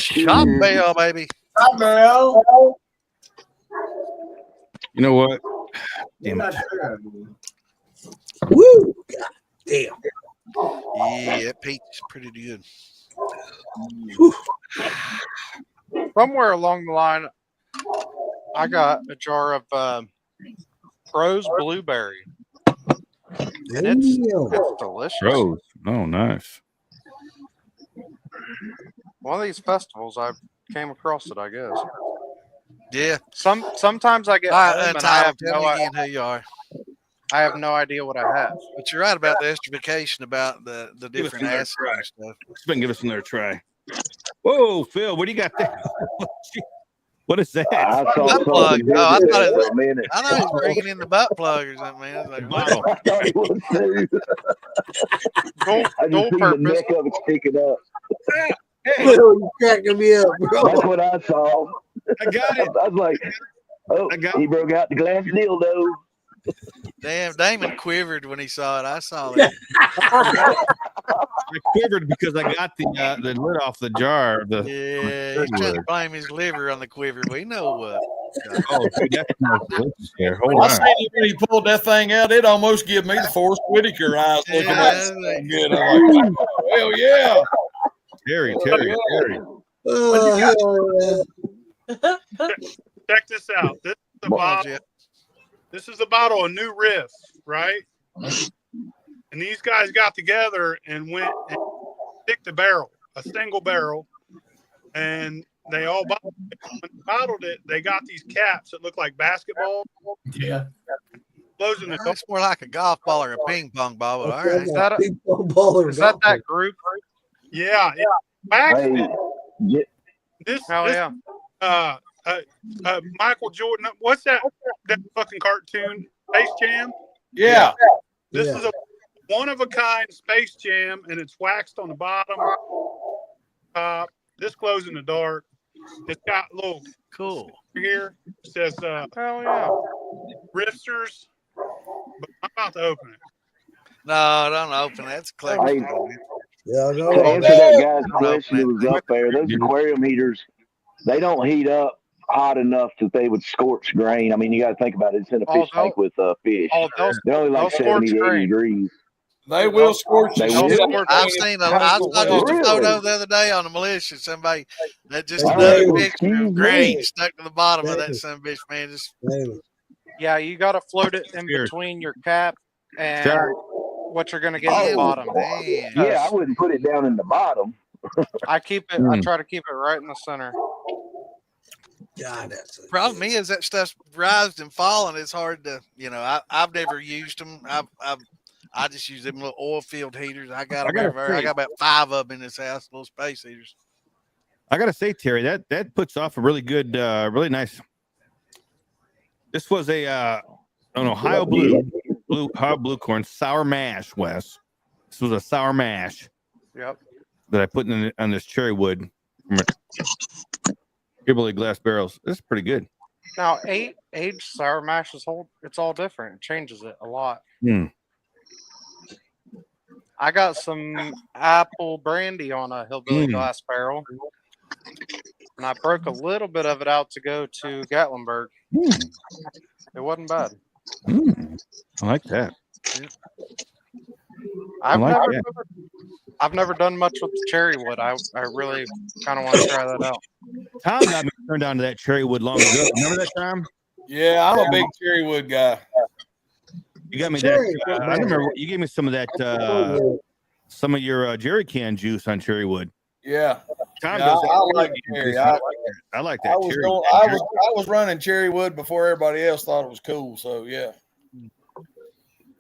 shop bell, baby. Shop bell. You know what? Damn it. Woo. God damn. Yeah, that peach is pretty good. Somewhere along the line, I got a jar of Rose Blueberry. And it's delicious. Rose. Oh, nice. One of these festivals, I came across it, I guess. Yeah. Sometimes I get All home right, and I have tell me again who you are. I have no idea what I have. But you're right about the esterification, about the different acids and stuff. Let's give us another try. Whoa, Phil, what do you got there? What is that? I saw Butt plug. something Oh, I there thought for a minute. I thought he was bringing in the butt plug or something, man. I was like, wow. I thought it was too. I just see the neck of it sticking up. Hey, you cracking me up, bro. That's what I saw. I got it. I was like, oh, he broke out the glass dildo. Damn, Damon quivered when he saw it. I saw that. I quivered because I got the lid off the jar. Yeah, he's trying to blame his liver on the quiver. We know what. Oh, dude, that's delicious here. Hold I on. seen it when he pulled that thing out. It almost gave me the Forrest Whitaker eyes looking at it. Good. I'm like, oh, hell yeah. Terry. Check this out. This is a bottle of New Riff, right? And these guys got together and went and picked a barrel, a single barrel, and they all bottled it. They got these caps that look like basketballs. Yeah. Closing the It's more like a golf ball or a ping pong ball, but all right. Is that that group? Yeah. Actually, Michael Jordan. What's that fucking cartoon? Space Jam? Yeah. This is a one-of-a-kind Space Jam, and it's waxed on the bottom. This glows in the dark. It's got a little cool here. It says, hell yeah. Rifters. But I'm about to open it. No, don't open it. That's collectible. Yeah, to answer that guy's question that was up there, those aquarium heaters, they don't heat up hot enough that they would scorch grain. I mean, you got to think about it. It's in a fish tank with fish. They're only like 70 to 80 degrees. They will scorch you. I've seen I saw just a photo the other day on the militia. Somebody that just another picture of grain stuck to the bottom of that son of a bitch, man. Just yeah, you got to float it in between your cap and what you're going to get in the bottom. Yeah, I wouldn't put it down in the bottom. I keep it. I try to keep it right in the center. God, that's the problem is that stuff's rised and fallen. It's hard to, I've never used them. I just use them little oil filled heaters. I got about 5 of them in this house, little space heaters. I gotta say, Terry, that puts off a really good, really nice. This was an Ohio blue corn sour mash, Wes. This was a sour mash. Yep. That I put on this cherry wood from Hillbilly glass barrels. This is pretty good. Now, aged sour mash it's all different. It changes it a lot. I got some apple brandy on a Hillbilly glass barrel, and I broke a little bit of it out to go to Gatlinburg. It wasn't bad. I like that. I've never done much with the cherry wood. I really kind of want to try that out. Tom got me turned on to that cherry wood long ago. Remember that time? Yeah, I'm a big cherry wood guy. You got me that. I remember you gave me some of that. Some of your jerry can juice on cherry wood. Yeah. Tom Yeah, does I like cherry. I like that cherry. I was running cherry wood before everybody else thought it was cool. So yeah.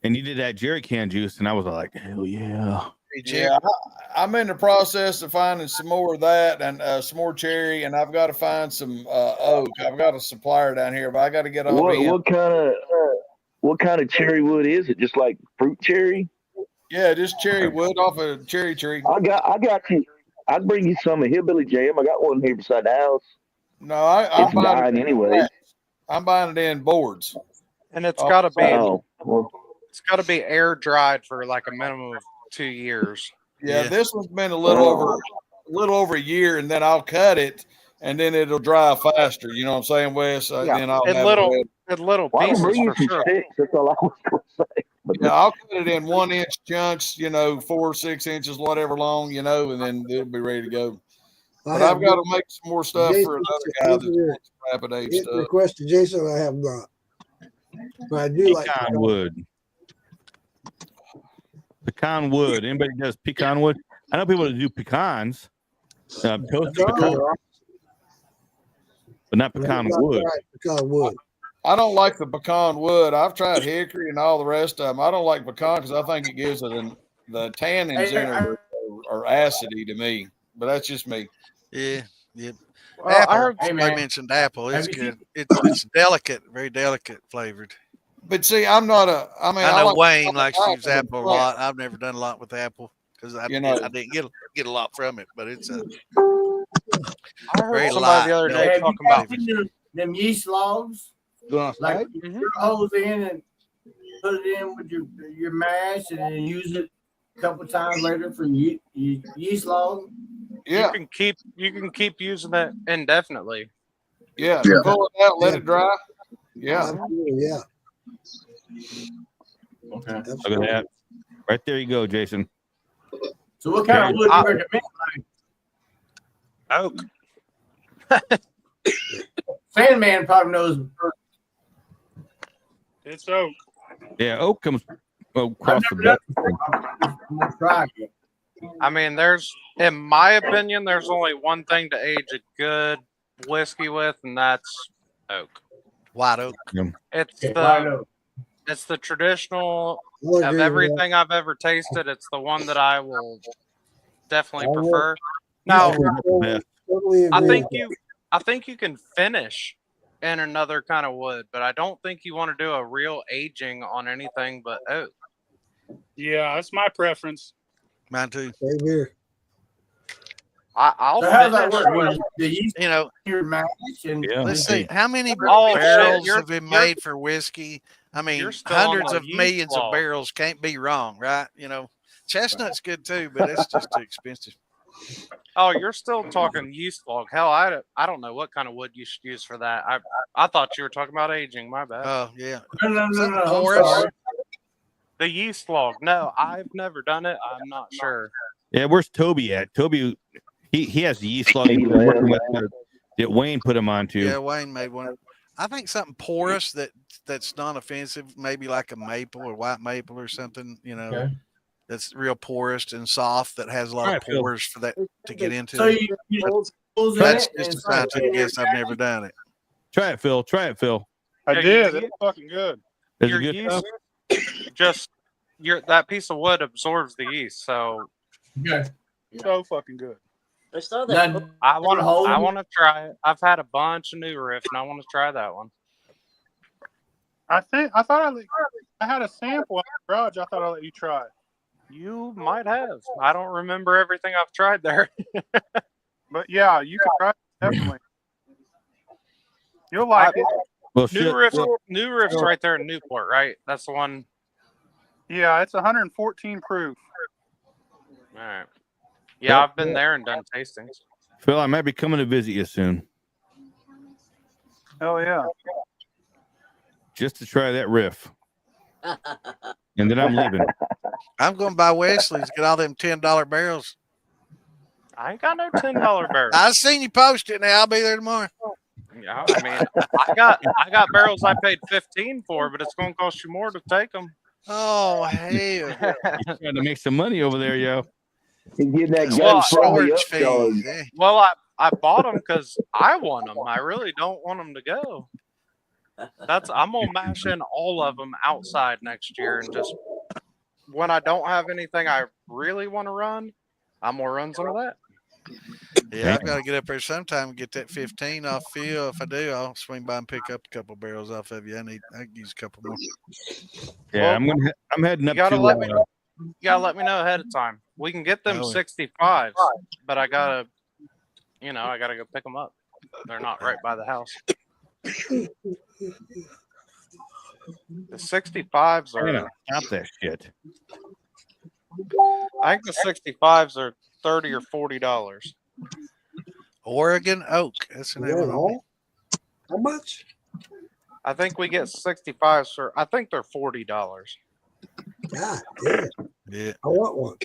And you did that jerry can juice, and I was like, hell yeah. Yeah, I'm in the process of finding some more of that and some more cherry, and I've got to find some oak. I've got a supplier down here, but I got to get on. What kind of cherry wood is it? Just like fruit cherry? Yeah, just cherry wood off a cherry tree. I got you. I'd bring you some of Hillbilly Jam. I got one here beside the house. No, I'm it's dying anyway. I'm buying it in boards, and it's got to be it's got to be air dried for like a minimum of 2 years. Yeah, this one's been a little over a year, and then I'll cut it, and then it'll dry faster. You know what I'm saying, Wes? Then I'll in little pieces for sure. That's all I was going to say. Yeah, I'll cut it in 1-inch chunks, 4 6 inches, whatever long, and then it'll be ready to go. But I've got to make some more stuff for another guy that's doing some rapid age stuff. Requested Jason, I have not. But I do like pecan wood. Pecan wood. Anybody does pecan wood? I know people that do pecans. Toasted pecan, but not pecan wood. Pecan wood. I don't like the pecan wood. I've tried hickory and all the rest of them. I don't like pecan because I think it gives it the tannins in it are acidy to me. But that's just me. Yeah. Well, apple. I heard I mentioned apple. It's good. It's delicate, very delicate flavored. But see, I'm not a. I mean, I know Wayne likes to use apple a lot. I've never done a lot with apple because I didn't get a lot from it. But it's a very light. The other day talking about them yeast logs. Like you put holes in and put it in with your mash, and then use it a couple times later for yeast log. Yeah, you can keep using it indefinitely. Yeah, pull it out, let it dry. Yeah, yeah. Okay. Look at that. Right there you go, Jason. So what kind of wood do you recommend? Oak. Sandman probably knows. It's oak. Yeah, oak comes across the bed. I mean, in my opinion, there's only one thing to age a good whiskey with, and that's oak. White oak. It's the traditional of everything I've ever tasted. It's the one that I will definitely prefer. Now, I think you can finish in another kind of wood, but I don't think you want to do a real aging on anything but oak. Yeah, that's my preference. Mine too. Same here. I'll how does that work? Your mash and let's see how many barrels have been made for whiskey. I mean, hundreds of millions of barrels can't be wrong, right? Chestnut's good too, but it's just too expensive. Oh, you're still talking yeast log. Hell, I don't know what kind of wood you should use for that. I thought you were talking about aging. My bad. Oh yeah. No. The yeast log. No, I've never done it. I'm not sure. Yeah, where's Toby at? Toby, he has the yeast log he's been working with that Wayne put him onto. Yeah, Wayne made one. I think something porous that's non-offensive, maybe like a maple or white maple or something. That's real porous and soft that has a lot of pores for that to get into. So that's just a scientific guess. I've never done it. Try it, Phil. I did. It's fucking good. Is it good stuff? That piece of wood absorbs the yeast, so so fucking good. I saw that. I want to try it. I've had a bunch of new riff, and I want to try that one. I thought I had a sample in the garage. I thought I'd let you try it. You might have. I don't remember everything I've tried there. But yeah, you can try it, definitely. You'll like it. Well, New Riff's right there in Newport, right? That's the one. Yeah, it's 114 proof. All right. Yeah, I've been there and done tastings. Phil, I might be coming to visit you soon. Oh yeah. Just to try that riff. and then I'm leaving. I'm going to buy Wesley's. Get all them $10 barrels. I ain't got no $10 barrels. I seen you post it. Now I'll be there tomorrow. Yeah, I mean, I got barrels I paid $15 for, but it's going to cost you more to take them. Oh hell! You're trying to make some money over there, yo. And get that storage upcharge. fees. Well, I bought them because I want them. I really don't want them to go. I'm gonna mash in all of them outside next year, and just when I don't have anything I really want to run, I'm gonna run some of that. Yeah, I've got to get up there sometime and get that 15 off Phil. If I do, I'll swing by and pick up a couple barrels off of you. I can use a couple more. Yeah, I'm heading up. You gotta to, let me know. You gotta let me know ahead of time. We can get them 65s, but I gotta go pick them up. They're not right by the house. The 65s are. Stop that shit. I think the 65s are $30 or $40. Oregon Oak. That's the name of them. How much? I think we get 65s for. I think they're $40. God damn. Yeah. I want one.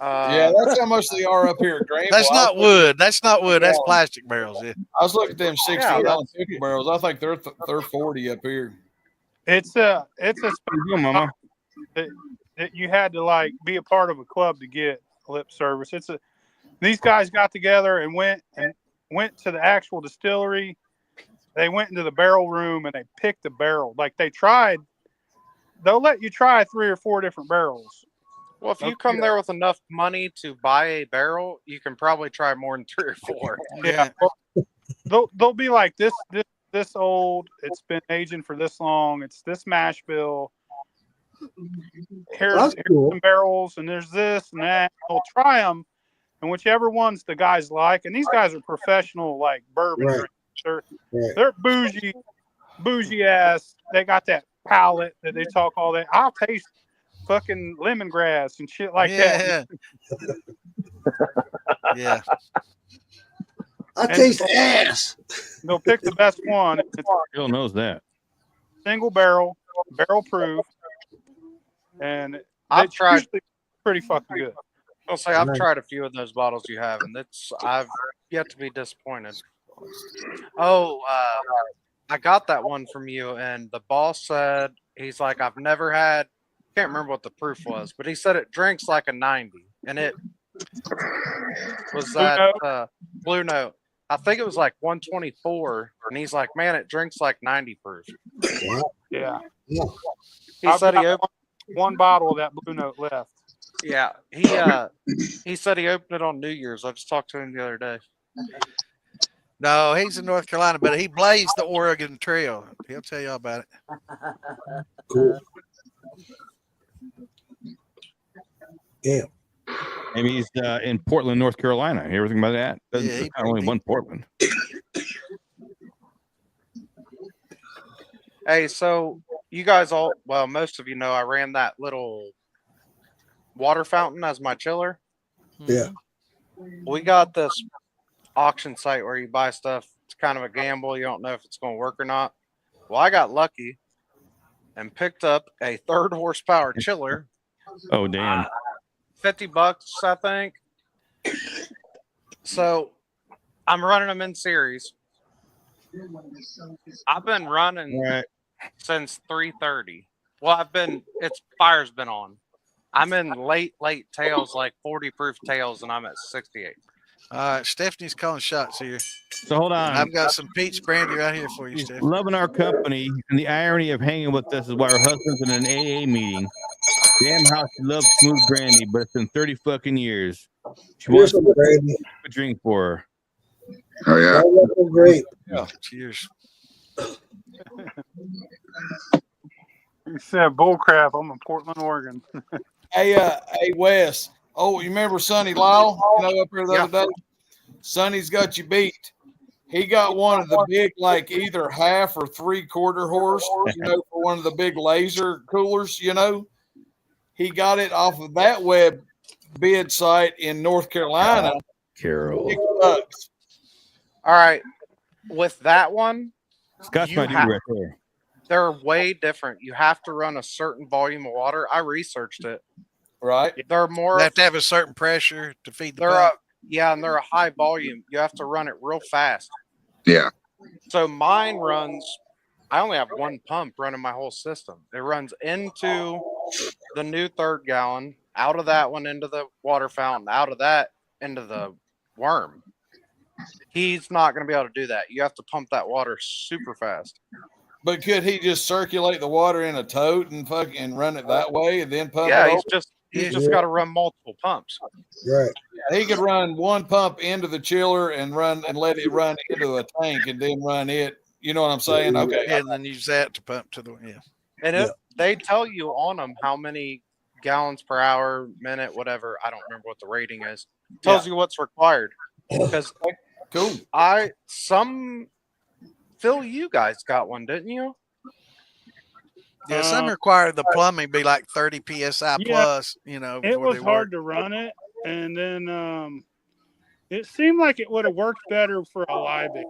Yeah, that's how much they are up here at Greenville. That's not wood. That's not wood. That's plastic barrels. Yeah. I was looking at them 60-gallon barrels. I think they're 40 up here. It's a Mama. that you had to like be a part of a club to get lip service. These guys got together and went to the actual distillery. They went into the barrel room and they picked the barrel. Like they'll let you try 3 or 4 different barrels. Well, if you come there with enough money to buy a barrel, you can probably try more than 3 or 4. Yeah. They'll be like this old. It's been aging for this long. It's this mash bill. Here's some barrels, and there's this and that. They'll try them, and whichever ones the guys like. And these guys are professional, like bourbon drinkers. They're bougie ass. They got that palate that they talk all that. I'll taste fucking lemongrass and shit like that. Yeah. I taste ass. They'll pick the best one. Phil knows that. Single barrel proof, and I've tried pretty fucking good. I'll say I've tried a few of those bottles you have, and I've yet to be disappointed. Oh, I got that one from you, and the boss said he's like, I've never had. Can't remember what the proof was, but he said it drinks like a 90, and it was that Blue Note. I think it was like 124, and he's like, man, it drinks like 90 proof. Yeah. He said he opened one bottle of that Blue Note left. Yeah, he said he opened it on New Year's. I just talked to him the other day. No, he's in North Carolina, but he blazed the Oregon Trail. He'll tell you all about it. Cool. Yeah. Maybe he's in Portland, North Carolina. Hear everything about that? There's not only one Portland. Hey, so you guys most of you know I ran that little water fountain as my chiller. Yeah. We got this auction site where you buy stuff. It's kind of a gamble. You don't know if it's going to work or not. Well, I got lucky and picked up a 3rd horsepower chiller. Oh, damn. $50, I think. So I'm running them in series. I've been running since 3:30. Well, fire's been on. I'm in late tails, like 40 proof tails, and I'm at 68. Stephanie's calling shots here. So hold on. And I've got some peach brandy right here for you, Stephanie. Loving our company, and the irony of hanging with us is why her husband's in an AA meeting. Damn how she loves smooth brandy, but it's been 30 fucking years. She wants a drink for her. Oh yeah. Oh, great. Yeah. Cheers. You said bullcrap. I'm in Portland, Oregon. Hey, Wes. Oh, you remember Sonny Lyle? Up here the other day. Sonny's got you beat. He got one of the big, like either half or 3/4 horse, for one of the big laser coolers. He got it off of that web bid site in North Carolina. Carol. All right. With that one, Scott's my dude right there. they're way different. You have to run a certain volume of water. I researched it. Right. They're more. They have to have a certain pressure to feed the They're pump. and they're a high volume. You have to run it real fast. Yeah. So mine runs. I only have one pump running my whole system. It runs into the new 3rd gallon, out of that one into the water fountain, out of that into the worm. He's not going to be able to do that. You have to pump that water super fast. But could he just circulate the water in a tote and fucking run it that way and then pump it Yeah, over? he's just got to run multiple pumps. Right. Yeah, he could run one pump into the chiller and let it run into a tank and then run it. You know what I'm saying? Okay. Yeah, and then use that to pump to the And they tell you on them how many gallons per hour, minute, whatever. I don't remember what the rating is. Tells you what's required. Because cool. Phil, you guys got one, didn't you? Yeah, some require the plumbing be like 30 psi plus. You know, it was hard to run it, and then it seemed like it would have worked better for a Liebig.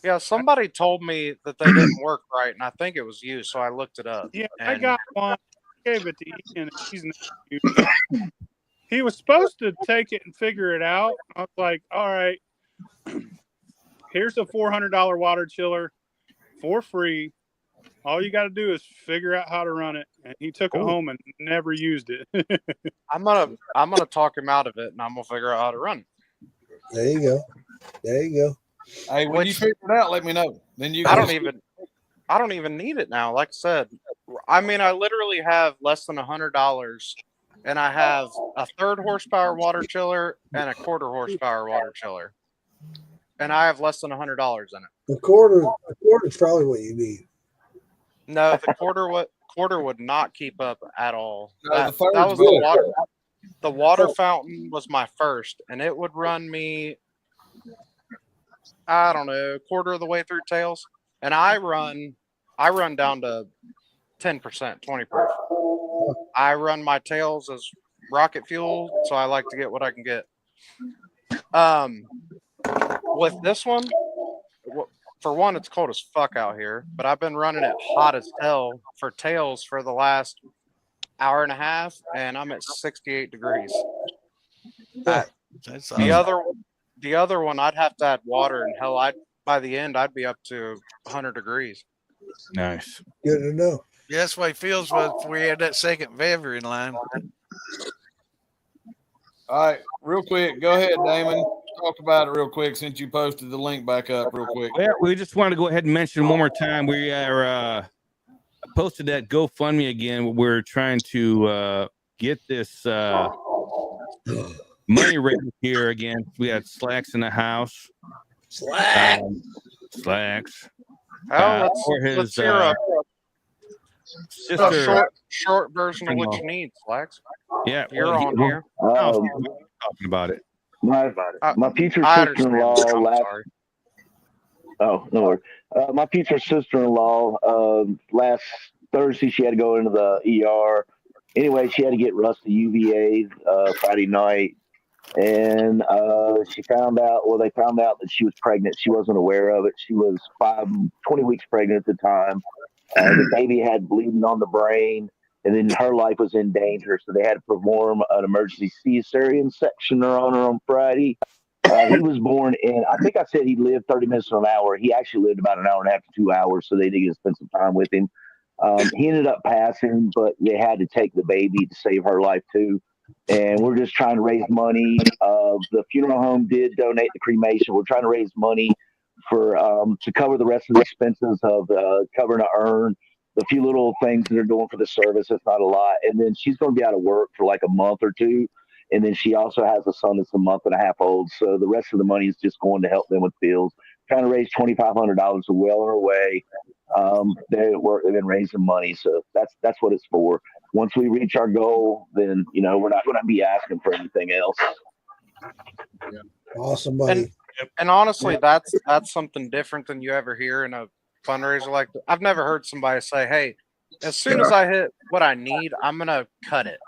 Yeah, somebody told me that they didn't work right, and I think it was you, so I looked it up. Yeah, I got one, gave it to Ian, and he's not using it. He was supposed to take it and figure it out. I was like, all right, here's a $400 water chiller for free. All you got to do is figure out how to run it. And he took it home and never used it. I'm gonna talk him out of it, and I'm gonna figure out how to run it. There you go. There you go. Hey, when you figure it out, let me know. Then you. I don't even need it now. Like I said, I mean, I literally have less than $100, and I have a 3rd horsepower water chiller and a 1/4 horsepower water chiller, and I have less than $100 in it. The quarter is probably what you need. No, the quarter would not keep up at all. No, that was good. the water. The water fountain was my first, and it would run me, I don't know, 1/4 of the way through tails. And I run down to 10%, 20 proof. I run my tails as rocket fuel, so I like to get what I can get. With this one, for one, it's cold as fuck out here, but I've been running it hot as hell for tails for the last hour and a half, and I'm at 68 degrees. The other one, I'd have to add water, and hell, by the end, I'd be up to 100 degrees. Nice. Good to know. Yeah, that's the way it feels when we had that second Vever in line. All right, real quick. Go ahead, Damon. Talk about it real quick since you posted the link back up real quick. Yeah, we just wanted to go ahead and mention one more time. We are posted that GoFundMe again. We're trying to get this money raised here again. We had Slacks in the house. Slacks. Let's hear a short version of what you need, Slacks. Yeah, you're on here. Talking about it. My future sister-in-law last. Oh no! My future sister-in-law last Thursday she had to go into the ER. Anyway, she had to get rusty UVA Friday night, and she found out. Well, they found out that she was pregnant. She wasn't aware of it. She was 20 weeks pregnant at the time. The baby had bleeding on the brain, and then her life was in danger. So they had to perform an emergency cesarean section on her on Friday. He was born in, I think I said he lived 30 minutes to an hour. He actually lived about an hour and a half to 2 hours, so they needed to spend some time with him. He ended up passing, but they had to take the baby to save her life too. And we're just trying to raise money. The funeral home did donate the cremation. We're trying to raise money for to cover the rest of the expenses of covering an urn, the few little things that they're doing for the service. It's not a lot. And then she's going to be out of work for like a month or two. And then she also has a son that's a month and a half old. So the rest of the money is just going to help them with bills. Trying to raise $2,500 well on her way. They've been raising money. So that's what it's for. Once we reach our goal, then, you know, we're not going to be asking for anything else. Awesome, buddy. And honestly, that's something different than you ever hear in a fundraiser like that. I've never heard somebody say, hey, as soon as I hit what I need, I'm going to cut it.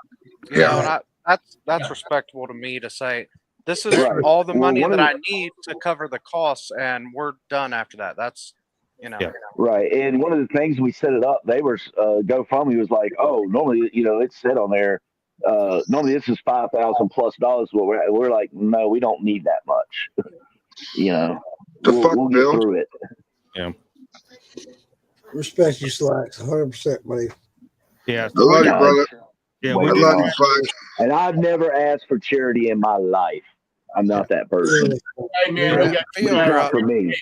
You know, and that's respectable to me to say, this is all the money that I need to cover the costs, and we're done after that. That's you know. Yeah. Right. And one of the things we set it up, they were GoFundMe was like, oh, normally, it's set on there. Normally this is $5,000+ what we're like, no, we don't need that much. We'll get through it. Yeah. Respect you, Slacks. 100%, buddy. Yeah. I love you, brother. Yeah, I love you, Fudge. And I've never asked for charity in my life. I'm not that person. Hey man, we got It's not for me.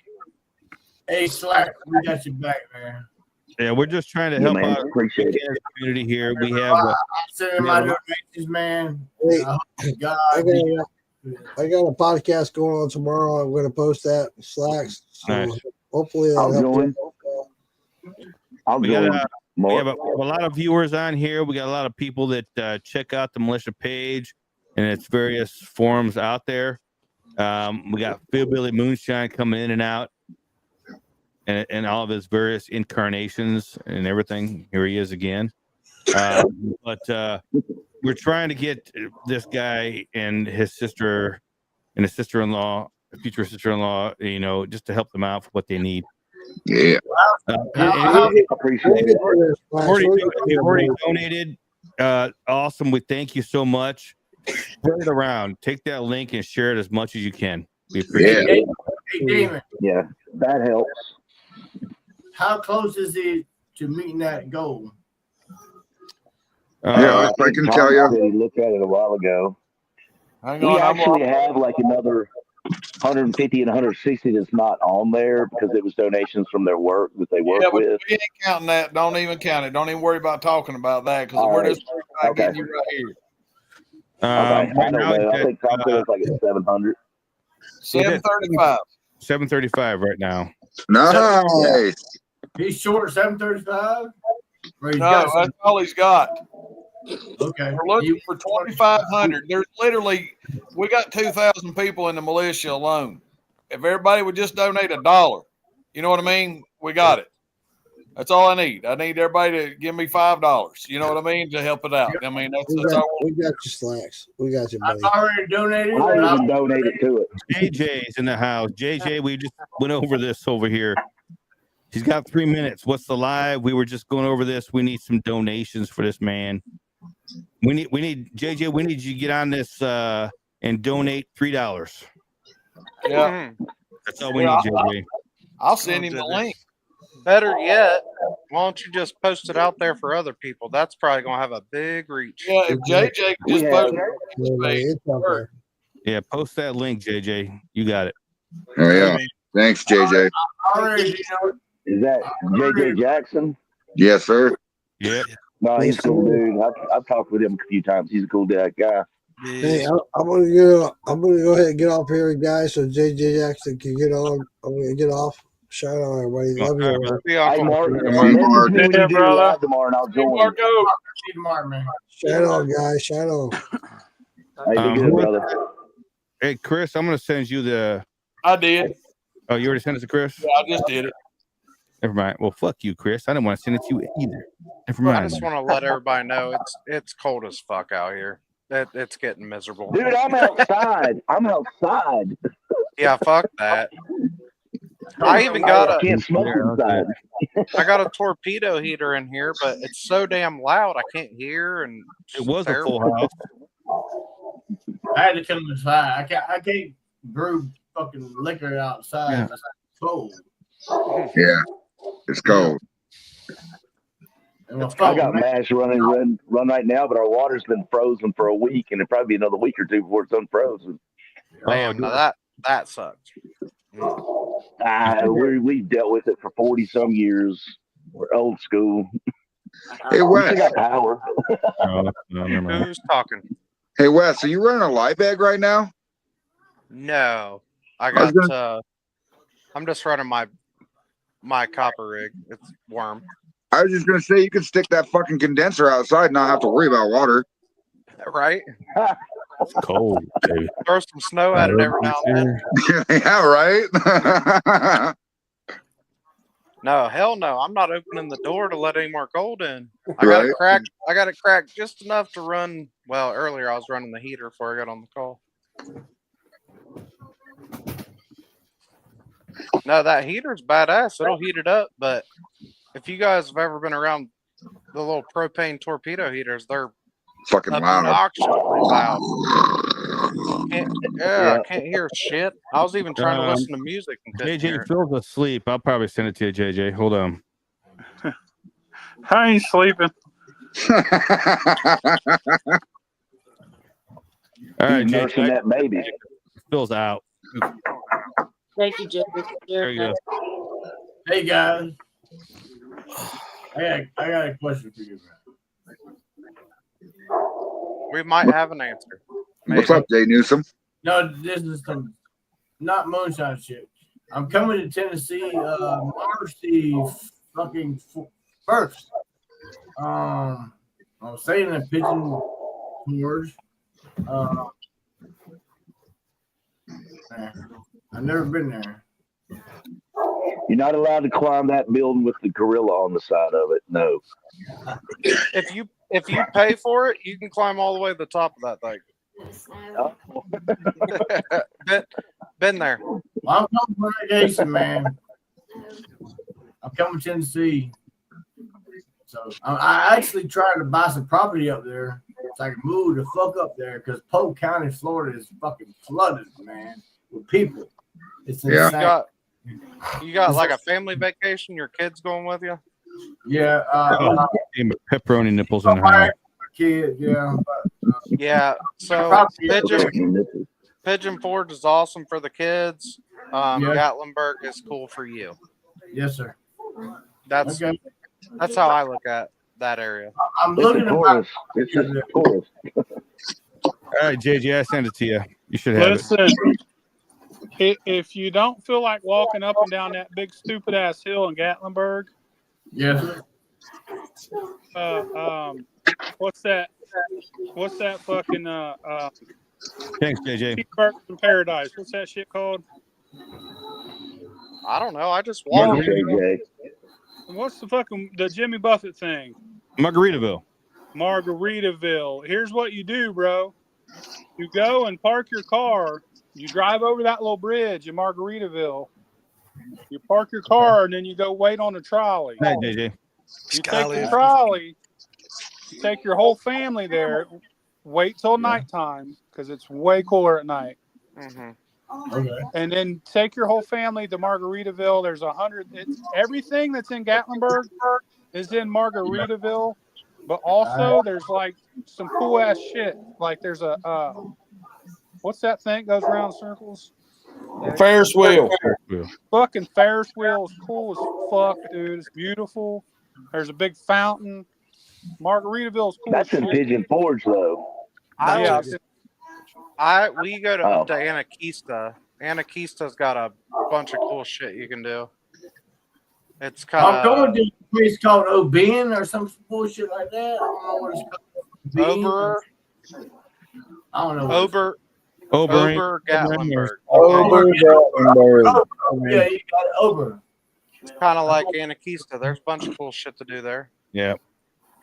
Hey Slack, we got you back, man. Yeah, we're just trying to help man, out appreciate the community here. We have I'm sending my donations, man. Hey, God, I got a podcast going on tomorrow. I'm going to post that in Slacks. So Nice. hopefully I'll join. We got a lot of viewers on here. We got a lot of people that check out the militia page and its various forums out there. We got Philbilly Moonshine coming in and out, and all of his various incarnations and everything. Here he is again. But we're trying to get this guy and his sister and his sister-in-law, future sister-in-law, just to help them out for what they need. Yeah. Appreciate it. They've already donated. Awesome. We thank you so much. Spread it around. Take that link and share it as much as you can. We appreciate it. Hey, Damon. Yeah, that helps. How close is he to meeting that goal? I can tell you. He looked at it a while ago. Hang We on, actually have like another 150 and 160 that's not on there because it was donations from their work that they work but with. we ain't counting that. Don't even count it. Don't even worry about talking about that because we're just worried about getting you right here. I don't know. I think Tom said it's like at 700. 735. 735 right now. Nice. He's short 735. No, that's all he's got. Okay. We're looking for 2,500. There's literally, we got 2,000 people in the militia alone. If everybody would just donate $1, you know what I mean? We got it. That's all I need. I need everybody to give me $5. You know what I mean? To help it out. I mean, that's all. We got you, Slacks. We got you, buddy. I already donated. I even donated to it. JJ's in the house. JJ, we just went over this over here. He's got 3 minutes. What's the live? We were just going over this. We need some donations for this man. We need JJ. We need you to get on this and donate $3. Yeah, that's all we need, JJ. I'll send him the link. Better yet, why don't you just post it out there for other people? That's probably gonna have a big reach. Yeah, if JJ just post it. Yeah, post that link, JJ. You got it. Oh yeah. Thanks, JJ. Is that JJ Jackson? Yes, sir. Yeah. No, he's a cool dude. I've talked with him a few times. He's a cool guy. Hey, I'm gonna go ahead and get off here, guys, so JJ Jackson can get on. I'm gonna get off. Shout out, everybody. Love you. Hey, Mark. Yeah, brother. Tomorrow, and I'll join. Marco. Tomorrow, man. Shout out, guys. Shout out. Hey, be good, brother. Hey, Chris, I'm gonna send you the. I did. Oh, you already sent it to Chris? Yeah, I just did it. Never mind. Well, fuck you, Chris. I didn't want to send it to you either. Never mind. I just want to let everybody know it's cold as fuck out here. It's getting miserable. Dude, I'm outside. Yeah, fuck that. I even got can't smoke inside. I got a torpedo heater in here, but it's so damn loud I can't hear. And it was terrible. a full house. I had to come inside. I can't brew fucking liquor outside. Yeah. It's cold. Yeah, it's cold. I got mash run right now, but our water's been frozen for a week, and it'll probably be another week or two before it's unfrozen. Damn, now that sucks. We've dealt with it for 40-some years. We're old school. Hey, Wes. Got power. Who's talking? Hey, Wes, are you running a light bag right now? No, I got. I'm just running my copper rig. It's warm. I was just gonna say you could stick that fucking condenser outside and not have to worry about water. Right? It's cold, dude. Throw some snow at it every now and then. Yeah, right. No, hell no. I'm not opening the door to let any more cold in. I got it cracked. I got it cracked just enough to run. Well, earlier I was running the heater before I got on the call. No, that heater's badass. It'll heat it up. But if you guys have ever been around the little propane torpedo heaters, they're fucking loud. obnoxiously loud. I can't hear shit. I was even trying to listen to music and couldn't hear JJ it. Phil's asleep. I'll probably send it to you, JJ. Hold on. I ain't sleeping. All right, nursing that baby. Phil's out. Thank you, Jimmy. There you go. Hey guys, I got a question for you, man. We might have an answer. What's up, Jay Newsom? No, this is some not moonshine shit. I'm coming to Tennessee March the fucking first. I'm staying in Pigeon Forge. I've never been there. You're not allowed to climb that building with the gorilla on the side of it. No. If you pay for it, you can climb all the way to the top of that thing. Been there. Well, I'm coming for vacation, man. I'm coming to Tennessee. So I actually tried to buy some property up there so I can move the fuck up there because Polk County, Florida is fucking flooded, man, with people. It's insane. You got like a family vacation? Your kids going with you? Yeah. Pepperoni nipples in the house. Kid, yeah. Yeah. So Pigeon Forge is awesome for the kids. Gatlinburg is cool for you. Yes, sir. That's how I look at that area. I'm looking at It's just a tourist. All right, JJ, I sent it to you. You should have it. If you don't feel like walking up and down that big stupid ass hill in Gatlinburg, yes. What's that? What's that fucking Thanks, JJ. in Paradise? What's that shit called? I don't know. I just walked. What's the Jimmy Buffett thing? Margaritaville. Margaritaville. Here's what you do, bro. You go and park your car. You drive over that little bridge in Margaritaville. You park your car and then you go wait on the trolley. Hey, JJ. You take the trolley. You take your whole family there. Wait till nighttime because it's way cooler at night. Mm-hmm. Okay. And then take your whole family to Margaritaville. There's 100. Everything that's in Gatlinburg is in Margaritaville, but also there's like some cool ass shit. Like there's a what's that thing goes around in circles? Ferris wheel. Fucking Ferris wheel is cool as fuck, dude. It's beautiful. There's a big fountain. Margaritaville is cool. That's in Pigeon Forge, though. We go to Anakeesta. Anakeesta's got a bunch of cool shit you can do. It's kind of. I'm going to a place called O'Ben or some bullshit like that. I don't know what it's called. Ober. I don't know. Ober Gatlinburg. Yeah, you got it. Ober. It's kind of like Anakeesta. There's a bunch of cool shit to do there. Yeah.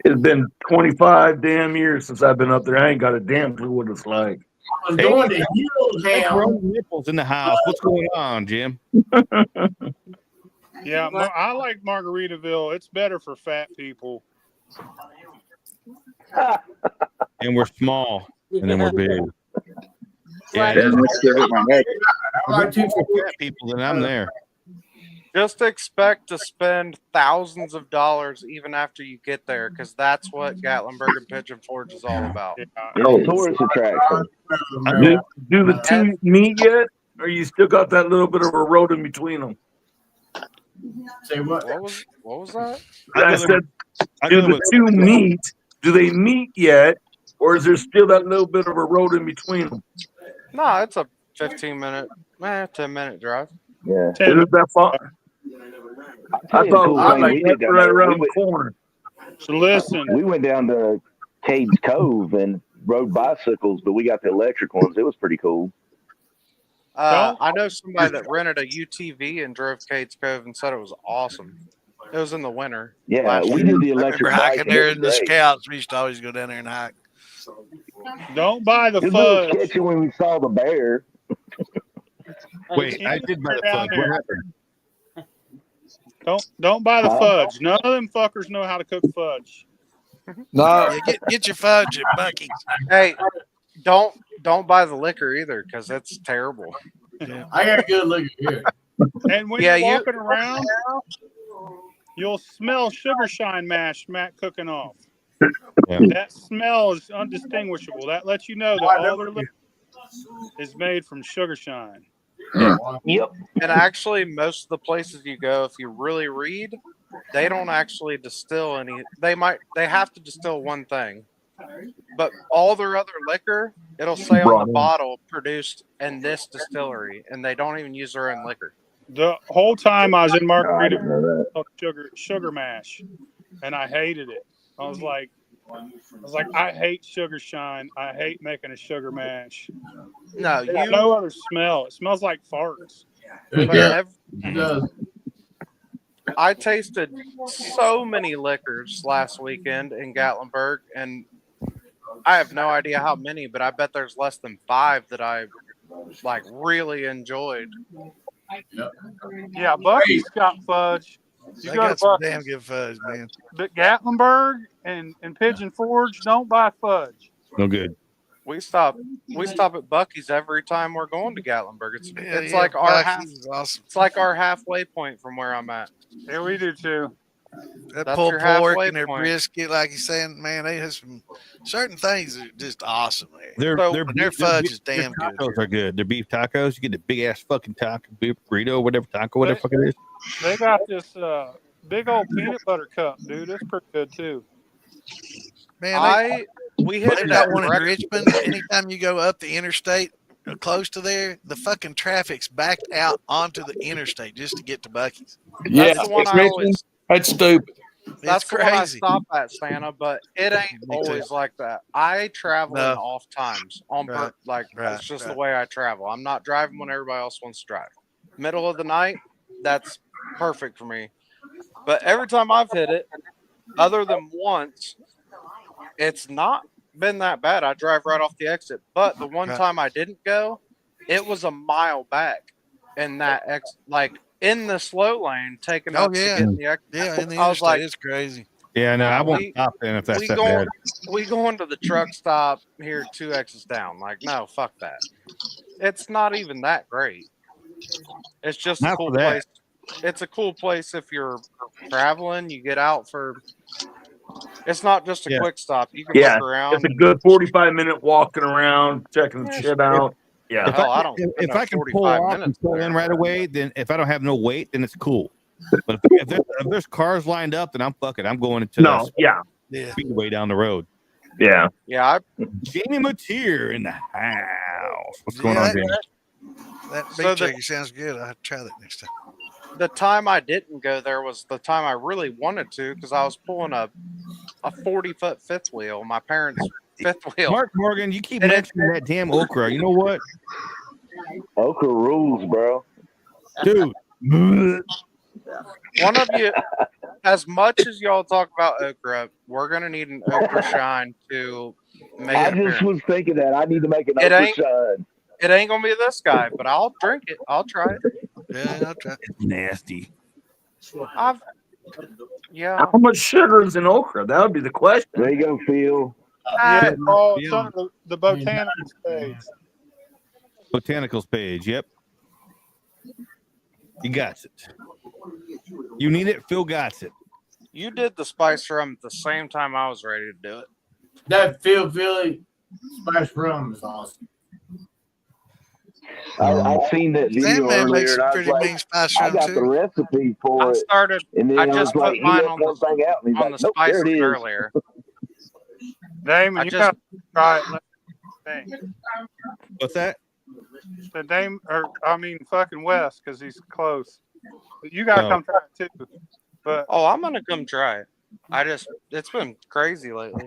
It's been 25 damn years since I've been up there. I ain't got a damn clue what it's like. I was going to Hilltown. Nipples in the house. What's going on, Jim? Yeah, I like Margaritaville. It's better for fat people. And we're small, and then we're big. Yeah, people, then I'm there. Just expect to spend thousands of dollars even after you get there, because that's what Gatlinburg and Pigeon Forge is all about. Tourist attraction. Do the two meet yet? Or you still got that little bit of a road in between them? Say what? What was that? I said, do the two meet? Do they meet yet? Or is there still that little bit of a road in between them? No, it's a 10-minute drive. Yeah. Is it that far? I thought like that's right around the corner. So listen. We went down to Cade's Cove and rode bicycles, but we got the electric ones. It was pretty cool. I know somebody that rented a UTV and drove Cade's Cove and said it was awesome. It was in the winter. Yeah, we did the electric bike. Hiking there in the Scouts. We used to always go down there and hike. Don't buy the fudge. It was sketchy when we saw the bear. Wait, I did buy the fudge. What happened? Don't buy the fudge. None of them fuckers know how to cook fudge. No, Yeah, get your fudge at Bucky's. Hey, don't buy the liquor either because it's terrible. Yeah. I got a good look here. And when you're walking around, you'll smell sugar shine mash Matt cooking off. Yeah. That smell is undistinguishable. That lets you know that all their liquor is made from sugar shine. Yep. And actually, most of the places you go, if you really read, they don't actually distill any. They have to distill one thing, but all their other liquor, it'll say on the bottle produced in this distillery, and they don't even use their own liquor. The whole time I was in Margarita, sugar mash, and I hated it. I was like, I hate sugar shine. I hate making a sugar mash. No, There's no other smell. It smells like farts. I tasted so many liquors last weekend in Gatlinburg, and I have no idea how many, but I bet there's less than 5 that I really enjoyed. Yeah, Bucky's got fudge. You go to Bucky's. Damn good fudge, man. But Gatlinburg and Pigeon Forge don't buy fudge. No good. We stop at Bucky's every time we're going to Gatlinburg. It's like our awesome. It's like our halfway point from where I'm at. Yeah, we do too. That That's pulled your pork halfway and their point. brisket, like you're saying, man, they have some certain things that are just awesome. Their fudge is damn good. Tacos are good. Their beef tacos, you get the big ass fucking taco, beef burrito, whatever the fuck it is. They got this big old peanut butter cup, dude. That's pretty good too. Man, we hit it got at one in Richmond. Anytime you go up the interstate, close to there, the fucking traffic's backed out onto the interstate just to get to Bucky's. Yeah, That's the one I always. that's stupid. That's It's the one I crazy. stop at, Santa, but it ain't Me too. always like that. I travel in off times Right. it's just the way I travel. I'm not driving when everybody else wants to drive. Middle of the night, that's perfect for me. But every time I've hit it, other than once, it's not been that bad. I drive right off the exit. But the one time I didn't go, it was a mile back in that in the slow lane, taking up to get in the exit. Yeah, in the I was interstate, like, it's crazy. Yeah, no, I won't stop then if that's that bad. We going to the truck stop here 2 exits down. Like, no, fuck that. It's not even that great. It's just a cool place. It's a cool place if you're traveling. You get out for. It's not just a quick stop. You can look around. It's a good 45-minute walking around, checking the shit out. Yeah. If I can pull off and pull in right away, then if I don't have no weight, then it's cool. But if there's cars lined up, then I'm fucking. I'm going into speedway down the road. Yeah. Yeah. Jamie Mateer in the house. What's going on, Jamie? That beef jerky sounds good. I'll have to try that next time. The time I didn't go there was the time I really wanted to because I was pulling a 40-foot fifth wheel. My parents' fifth wheel. Mark Morgan, you keep mentioning that damn okra. You know what? Okra rules, bro. Dude. One of you, as much as y'all talk about okra, we're gonna need an okra shine to make it. I just was thinking that I need to make an okra shine. It ain't gonna be this guy, but I'll drink it. I'll try it. Yeah, I'll try. It's nasty. How much sugar is in okra? That would be the question. There you go, Phil. It's on the botanicals page. Botanicals page. Yep. You got it. You need it. Phil got it. You did the spice rum at the same time I was ready to do it. That Philly spice rum is awesome. I've seen that video earlier, and I was like, I got the recipe for it. And then I just put like, mine on the spices earlier. Damon, you gotta try it. What's that? The Damon, fucking Wes, because he's close. But you gotta come try it too. But I'm gonna come try it. It's been crazy lately.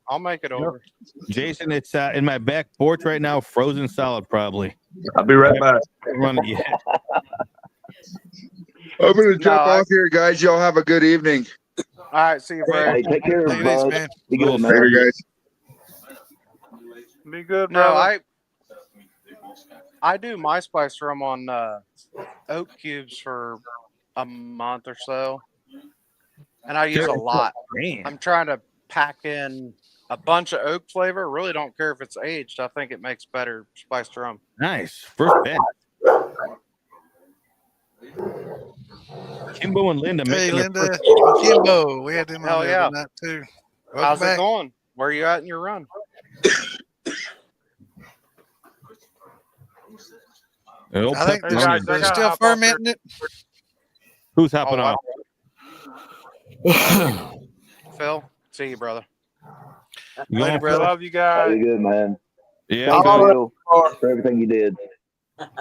I'll make it over. Jason, it's in my back porch right now, frozen solid probably. I'll be right back. Run it yet. I'm going to jump off here, guys. Y'all have a good evening. All right, see you, Fred. Hey, take care, bud. Be good, man. Later, guys. Be good, No, bro. I do my spice rum on oak cubes for a month or so, and I use a lot. I'm trying to pack in a bunch of oak flavor. Really don't care if it's aged. I think it makes better spiced rum. Nice. First bet. Kimbo and Linda. Hey, Linda. First... Kimbo. We had them on Hell the yeah. other night, too. Welcome How's back. it going? Where are you at in your run? I think they're still fermenting it. Who's hopping on? Phil, see you, brother. Later, brother. Love you guys. Very good, man. Yeah. Thanks, Phil, for everything you did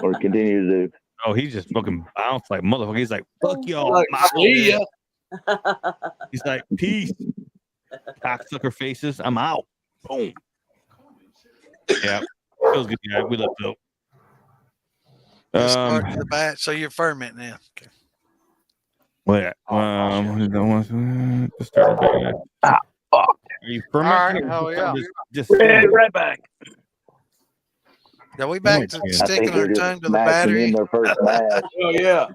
or continue to do. Oh, he just fucking bounced like motherfucker. He's like, fuck y'all. Like, see ya. He's like, peace. Cocksucker faces. I'm out. Boom. Yeah. Feels good, guy. We love Phil. Starting the batch, so you're fermenting now. Okay. Wait. Start the batch. Are you fermenting? All right, hell yeah. Just right back. Are we back to sticking our tongue to the battery? Their first match. Oh yeah.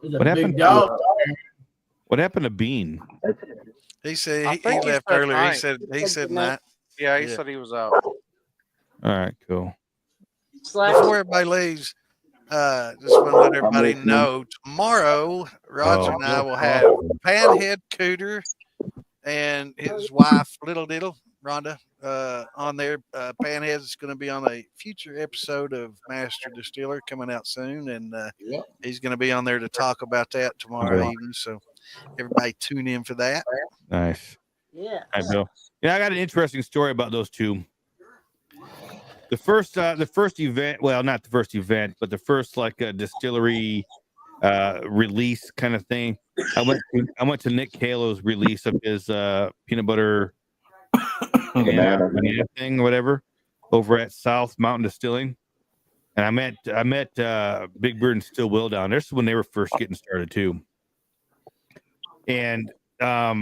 What happened? What happened to Bean? He said he left earlier. He said not. Yeah, he said he was out. All right, cool. Before everybody leaves, just want to let everybody know tomorrow, Roger and I will have Panhead Cooter and his wife, Little Diddle, Rhonda, on there. Panhead is going to be on a future episode of Master Distiller coming out soon, and he's going to be on there to talk about that tomorrow evening. So everybody tune in for that. Nice. Yeah. Hi, Bill. Yeah, I got an interesting story about those two. The first event, well, not the first event, but the first like distillery release kind of thing. I went to Nick Calo's release of his peanut butter banana thing or whatever over at South Mountain Distilling, and I met Big Bird and Still Will down there. This is when they were first getting started too, and I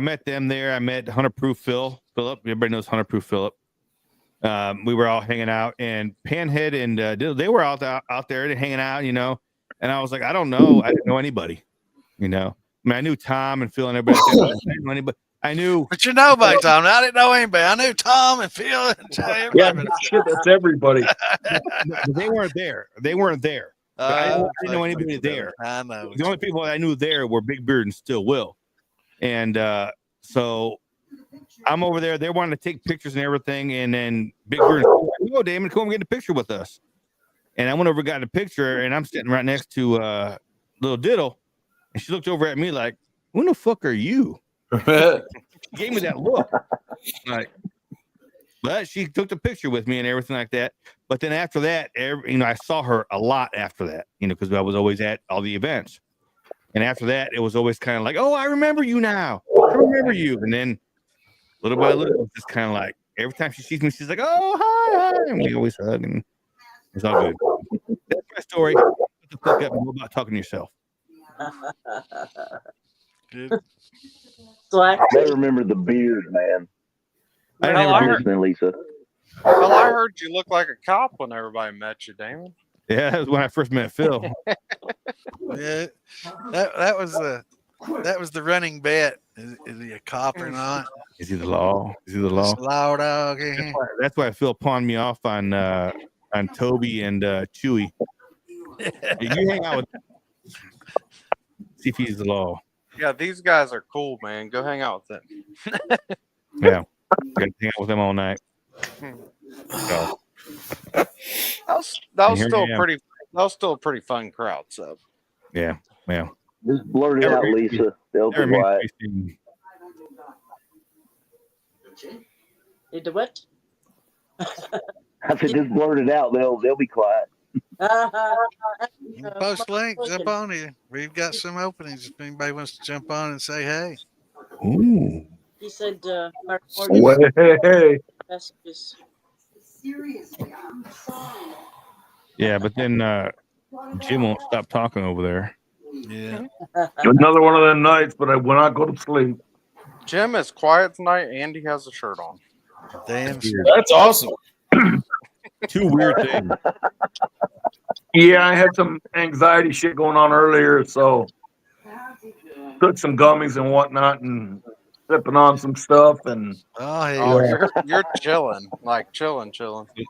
met them there. I met 100 Proof Philip. Everybody knows 100 Proof Philip. We were all hanging out, and Panhead and they were out there hanging out, and I was like, I don't know. I didn't know anybody, I mean, I knew Tom and Phil and everybody. I didn't know anybody. I knew. But you know about Tom. I didn't know anybody. I knew Tom and Phil and everybody. Yeah, shit, that's everybody. But they weren't there. I didn't know anybody there. I know. The only people I knew there were Big Beard and Still Will. And so I'm over there. They wanted to take pictures and everything. And then Big Beard, "Oh, Damon, come and get a picture with us." And I went over, got a picture, and I'm sitting right next to Little Diddle. And she looked over at me like, "Who the fuck are you?" She gave me that look. Like, but she took the picture with me and everything like that. But then after that, I saw her a lot after that, because I was always at all the events. And after that, it was always kind of like, "Oh, I remember you now. I remember you." And then little by little, it's just kind of like every time she sees me, she's like, "Oh, hi." And we always hug, and it's all good. That's my story. Shut the fuck up and go about talking to yourself. Good. I remember the beard, man. I didn't remember Lisa. Well, I heard you look like a cop when everybody met you, Damon. Yeah, that was when I first met Phil. Yeah, that was the running bet. Is he a cop or not? Is he the law? Is he the law? Law dog. That's why Phil pawned me off on Toby and Chewy. You hang out with see if he's the law. Yeah, these guys are cool, man. Go hang out with them. Yeah, got to hang out with them all night. So. That was still a pretty fun crowd. So yeah. Just blurt it out, Lisa. They'll be quiet. You do what? I said, just blurt it out. They'll be quiet. Post links up on here. We've got some openings if anybody wants to jump on and say hey. Ooh. He said, hey. messages. Seriously, I'm sorry. Yeah, but then Jim won't stop talking over there. Yeah. Another one of them nights, but I will not go to sleep. Jim is quiet tonight, and he has a shirt on. Damn, that's awesome. Two weird things. Yeah, I had some anxiety shit going on earlier, so took some gummies and whatnot, and sipping on some stuff, and You're chilling, like chilling.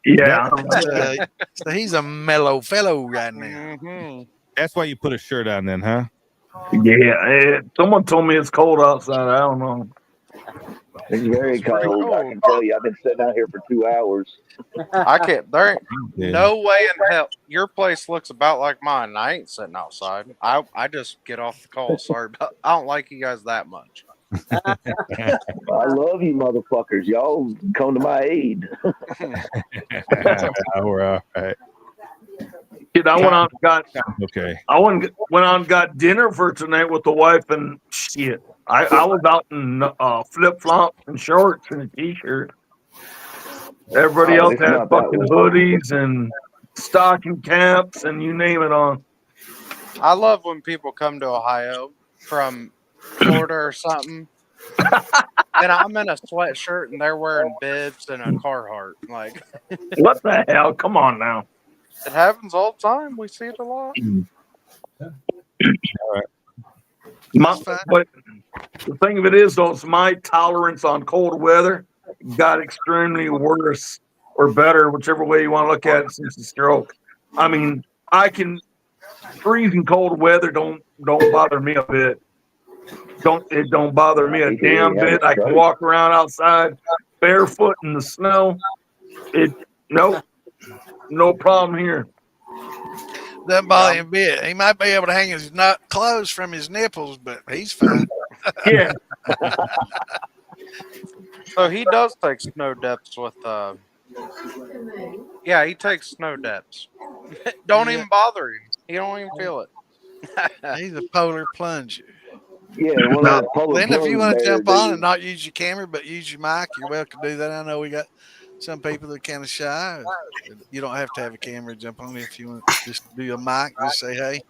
Yeah. So he's a mellow fellow right now. Mm-hmm. That's why you put a shirt on, then, huh? Yeah. Someone told me it's cold outside. I don't know. It's very cold. I can tell you. I've been sitting out here for 2 hours. I can't. There ain't no way in hell. Your place looks about like mine, and I ain't sitting outside. I just get off the call. Sorry, but I don't like you guys that much. I love you, motherfuckers. Y'all come to my aid. We're all right. Kid, I went out and got okay. I went out and got dinner for tonight with the wife, and shit, I was out in flip flops and shorts and a t-shirt. Everybody else had fucking hoodies and stocking caps and you name it on. I love when people come to Ohio from Florida or something, and I'm in a sweatshirt and they're wearing bibs and a Carhartt. Like, what the hell? Come on now. It happens all the time. We see it a lot. All right. But the thing of it is, though, it's my tolerance on cold weather got extremely worse or better, whichever way you want to look at it, since the stroke. I mean, freezing cold weather don't bother me a bit. It don't bother me a damn bit. I can walk around outside barefoot in the snow. No problem here. Doesn't bother him a bit. He might be able to hang his clothes from his nipples, but he's fine. Yeah. So he does take snow depths with. Yeah, he takes snow depths. Don't even bother him. He don't even feel it. He's a polar plunger. Yeah, then if you want to jump on and not use your camera but use your mic, you're welcome to do that. I know we got some people that are kind of shy. You don't have to have a camera to jump on if you want to just do a mic, just say hey.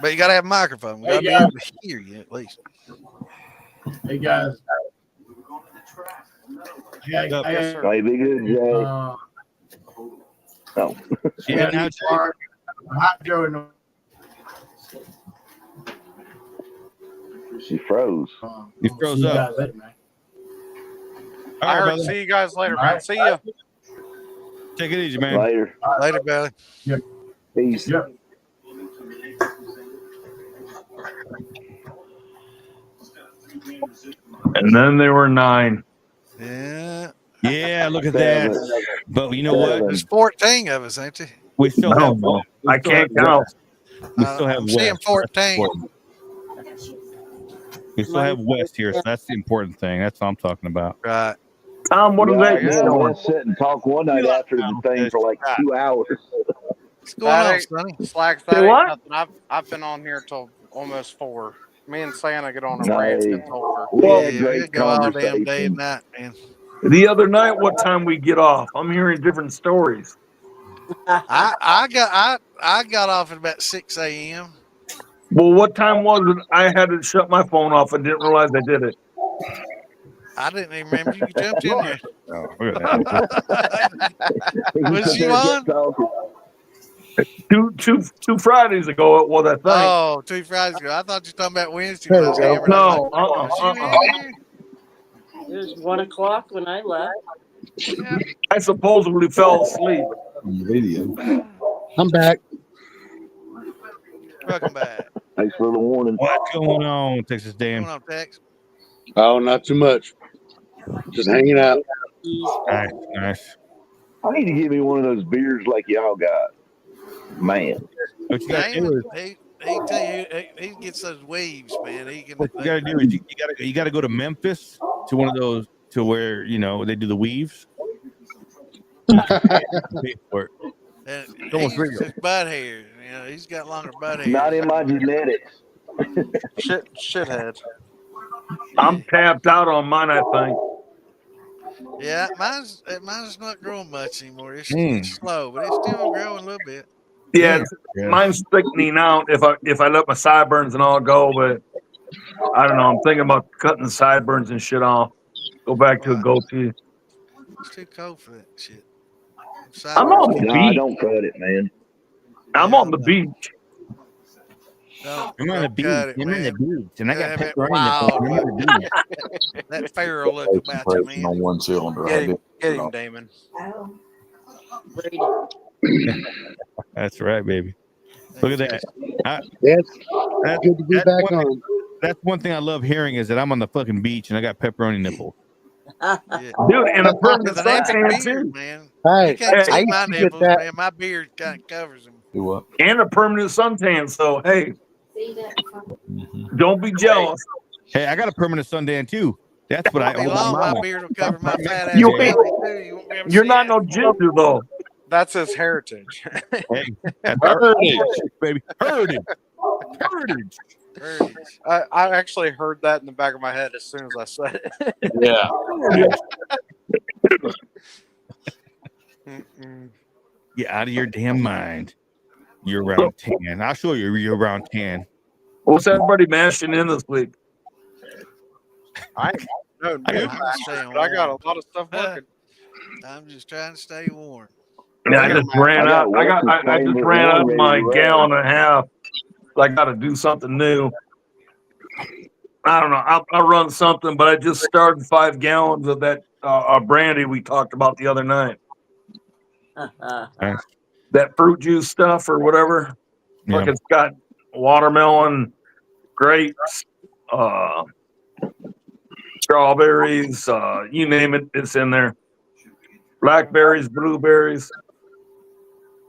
But you got to have a microphone. We got to be able to hear you at least. Hey guys. Hey, be good, Jay. Oh. Yeah, now, Hot Joe in the She froze. You froze up. I heard. See you guys later, man. See ya. Take it easy, man. Later. Later, Belly. Yep. Peace. Yep. And then there were 9. Yeah, look at that. But you know what? There's 14 of us, ain't there? We still have. I can't count. We still have I'm seeing 14. We still have West here, so that's the important thing. That's what I'm talking about. Right. Tom, what is that? We'll sit and talk one night after the thing for like 2 hours. What's going on, Sonny? Slacks, that ain't nothing. I've been on here till almost 4. Me and Santa get on a rant and talk. Yeah, go all damn day and night, man. The other night, what time we get off? I'm hearing different stories. I got off at about 6 a.m. Well, what time was it? I had to shut my phone off and didn't realize I did it. I didn't even remember you jumped in there. Oh, look at that. Was you on? Two Fridays ago, it was, I think. Oh, 2 Fridays ago. I thought you were talking about Wednesday. When I was hammered. No. It was 1 o'clock when I left. I supposedly fell asleep. I'm back. Welcome back. Thanks for the warning. What's going on, Texas Dan? What's going on, Tex? Oh, not too much. Just hanging out. Nice. I need to give me one of those beers like y'all got. Man. What you got to do is, he gets those waves, man. what you got to do is you got to go to Memphis to one of those to where they do the weaves. Pay for it. And he's just butt hairs. He's got longer butt hairs. Not in my genetics. Shithead. I'm tapped out on mine, I think. Yeah, mine's not growing much anymore. It's slow, but it's still growing a little bit. Yeah, mine's thickening out if I let my sideburns and all go, but I don't know. I'm thinking about cutting the sideburns and shit off. Go back to a goatee. It's too cold for that shit. I'm on the No, beach. don't cut it, man. I'm on the beach. I'm on the beach. I'm on the beach, and I got have it pepperoni. wild. I'm on the beach. That feral look about you, man. On one cylinder. Get him, Damon. That's right, baby. Look at that. That's good to be back on. That's one thing I love hearing is that I'm on the fucking beach and I got pepperoni nipples. Dude, and a permanent suntan too. Man. Hey, You can't see I my used to get nipples, that. man. My beard kind of covers them. Do what? And a permanent suntan. So hey, don't be jealous. Hey, I got a permanent suntan too. That's what I Be own. long, my beard will cover my fat ass. You belly, ain't- too. You won't be able to You're see not it. no ginger though. That's his heritage. Hey, that's heritage, baby. Heritage. I actually heard that in the back of my head as soon as I said it. Yeah. Get out of your damn mind. You're around 10. I'll show you you're around 10. What's everybody mashing in this week? I got a lot of stuff working. I'm just trying to stay warm. Yeah, I just ran out. I just ran out of my gallon and a half. I got to do something new. I don't know. I'll run something, but I just started 5 gallons of that brandy we talked about the other night. That fruit juice stuff or whatever. Yeah. Like it's got watermelon, grapes, strawberries, you name it, it's in there. Blackberries, blueberries.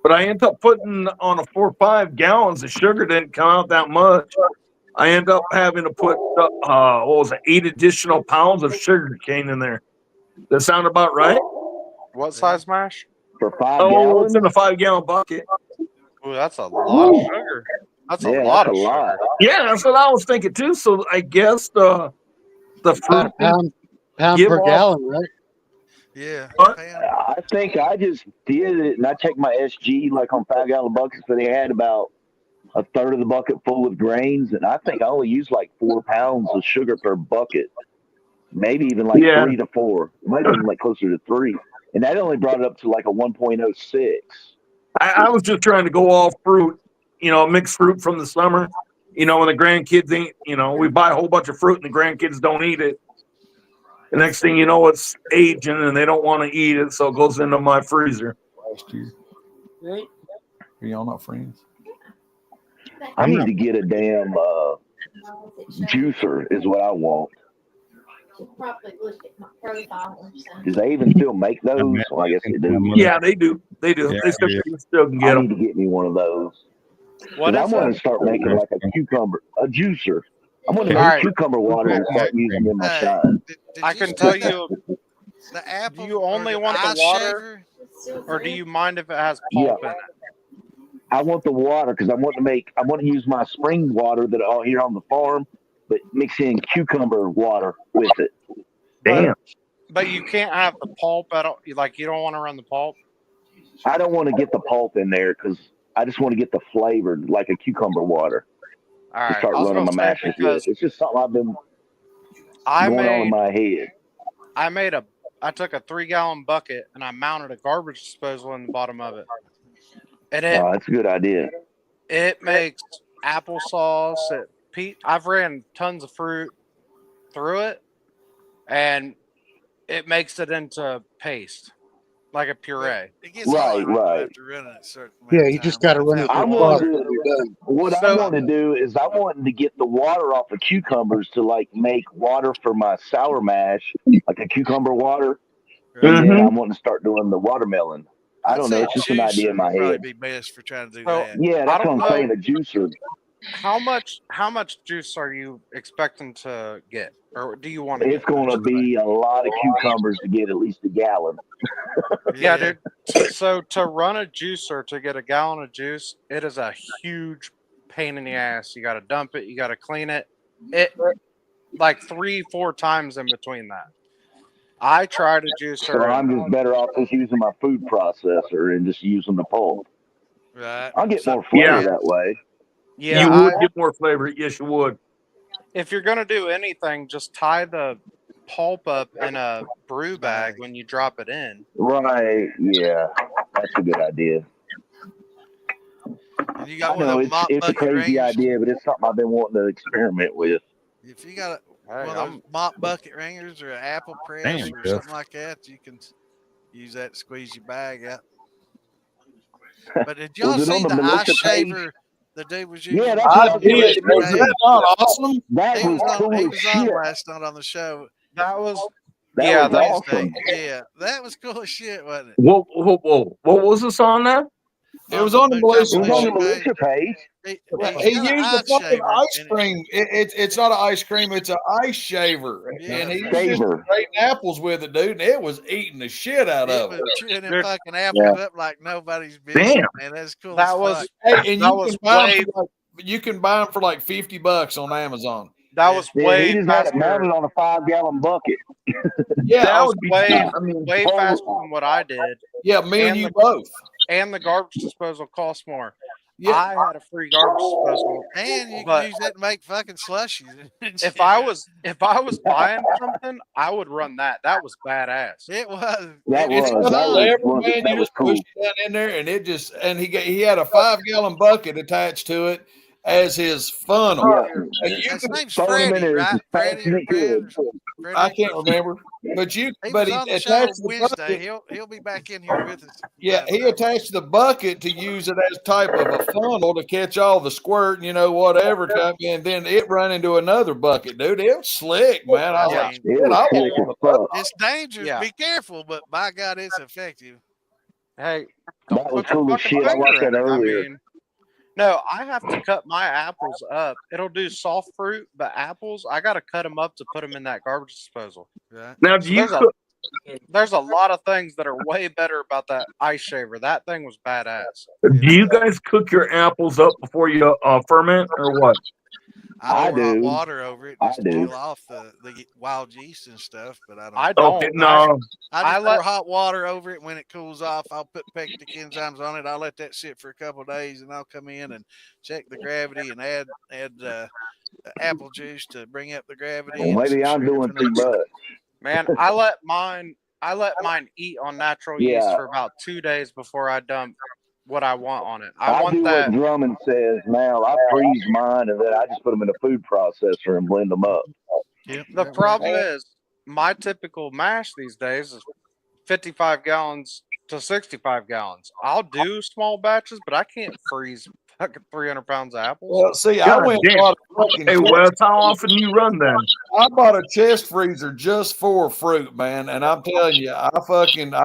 But I end up putting on a 4 or 5 gallons. The sugar didn't come out that much. I end up having to put 8 additional pounds of sugar cane in there. That sound about right? What size mash? For 5 Oh, gallons? it's in a 5-gallon bucket. Ooh, that's a lot of sugar. That's a lot of sugar. Yeah, that's what I was thinking too. So I guess the fruit pound give per off- gallon, right? Yeah. I think I just did it, and I checked my SG like on 5-gallon buckets, but they had about a third of the bucket full of grains, and I think I only used like 4 pounds of sugar per bucket, maybe even like 3 to 4. It might have been like closer to 3, and that only brought it up to like a 1.06. I was just trying to go all fruit, mixed fruit from the summer. When the grandkids ain't, we buy a whole bunch of fruit and the grandkids don't eat it. The next thing you know, it's aging and they don't want to eat it, so it goes into my freezer. Last year. Right. Are y'all not friends? I need to get a damn juicer is what I want. Probably look at my profile or something. Do they even still make those? Well, I guess they do. Yeah, they do. They do. Yeah, they still can get I them. need to get me one of those. What I is want it? to start making like a juicer. I'm going to All make right. cucumber water and start using it in my shine. I can tell you, The apple. do you only want the water, or do you mind if it has pulp in it? I want the water because I want to use my spring water that I here on the farm, but mix in cucumber water with it. Damn. But you can't have the pulp at all. Like, you don't want to run the pulp? I don't want to get the pulp in there because I just want to get the flavor like a cucumber water. All right. To start I was running my gonna say, mashes with. because It's just something I've been going on in my head. I took a 3-gallon bucket and I mounted a garbage disposal in the bottom of it. And That's a good idea. it makes applesauce. I've ran tons of fruit through it, and it makes it into paste, like a puree. It gets hard after running a certain amount Yeah, of you time. just got to run it through water. What I want to do is I want to get the water off of cucumbers to like make water for my sour mash, like a cucumber water. And then I'm wanting to start doing the watermelon. I don't know. It's just an idea in my probably head. be best for trying to do So, that. Yeah, that's what I'm saying. A juicer. How much juice are you expecting to get, or do you want to? It's going to be a lot of cucumbers to get at least a gallon. Yeah, dude. So to run a juicer to get a gallon of juice, it is a huge pain in the ass. You got to dump it. You got to clean it. It like 3-4 times in between that. I tried a juicer. So I'm just better off just using my food processor and just using the pulp. Right. I'll get more flavor that way. Yeah, you would get more flavor. Yes, you would. If you're gonna do anything, just tie the pulp up in a brew bag when you drop it in. Right. Yeah. That's a good idea. And you got I one know of them mop it's a bucket crazy ringers. idea, but it's something I've been wanting to experiment with. If you got one of those mop bucket ringers or an apple press or something like that, you can use that to squeeze your bag out. But did y'all Was it on see the the ice militia page? shaver the dude was using? Yeah, that's what I I did. was Was that not awesome? That He was was cool on. He as was on shit. last night on the show. That was That was Wednesday. awesome. Yeah, that was cool as shit, wasn't it? Whoa, whoa, whoa! What was this on there? It was on the Moonshine It was on the Militia militia page. page. He He's got an used a ice fucking shaver. ice cream. It's not an ice cream. It's an ice shaver, and he was just Shaver. grating apples with it, dude. And it was eating the shit out It of was it. chewing them fucking apples up like nobody's business, man. That's cool That as was fuck. Hey, and that you was can buy way them for like, you can buy them for like $50 on Amazon. that was Yeah, way he just had it faster. mounted on a 5-gallon bucket. Yeah, That I was would be. way I mean, way faster than what I did. yeah, me and you the, both. And the garbage disposal costs more. Yeah. I had a free garbage disposal, And you can but use that to make fucking slushies. if I was buying something, I would run that. That was badass. It was. It's got was a on. lever, man. You just push it down in there, and it just he had a 5-gallon bucket attached to it as his funnel. Yeah. And you His can name's Throw them in Freddie, there right? as fast as Freddie. he could. I can't remember, but He but was he on the show attached the Wednesday. bucket. He'll be back in here with us. Yeah, he attached the bucket to use it as type of a funnel to catch all the squirt, whatever type, and then it run into another bucket, dude. It was slick, man. I was like, It shit, was I slick want as one of fuck. It's dangerous. Yeah. Be careful, but by God, it's effective. Hey, don't That was put your cool as fucking shit. I watched finger that in it. I earlier. mean, no, I have to cut my apples up. It'll do soft fruit, but apples, I got to cut them up to put them in that garbage disposal. Right. Now, So do you there's a lot of things that are way better about that ice shaver. That thing was badass. do you guys cook your apples up before you ferment or what? I pour hot do. water over it I just to do. kill off the wild yeast and stuff, but I don't. I don't. No. I just pour hot water over it. When it cools off, I'll put pectic enzymes on it. I'll let that sit for a couple of days, and I'll come in and check the gravity and add apple juice to bring up the gravity. Well, and maybe some I'm sugar doing for too nuts. much. Man, I let mine eat on natural yeast Yeah. for about 2 days before I dump what I want on it. I I want do that. what Drummond says now. I freeze mine and then I just put them in a food processor and blend them up. Yep, The problem is my typical mash these days is 55 gallons to 65 gallons. I'll do small batches, but I can't freeze fucking 300 pounds of apples. Well, see, I God went damn. and bought a fucking Hey, Wes, how often you run then? I bought a chest freezer just for fruit, man. And I'm telling you, I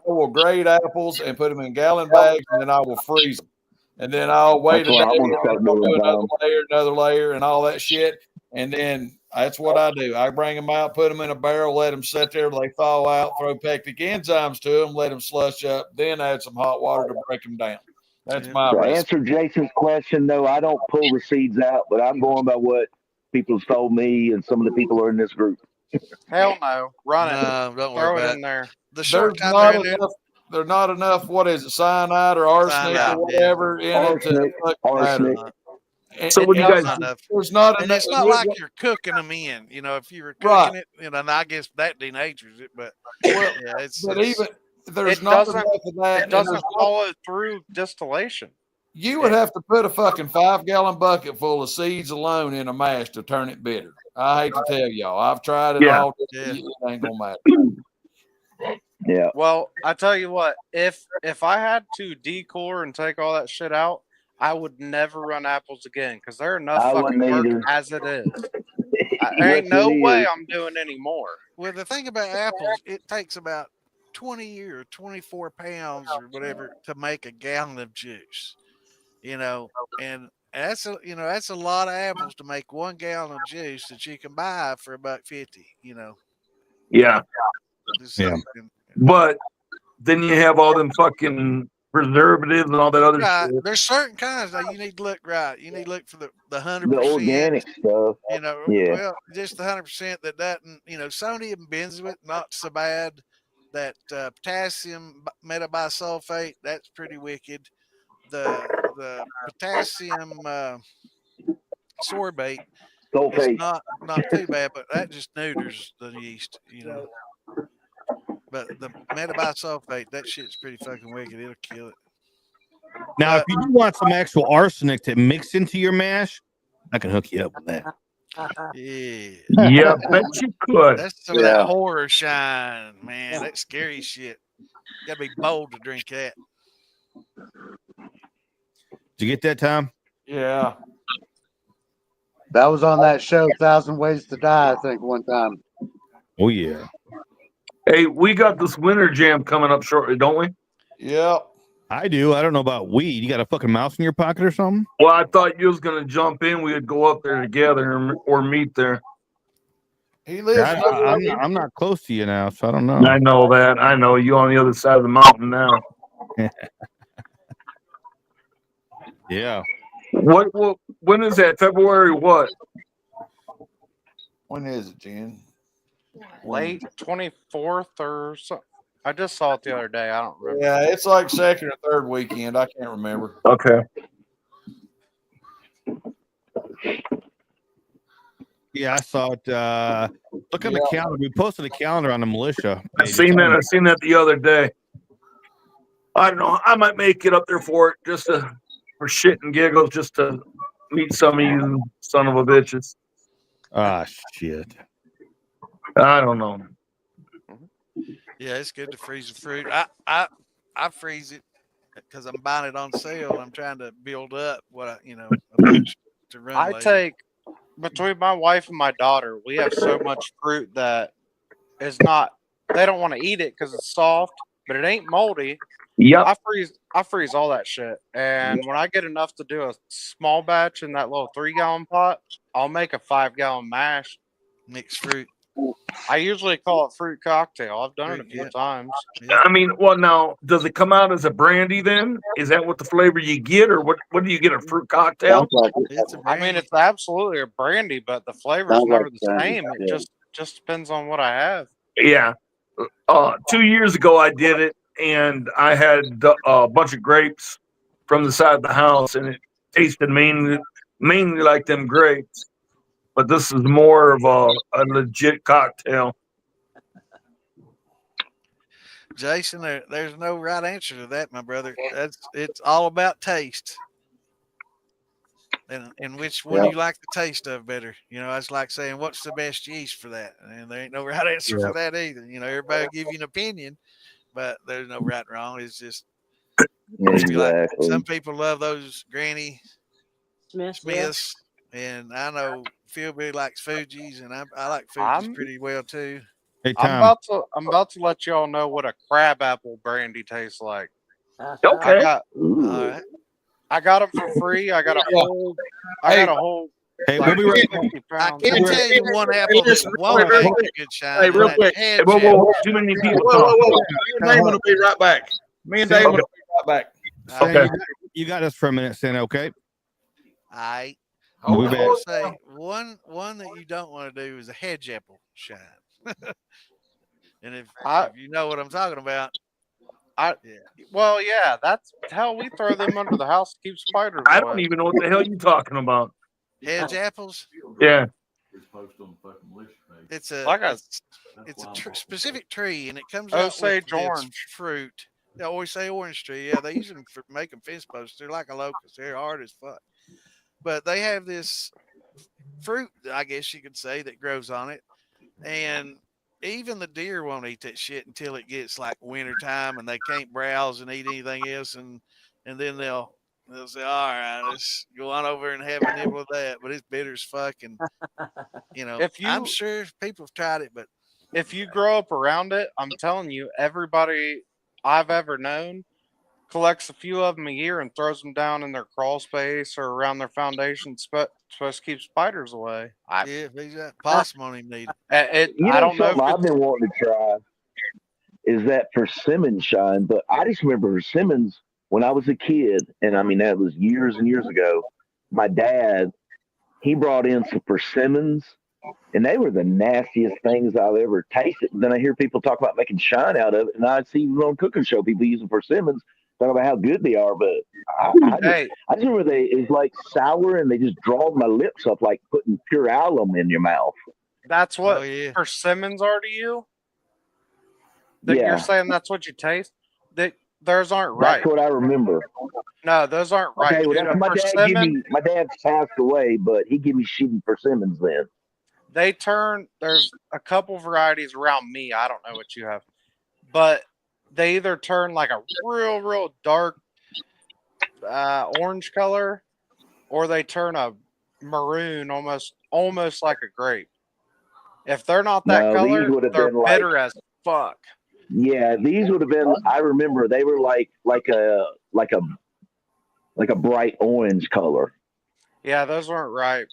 will grate apples and put them in gallon bags, and then I will freeze them. And then I'll wait That's a what day, I'm gonna start I'll doing, do Tom. another layer, and all that shit. And then that's what I do. I bring them out, put them in a barrel, let them sit there till they thaw out, throw pectic enzymes to them, let them slush up, then add some hot water to break them down. That's my To recipe. answer Jason's question, no, I don't pull the seeds out, but I'm going by what people have told me and some of the people are in this group. Hell no. Run it. No, don't Throw worry it about in there. The There's shortcut not there in there. enough. There's not enough. What is it? Cyanide or arsenic Cyanide, or whatever in it to Arsenic. matter. And, So what do you guys Not do? enough. There's not And enough. it's not like you're cooking them in. If you were cooking Right. it, and I guess that denatures it. But Well, yeah, it's but it's- even there's It not doesn't. enough of that. It and doesn't there's not- follow through distillation. You would have to put a fucking 5-gallon bucket full of seeds alone in a mash to turn it bitter. I hate to tell y'all. I've tried it Yeah. all. Yeah. It ain't gonna matter. Yeah. Well, I tell you what, if I had to decore and take all that shit out, I would never run apples again because they're enough I fucking wouldn't work either. as it is. There Yes, ain't no it way is. I'm doing any more. well, the thing about apples, it takes about 20 or 24 pounds or whatever to make a gallon of juice. And that's a lot of apples to make 1 gallon of juice that you can buy for $1.50. Yeah. Yeah. But then you have all them fucking preservatives and all that other Right. shit. There's certain kinds that you need to look right. You need to look for the 100%. The organic stuff. Yeah. Well, just the 100% that doesn't, sodium benzoate, not so bad. That potassium metabisulfate, that's pretty wicked. The potassium sorbate Sulfate. It's not too bad, but that just neuters the yeast, But the metabisulfate, that shit's pretty fucking wicked. It'll kill it. Now, if you do want some actual arsenic to mix into your mash, I can hook you up with that. Yeah. Yeah, bet you could. That's some of that horror shine, man. That scary shit. You gotta be bold to drink that. Did you get that, Tom? Yeah. That was on that show, 1,000 Ways to Die, I think, one time. Oh, yeah. Hey, we got this winter jam coming up shortly, don't we? Yep. I do. I don't know about weed. You got a fucking mouse in your pocket or something? Well, I thought you was going to jump in. We would go up there together or meet there. He lives. I'm not close to you now, so I don't know. I know that. I know you on the other side of the mountain now. Yeah. What? When is that? February what? When is it, Jen? Late 24th or something. I just saw it the other day. I don't remember. Yeah, it's like second or third weekend. I can't remember. Okay. Yeah, I saw it. Look at the calendar. We posted a calendar on the militia. I seen that. I seen that the other day. I don't know. I might make it up there for it, just for shit and giggles, just to meet some of you son of a bitches. Ah, shit. I don't know. Yeah, it's good to freeze the fruit. I freeze it because I'm buying it on sale and I'm trying to build up what a bunch to run. I later. take between my wife and my daughter, we have so much fruit that is not. They don't want to eat it because it's soft, but it ain't moldy. Yep. I freeze all that shit, and when I get enough to do a small batch in that little 3-gallon pot, I'll make a 5-gallon mash. Mixed fruit. I usually call it fruit cocktail. I've done it a few times. I mean, well, now, does it come out as a brandy then? Is that what the flavor you get, or what do you get, a fruit cocktail? I mean, it's absolutely a brandy, but the flavor's never the same. It just depends on what I have. Yeah. 2 years ago, I did it, and I had a bunch of grapes from the side of the house, and it tasted mainly like them grapes. But this is more of a legit cocktail. Jason, there's no right answer to that, my brother. It's all about taste, and which one you like the taste of better. It's like saying what's the best yeast for that, and there ain't no right answer for that either. Everybody will give you an opinion, but there's no right and wrong. It's just like some people love those Granny Smiths, and I know Philby likes Fuji's, and I like Fuji's pretty well too. Hey, I'm about to let y'all know what a crabapple brandy tastes like. Okay. I got them for free. I got a whole. Hey, we'll be right back. I can't tell you one apple that won't make a good shine. Hey, real quick. Too many people. Whoa. Me and Damon will be right back. Me and Damon will be right back. Okay. You got us for a minute, Santa, okay? I We'll be back. say one that you don't want to do is a hedge apple shine. And if you know what I'm talking about, well, yeah, that's how we throw them under the house to keep spiders. I don't even know what the hell you're talking about. Hedge apples. Yeah. It's a specific tree, and it comes out Osage with orange fruit. They always say orange tree. Yeah, they use them for making fence posts. They're like a locust. They're hard as fuck. But they have this fruit, I guess you could say, that grows on it. And even the deer won't eat that shit until it gets like winter time and they can't browse and eat anything else. And then they'll say, all right, let's go on over and have a nibble of that. But it's bitter as fuck. And, I'm sure people have tried it, but if you grow up around it, I'm telling you, everybody I've ever known collects a few of them a year and throws them down in their crawl space or around their foundation, supposed to keep spiders away. If he's got possum on him, need I don't know. I've been wanting to try is that persimmon shine, but I just remember persimmons when I was a kid, and I mean that was years and years ago. My dad, he brought in some persimmons, and they were the nastiest things I've ever tasted. But then I hear people talk about making shine out of it, and I see on cooking show people using persimmons. talk about how good they are, but I just remember it's like sour and they just draw my lips up like putting pure alum in your mouth. That's what persimmons are to you? That you're saying that's what you taste? That those aren't right. That's what I remember. No, those aren't right. Okay, well, that's my dad give me. My dad's passed away, but he gave me shitty persimmons then. They turn. There's a couple varieties around me. I don't know what you have, but they either turn like a real dark orange color, or they turn a maroon, almost like a grape. If they're not that color, they're bitter as fuck. Yeah, these would have been. I remember they were like a bright orange color. Yeah, those weren't right.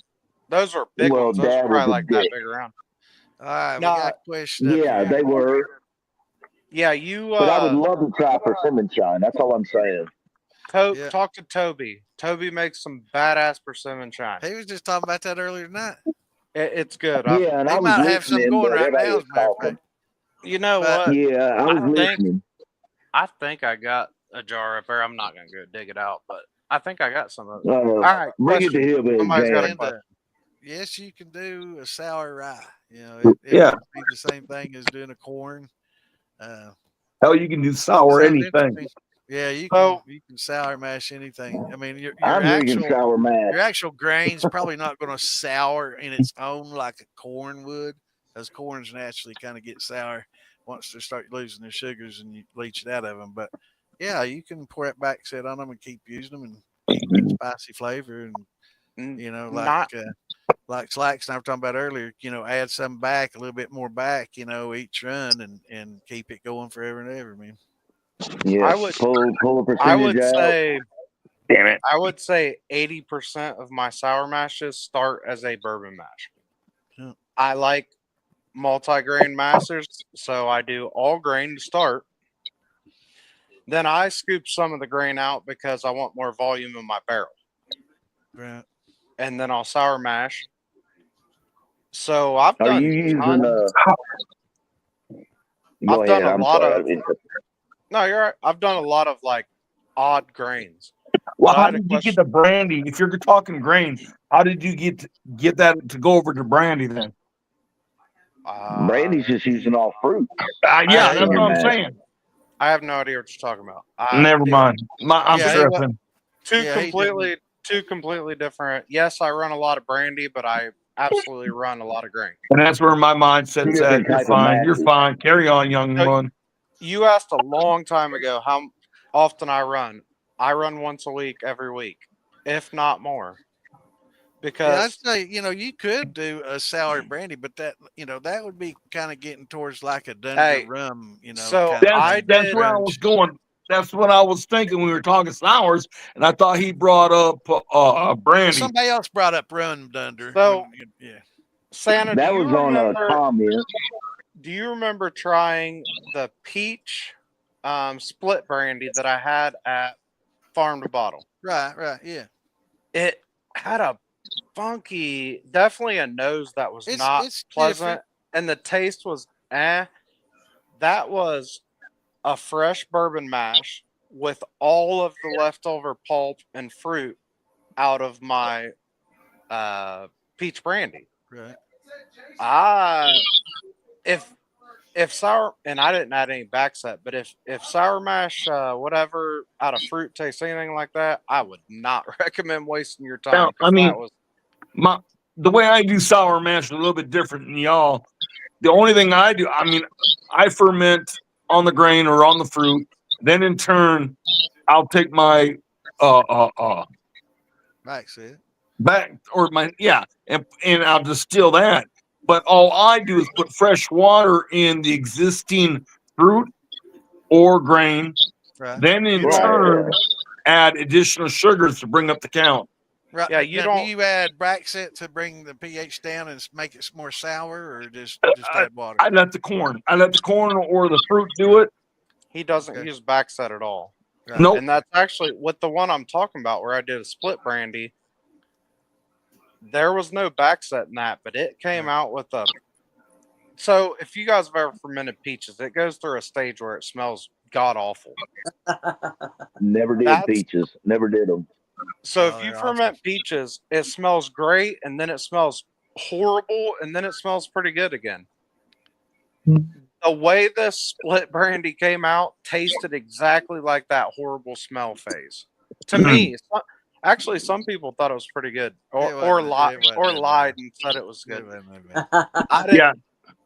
Those were big ones. Those were probably like that big around. All right, we got a question. Yeah, they were. Yeah, you. But I would love to try persimmon shine. That's all I'm saying. Talk to Toby. Toby makes some badass persimmon shine. He was just talking about that earlier tonight. It's good. Yeah, and he might have some going right now. As a matter of fact. You know what? Yeah, I was listening. I think I got a jar up there. I'm not gonna go dig it out, but I think I got some of it. All right, bring it to him. Somebody's got a question. Yes, you can do a sour rye. You know, it would be the same thing as doing a corn. Hell, you can do sour anything. Yeah, you can sour mash anything. I mean, your actual grain's probably not going to sour in its own like a corn would, because corns naturally kind of get sour once they start losing their sugars and you leach it out of them. But yeah, you can pour that back set on them and keep using them and get spicy flavor and like Slacks and I were talking about earlier, add some back, a little bit more back, each run and keep it going forever and ever, man. Yeah, I would say, damn it. I would say 80% of my sour mashes start as a bourbon mash. Yeah. I like multi-grain mashes, so I do all grain to start. Then I scoop some of the grain out because I want more volume in my barrel. Right. And then I'll sour mash. So I've done. Are you using I've done a lot of. No, you're right. I've done a lot of like odd grains. Well, how did you get the brandy? If you're talking grain, how did you get that to go over to brandy then? Brandy's just using all fruit. Yeah, that's what I'm saying. I have no idea what you're talking about. Never mind. I'm tripping. Two completely different. Yes, I run a lot of brandy, but I absolutely run a lot of grain. And that's where my mindset's at. You're fine. You're fine. Carry on, young one. You asked a long time ago how often I run. I run once a week, every week, if not more. Because I'd say, you could do a sour brandy, but that would be kind of getting towards like a Dunder rum, So that's where I was going. That's what I was thinking when we were talking sours, and I thought he brought up brandy. Somebody else brought up rum Dunder. So yeah, Santa, that was on a comment. Do you remember trying the peach split brandy that I had at Farm to Bottle? Right, yeah. It had a funky, definitely a nose that was not pleasant, different. And the taste was That was a fresh bourbon mash with all of the leftover pulp and fruit out of my peach brandy. Right. If sour, and I didn't add any backset, but if sour mash, whatever out of fruit tastes anything like that, I would not recommend wasting your time. Now, I mean, the way I do sour mash is a little bit different than y'all. The only thing I do, I ferment on the grain or on the fruit. Then in turn, I'll take my and I'll distill that. But all I do is put fresh water in the existing fruit or grain. Right. Then in turn, add additional sugars to bring up the count. Right. Yeah, do you add Braxet to bring the pH down and make it more sour, or just add water? I let the corn or the fruit do it. He doesn't use backset at all. Right. Nope. And that's actually with the one I'm talking about where I did a split brandy. There was no backset in that, but it came out with a. So if you guys have ever fermented peaches, it goes through a stage where it smells god awful. Never did peaches. Never did them. So if you ferment peaches, it smells great, and then it smells horrible, and then it smells pretty good again. The way this split brandy came out tasted exactly like that horrible smell phase. To me, actually, some people thought it was pretty good, or lied and said it was good.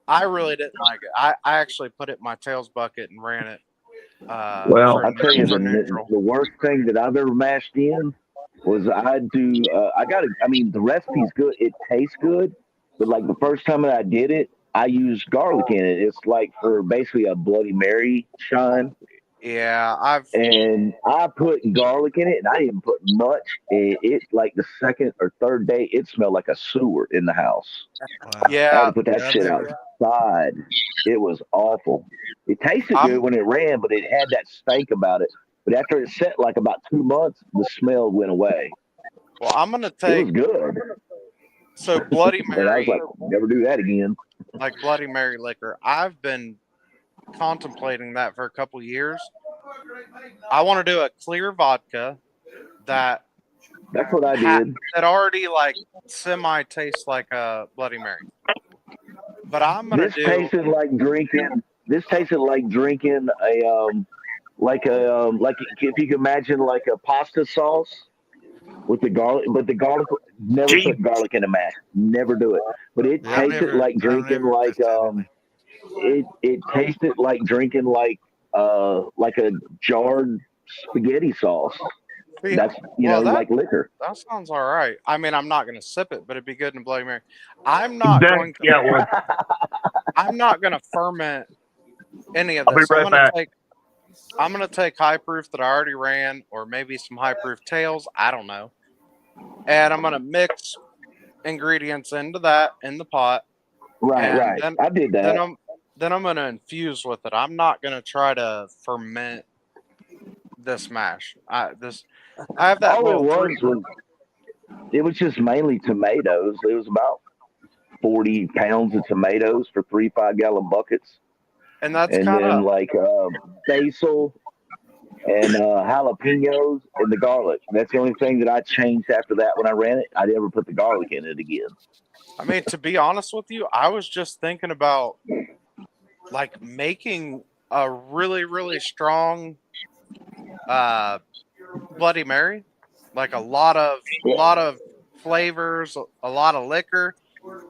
I really didn't like it. I actually put it in my tails bucket and ran it. Well, I tell you, the worst thing that I've ever mashed in was I mean, the recipe's good. It tastes good, but like the first time that I did it, I used garlic in it. It's like for basically a Bloody Mary shine. Yeah, and I put garlic in it, and I didn't put much. It like the second or third day, it smelled like a sewer in the house. Wow. I had to put that shit outside. It was awful. It tasted good when it ran, but it had that stank about it. But after it set like about 2 months, the smell went away. Well, I'm gonna take. It was good. So Bloody Mary. And I was like, never do that again. Like Bloody Mary liquor. I've been contemplating that for a couple years. I want to do a clear vodka that's what I did. That already like semi tastes like a Bloody Mary. But I'm gonna This tasted like drinking a like if you can imagine like a pasta sauce with the garlic, but the garlic never put garlic in a mash. Never do it. But it tasted like drinking like it tasted like drinking like a jarred spaghetti sauce. That's like liquor. That sounds all right. I mean, I'm not going to sip it, but it'd be good in Bloody Mary. I'm not going to ferment any of this. I'm going to take high proof that I already ran, or maybe some high proof tails. I don't know. And I'm going to mix ingredients into that in the pot. Right. I did that. Then I'm going to infuse with it. I'm not going to try to ferment this mash. I have that. It was just mainly tomatoes. It was about 40 pounds of tomatoes for 3 5-gallon buckets. And that's then like basil and jalapenos and the garlic. That's the only thing that I changed after that when I ran it. I never put the garlic in it again. I mean, to be honest with you, I was just thinking about like making a really, really strong Bloody Mary, like a lot of flavors, a lot of liquor,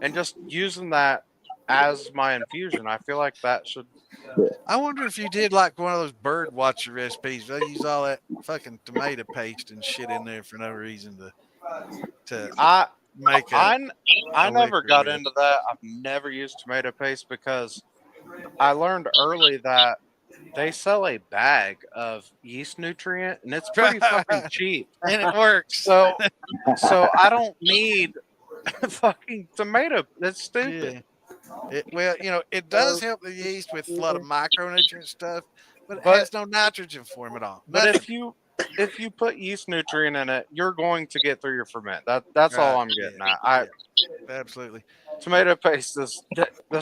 and just using that as my infusion. I feel like that should. I wonder if you did like one of those bird watcher recipes. They use all that fucking tomato paste and shit in there for no reason to make. I never got into that. I've never used tomato paste because I learned early that they sell a bag of yeast nutrient and it's pretty fucking cheap and it works. So I don't need fucking tomato. That's stupid. Yeah. It does help the yeast with a lot of micronutrient stuff, but it has no nitrogen form at all. But if you put yeast nutrient in it, you're going to get through your ferment. That's all I'm getting at. Absolutely. Tomato paste that's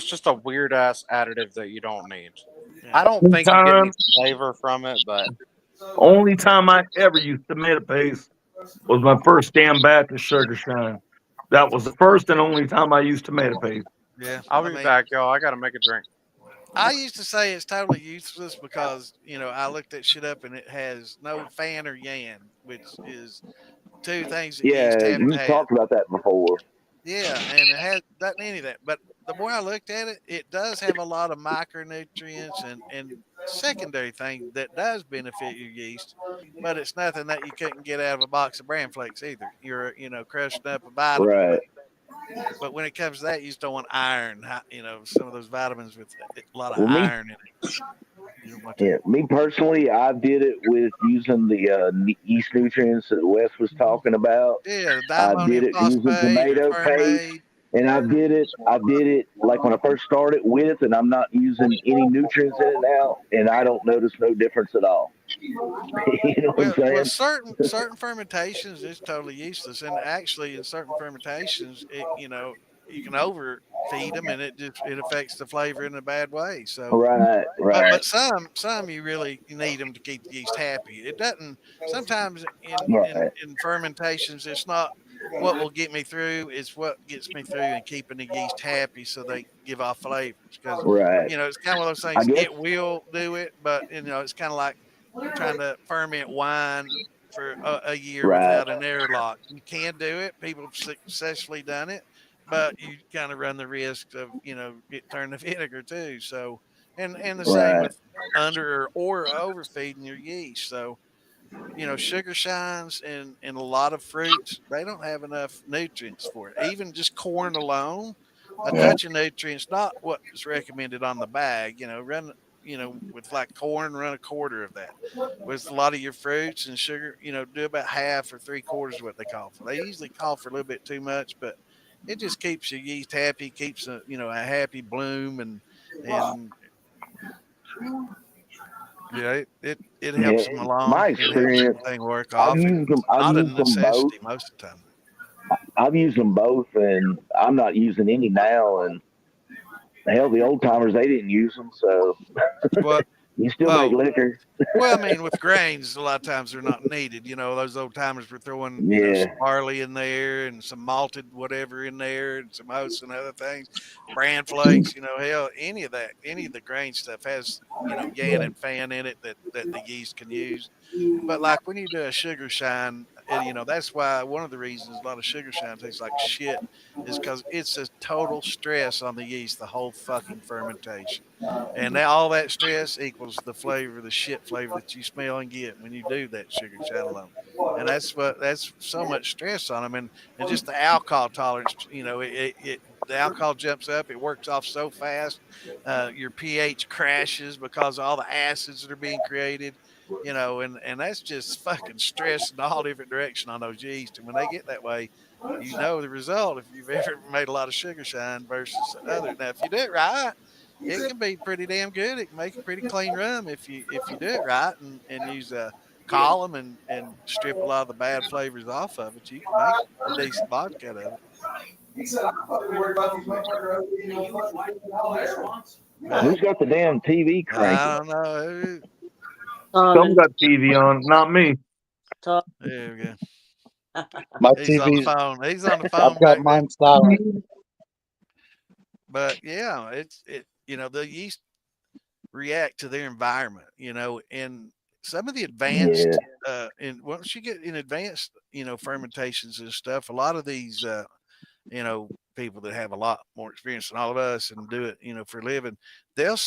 just a weird ass additive that you don't need. I don't think you get any flavor from it, but only time I ever used tomato paste was my first damn batch of Sugar Shine. That was the first and only time I used tomato paste. Yeah, I'll be back, y'all. I gotta make a drink. I used to say it's totally useless because I looked that shit up and it has no fan or yan, which is two things that yeast have you talked about that before. Yeah, and it has doesn't any of that. But the more I looked at it, it does have a lot of micronutrients and secondary things that does benefit your yeast, but it's nothing that you couldn't get out of a box of bran flakes either. You're crushing up a vitamin. Right. But when it comes to that, you just don't want iron. Some of those vitamins with a lot of iron in it. Yeah, me personally, I did it with using the yeast nutrients that Wes was talking about. Yeah, I did it using tomato paste, and I did it like when I first started with, and I'm not using any nutrients in it now, and I don't notice no difference at all. You know what I'm saying? Well, certain fermentations is totally useless, and actually in certain fermentations, you can feed them, and it affects the flavor in a bad way. So Right. but some you really need them to keep the yeast happy. It doesn't. Sometimes in fermentations, it's not what will get me through. It's what gets me through and keeping the yeast happy so they give off flavors. Because Right. it's kind of one of those I things. guess. It will do it, but it's kind of like trying to ferment wine for a year Right. without an airlock. You can do it. People have successfully done it, but you kind of run the risk of get turned to vinegar too. So and the same Right. with under or overfeeding your yeast. So sugar shines and a lot of fruits, they don't have enough nutrients for it. Even just corn alone, a Yeah. touch of nutrients, not what is recommended on the bag. Run with like corn, run a quarter of that. With a lot of your fruits and sugar, do about half or 3/4 what they call for. They usually call for a little bit too much, but it just keeps your yeast happy, keeps a happy bloom, and yeah, it Yeah. helps them along. My It helps experience, everything work I've off. used them. It's I've not a used them both. necessity most of the time. I've used them both, and I'm not using any now. And hell, the old timers, they didn't use them, so What? you still make liquor. Well, I mean, with grains, a lot of times they're not needed. Those old timers were throwing, Yeah. some barley in there and some malted whatever in there and some oats and other things, bran flakes. Hell, any of the grain stuff has, yan and fan in it that the yeast can use. But like when you do a sugar shine, that's why one of the reasons a lot of sugar shine tastes like shit is because it's a total stress on the yeast the whole fucking fermentation. And now all that stress equals the flavor, the shit flavor that you smell and get when you do that sugar shine alone. And that's so much stress on them, and just the alcohol tolerance. The alcohol jumps up, it works off so fast. Your pH crashes because of all the acids that are being created. And that's just fucking stress in all different direction on those yeast. And when they get that way, the result if you've ever made a lot of sugar shine versus other. Now, if you do it right, it can be pretty damn good. It can make a pretty clean rum if you do it right and use a column and strip a lot of the bad flavors off of it. You can make a decent vodka out of it. He said, I'm fucking worried about these motherfuckers eating no fudge. Who's got the damn TV cranking? I don't know. Some got TV on, not me. There we go. My He's on the TV's. phone. He's on the phone. I've got mine silent. But yeah, the yeast react to their environment, and some of the advanced and once you get in advanced, fermentations and stuff, a lot of these people that have a lot more experience than all of us and do it, for a living, they'll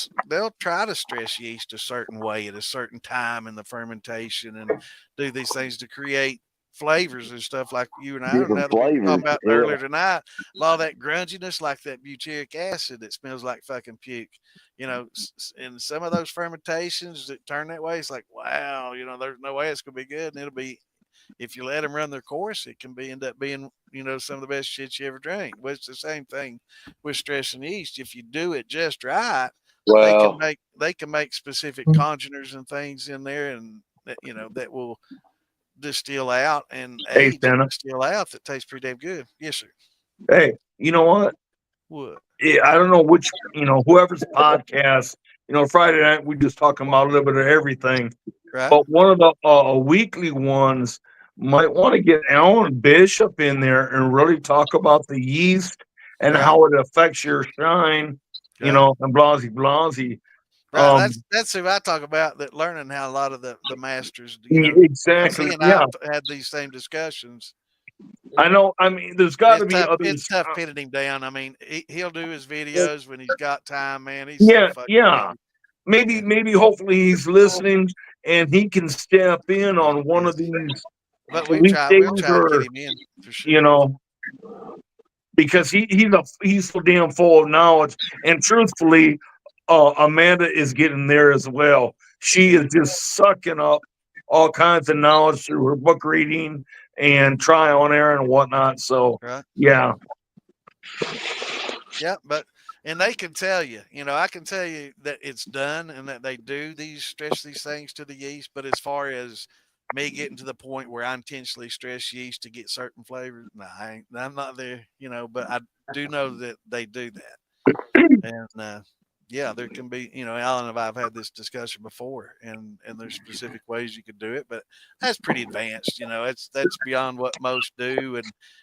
try to stress yeast a certain way at a certain time in the fermentation and do these things to create flavors and stuff like you and I were talking about earlier tonight. A lot of that grunginess, like that butyric acid that smells like fucking puke. In some of those fermentations that turn that way, it's like, wow, there's no way it's gonna be good, and it'll be, if you let them run their course, it can end up being, some of the best shit you ever drank. Well, it's the same thing with stress and yeast. If you do it just right, they can make specific congeners and things in there, and that will distill out and age and distill out that tastes pretty damn good. Yes, sir. Hey, you know what? What? Yeah, I don't know which, whoever's podcast, Friday night, we just talking about a little bit of everything. Right. But one of the weekly ones might want to get Alan Bishop in there and really talk about the yeast and how it affects your shine, and blasey. Right, that's who I talk about. That learning how a lot of the masters, exactly. He and I had these same discussions. I know. I mean, there's got to be tough, others. It's tough pinning him down. I mean, he'll do his videos when he's got time, man. He's yeah, so fucking busy. Maybe, hopefully, he's listening and he can step in on one of these. But we'll try to get him in for sure. Because he's so damn full of knowledge, and truthfully, Amanda is getting there as well. She is just sucking up all kinds of knowledge through her book reading and trial and error and whatnot. So, yeah. Yeah, and they can tell you, I can tell you that it's done and that they do stress these things to the yeast. But as far as me getting to the point where I intentionally stress yeast to get certain flavors. No, I'm not there, but I do know that they do that. And yeah, there can be, Alan and I've had this discussion before, and there's specific ways you could do it, but that's pretty advanced. That's beyond what most do,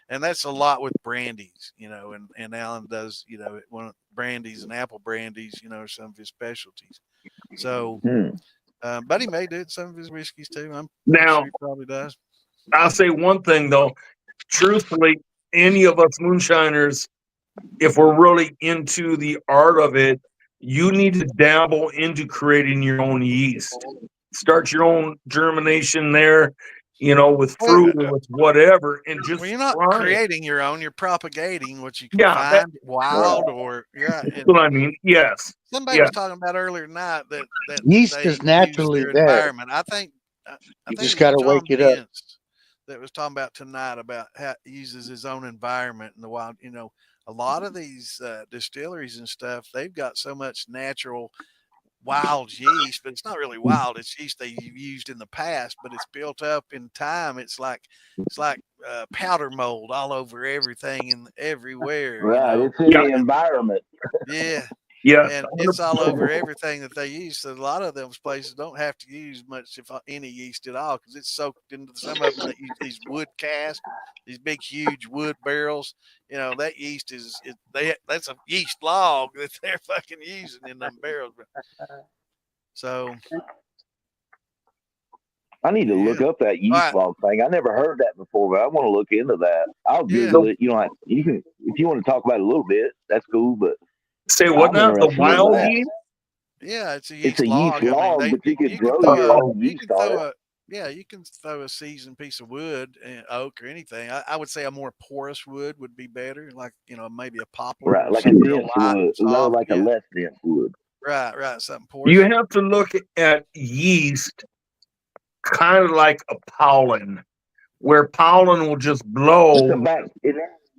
and that's a lot with brandies, and Alan does, one brandies and apple brandies, are some of his specialties. So, but he may do it some of his whiskeys too. I'm Now, sure he probably does. I'll say one thing though. Truthfully, any of us moonshiners, if we're really into the art of it, you need to dabble into creating your own yeast. Start your own germination there, with fruit or with whatever, and just Well, you're not try it. creating your own; you're propagating what you can Yeah, find wild or that's what I mean. Yes. Somebody Yeah. was talking about earlier tonight that Yeast they is use naturally their there. environment. I think You it just was got to John wake it up. Pence that was talking about tonight about how he uses his own environment in the wild. A lot of these distilleries and stuff, they've got so much natural wild yeast, but it's not really wild. It's yeast they've used in the past, but it's built up in time. It's like powder mold all over everything and everywhere. Right, it's in the environment. Yeah. Yeah, And it's all over everything that they use. So a lot of those places don't have to use much, if any, yeast at all, because it's soaked into some of them that use these wood casks, these big, huge wood barrels. That yeast that's a yeast log that they're fucking using in them barrels. So I need to look up that yeast log thing. I never heard that before, but I want to look into that. I'll Google it. You can, if you want to talk about it a little bit, that's cool. But say what now? The wild yeast? Yeah, it's a It's yeast a log. yeast log, I mean, but you could you grow can your own yeast on it. you can throw a seasoned piece of wood, oak or anything. I would say a more porous wood would be better, like maybe a poplar, Right, or like a something real dense light, wood, soft. like a less dense wood. Right, something porous. You have to look at yeast kind of like a pollen, where pollen will just blow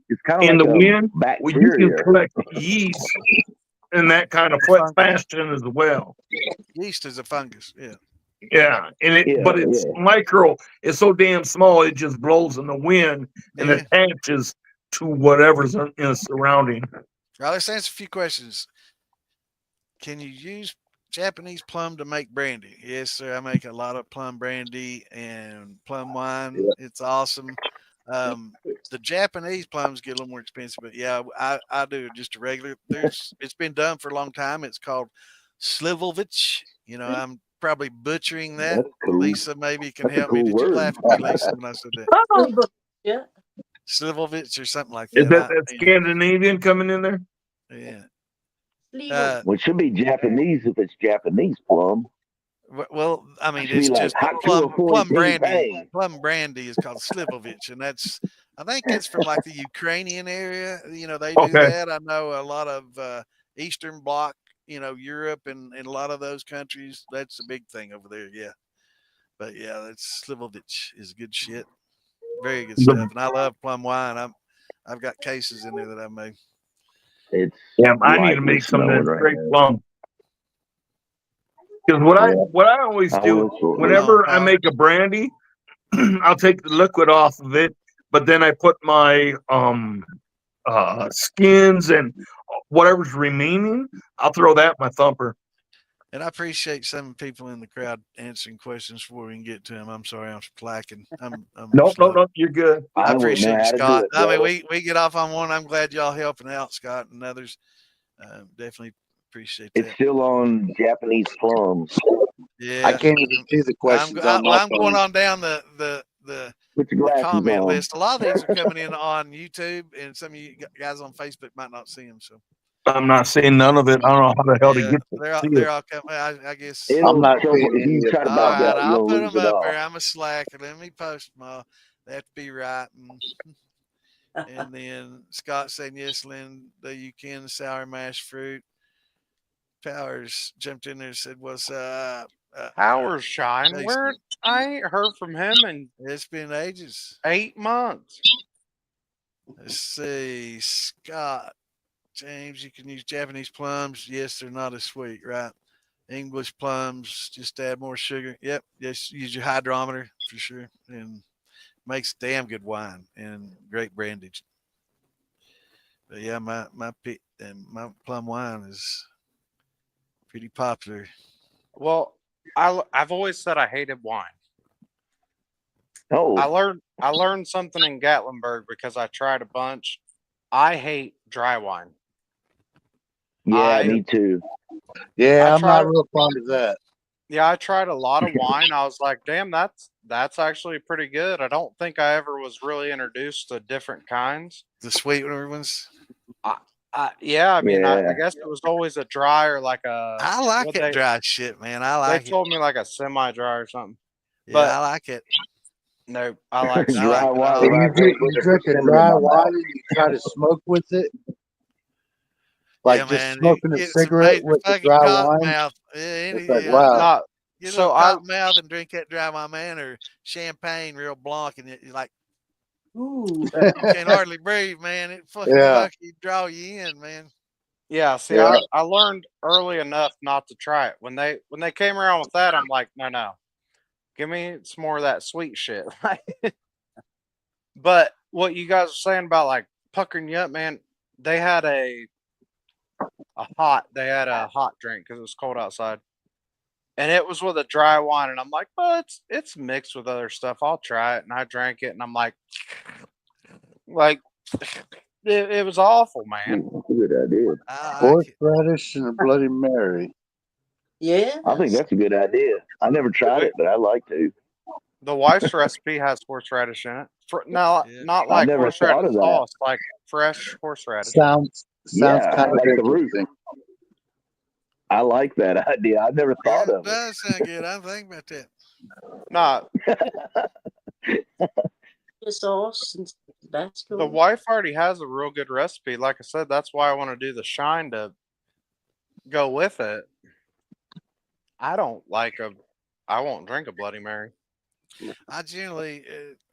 it's kind of in like the wind. Well, you can bacteria. collect yeast in that kind of fashion as well. Yeast is a fungus, yeah. Yeah, but it's micro. It's so damn small, it just blows in the wind and attaches to whatever's in the surrounding. Right, let's answer a few questions. Can you use Japanese plum to make brandy? Yes, sir. I make a lot of plum brandy and plum wine. It's awesome. The Japanese plums get a little more expensive, but yeah, I do just a regular. It's been done for a long time. It's called Slivovich. I'm probably butchering that. Cool. Lisa maybe can help cool me. Did you laugh at me, Lisa, when I said that? Yeah. Slivovich or something like Is that. that Scandinavian coming in there? Yeah. Well, it should be Japanese if it's Japanese plum. Well, I mean, It it's like just plum brandy. Plum brandy is called Slivovich, and I think it's from like the Ukrainian area. They do that. I know a lot of Eastern Bloc, Europe and a lot of those countries. That's a big thing over there. Yeah, but yeah, that's Slivovich is good shit. Very good stuff, and I love plum wine. I've got cases in there that I made. I need to make some of that straight plum. Because what I always do whenever I make a brandy, I'll take the liquid off of it, but then I put my skins and whatever's remaining, I'll throw that in my thumper. And I appreciate some people in the crowd answering questions before we can get to them. I'm sorry, I'm slacking. No, you're good. I appreciate you, Scott. I mean, we get off on one. I'm glad y'all helping out, Scott, and others. Definitely appreciate that. It's still on Japanese plums. Yeah, I can't even see the questions on my I'm going on down the comment list. A lot of these are coming in on YouTube, and some of you guys on Facebook might not see them. So I'm not seeing none of it. I don't know how the hell to get to they're all coming. I guess I'm not seeing if you try to all back right, out, I'll you'll put lose them it up all. there. I'm a slacker. Let me post them all. They have to be right. And then Scott saying yes, Lynn, you can sour mash fruit. Powers jumped in there and said, "What's up?" Powers shine. Where I ain't heard from him in it's been ages. 8 months. Let's see, Scott James. You can use Japanese plums. Yes, they're not as sweet, right? English plums, just add more sugar. Yep, just use your hydrometer for sure, and makes damn good wine and great brandage. But yeah, my plum wine is pretty popular. Well, I've always said I hated wine. Oh, I learned something in Gatlinburg because I tried a bunch. I hate dry wine. Yeah, me too. Yeah, I'm not real fond of that. Yeah, I tried a lot of wine. I was like, damn, that's actually pretty good. I don't think I ever was really introduced to different kinds. The sweetener ones. Yeah, I mean, I Yeah. guess it was always a dry or like a. I like it dry shit, man. I They like it. told me like a semi-dry or something. Yeah, But I like it. no, I like Dry sweet. wine. So right there with you a drink a persimmon in dry my wine mouth. and you try to smoke with it? Like Yeah, just man. smoking a Get some cigarette major with the fucking dry cotton wine? mouth. It's like, Yeah, wow. Not get a so little I cotton mouth and drink that dry wine, man, or champagne real blanc, and you're like, Ooh. you can't hardly breathe, man. It Yeah. fucking draw you in, man. Yeah, see, Yeah. I learned early enough not to try it. When they came around with that, I'm like, no, give me some more of that sweet shit. But what you guys are saying about like puckering you up, man, they had a hot drink because it was cold outside, and it was with a dry wine, and I'm like, well, it's mixed with other stuff. I'll try it, and I drank it, and I'm like it was awful, man. That's a good idea. Horseradish and a Bloody Mary. Yeah. I think that's a good idea. I never tried it, but I'd like to. The wife's recipe has horseradish in it. Not I like never thought horseradish of that. sauce, like fresh horseradish. Sounds Yeah, kind of like the root. interesting. I like that idea. I never thought Yeah, of it it. does sound good. I'm thinking about that. Nah, Sauce and Tabasco. the wife already has a real good recipe. Like I said, that's why I want to do the shine to go with it. I won't drink a Bloody Mary. I generally,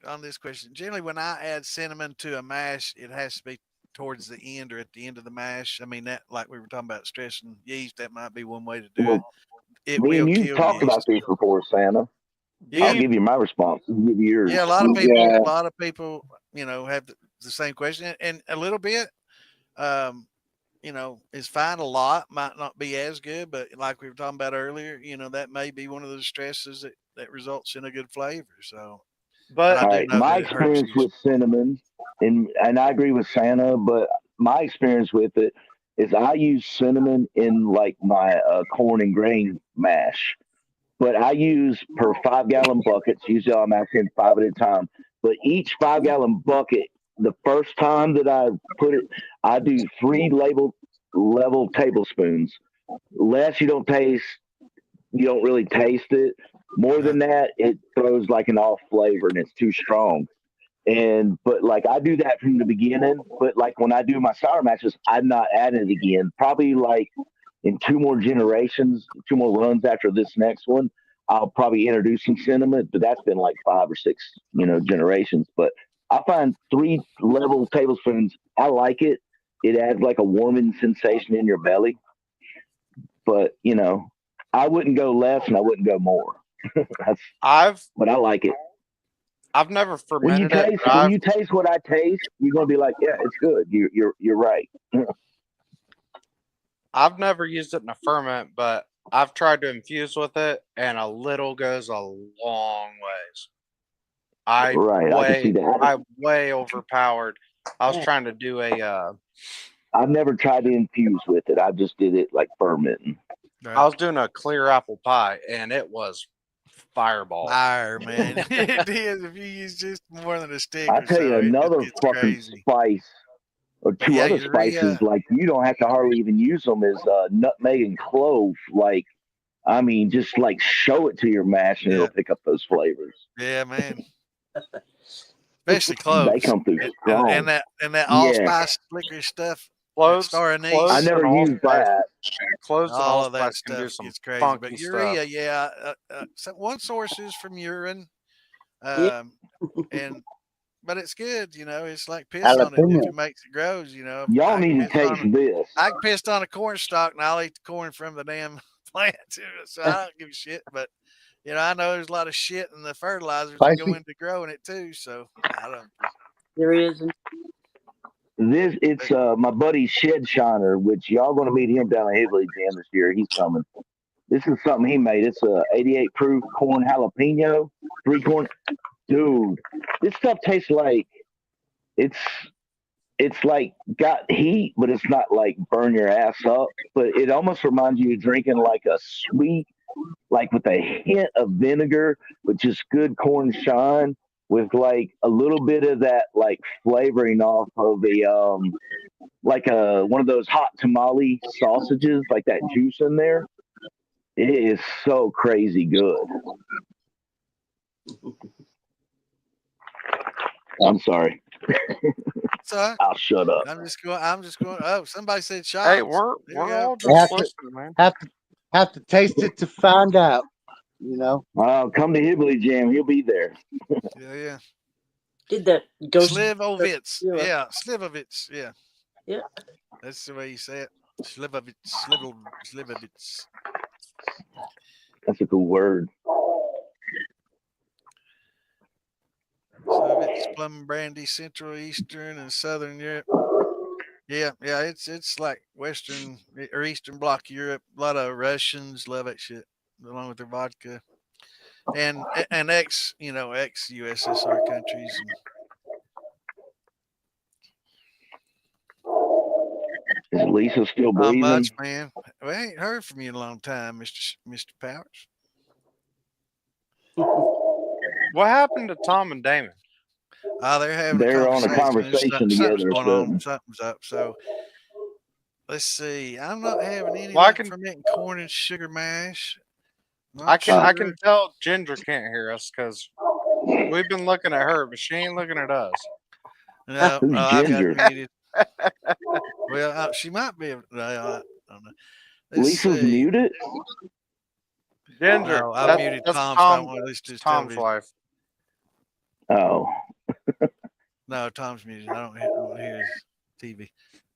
on this question, generally when I add cinnamon to a mash, it has to be towards the end or at the end of the mash. I mean, that, like we were talking about stressing yeast, that might be one way to do it. It Me will and you kill talked yeast. about these before, Santa. Yeah. I'll give you my response. You give yours. Yeah, a lot of people, have the same question, and a little bit, is fine. A lot might not be as good, but like we were talking about earlier, that may be one of the stresses that results in a good flavor. So, but all right, my experience with cinnamon, and I agree with Santa, but my experience with it is I use cinnamon in like my corn and grain mash. But I use per 5-gallon buckets. Usually I'm asking 5 at a time. But each 5-gallon bucket, the first time that I put it, I do 3 level tablespoons. Less you don't really taste it. More than that, it throws like an off flavor and it's too strong. But like I do that from the beginning. But like when I do my sour matches, I'm not adding it again. Probably like in 2 more generations, 2 more runs after this next one, I'll probably introduce some cinnamon, but that's been like 5 or 6, generations. But I find 3 level tablespoons. I like it. It adds like a warming sensation in your belly. But I wouldn't go less and I wouldn't go more. But I like it. I've never When you fermented taste, when you taste what I taste, you're gonna be like, yeah, it's good. You're right. I've never used it in a ferment, but I've tried to infuse with it, and a little goes a long ways. I can see that. I way overpowered. I was trying to do a. I've never tried to infuse with it. I just did it like fermenting. I was doing a clear apple pie, and it was fireball. Fire, man. It is if you use just more than a stick. I tell you, another fucking spice or 2 other spices, like you don't have to hardly even use them, is nutmeg and clove. Like, I mean, just like show it to your mash and it'll pick up those flavors. Yeah, man. Especially cloves. They come through strong. And that allspice licorice stuff. Cloves, star anise. I never used that. Cloves and all of that allspice can stuff do some gets crazy. funky But urea, stuff. yeah. So one source is from urine. But it's good, it's like piss on it if it makes it grows, Y'all need to taste this. I pissed on a corn stalk and I'll eat the corn from the damn plant, so I don't give a shit. But I know there's a lot of shit in the fertilizers that go into growing it too. So I don't. There is. It's my buddy Shed Shiner, which y'all going to meet him down at Higley Jam this year. He's coming. This is something he made. It's a 88 proof corn jalapeno, 3 corn. Dude, this stuff tastes like it's like got heat, but it's not like burn your ass up. But it almost reminds you of drinking like a sweet, like with a hint of vinegar, with just good corn shine, with like a little bit of that like flavoring off of a like a one of those hot tamale sausages, like that juice in there. It is so crazy good. I'm sorry. So I'll shut up. I'm just going. Oh, somebody said shots. Hey, we're all just listening, man. Have to taste it to find out. Come to Hibley Jam. He'll be there. Yeah. Did that ghost? Slivovitz. Yeah, Slivovitz. Yeah. Yeah. That's the way you say it. Slivovitz. Slivovitz. That's a cool word. Slivovitz, plum brandy, Central, Eastern, and Southern Europe. Yeah. It's like Western or Eastern Bloc Europe. A lot of Russians love that shit, along with their vodka, and ex USSR countries. Is Lisa still breathing? Not much, man. We ain't heard from you in a long time, Mr. Powers. What happened to Tom and Damon? They're on a conversation together. Something's up. So let's see. I'm not having any fermenting corn and sugar mash. I can tell Ginger can't hear us because we've been looking at her, but she ain't looking at us. No, Who's I got Ginger? it muted. Well, she might be. I don't know. Lisa's muted. Ginger, No, I muted Tom. So I don't want to listen to his Tom's television. wife. Oh. No, Tom's muted. I don't hear his TV.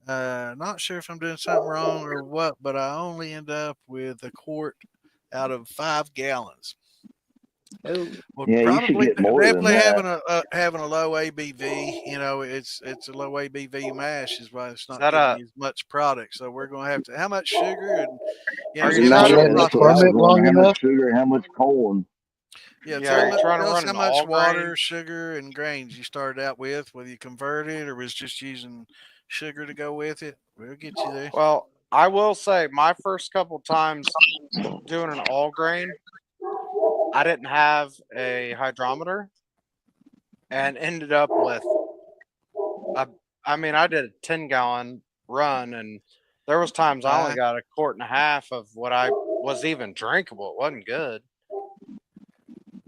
Not sure if I'm doing something wrong or what, but I only end up with a quart out of 5 gallons. Oh. Well, Yeah, you should get more than that. having a low ABV. It's a low ABV mash is why it's not That, getting as much product. So we're going to have to. How much sugar and Are give you us trying your to That's what I was wondering, how much sugar, how much corn. Yeah, are you trying to tell us run how an much all water, grain? sugar, and grains you started out with, whether you converted or was just using sugar to go with it. We'll get you there. Well, I will say my first couple times doing an all grain, I didn't have a hydrometer and ended up with I did a 10-gallon run, and there was times I only got a quart and a half of what I was even drinkable. It wasn't good.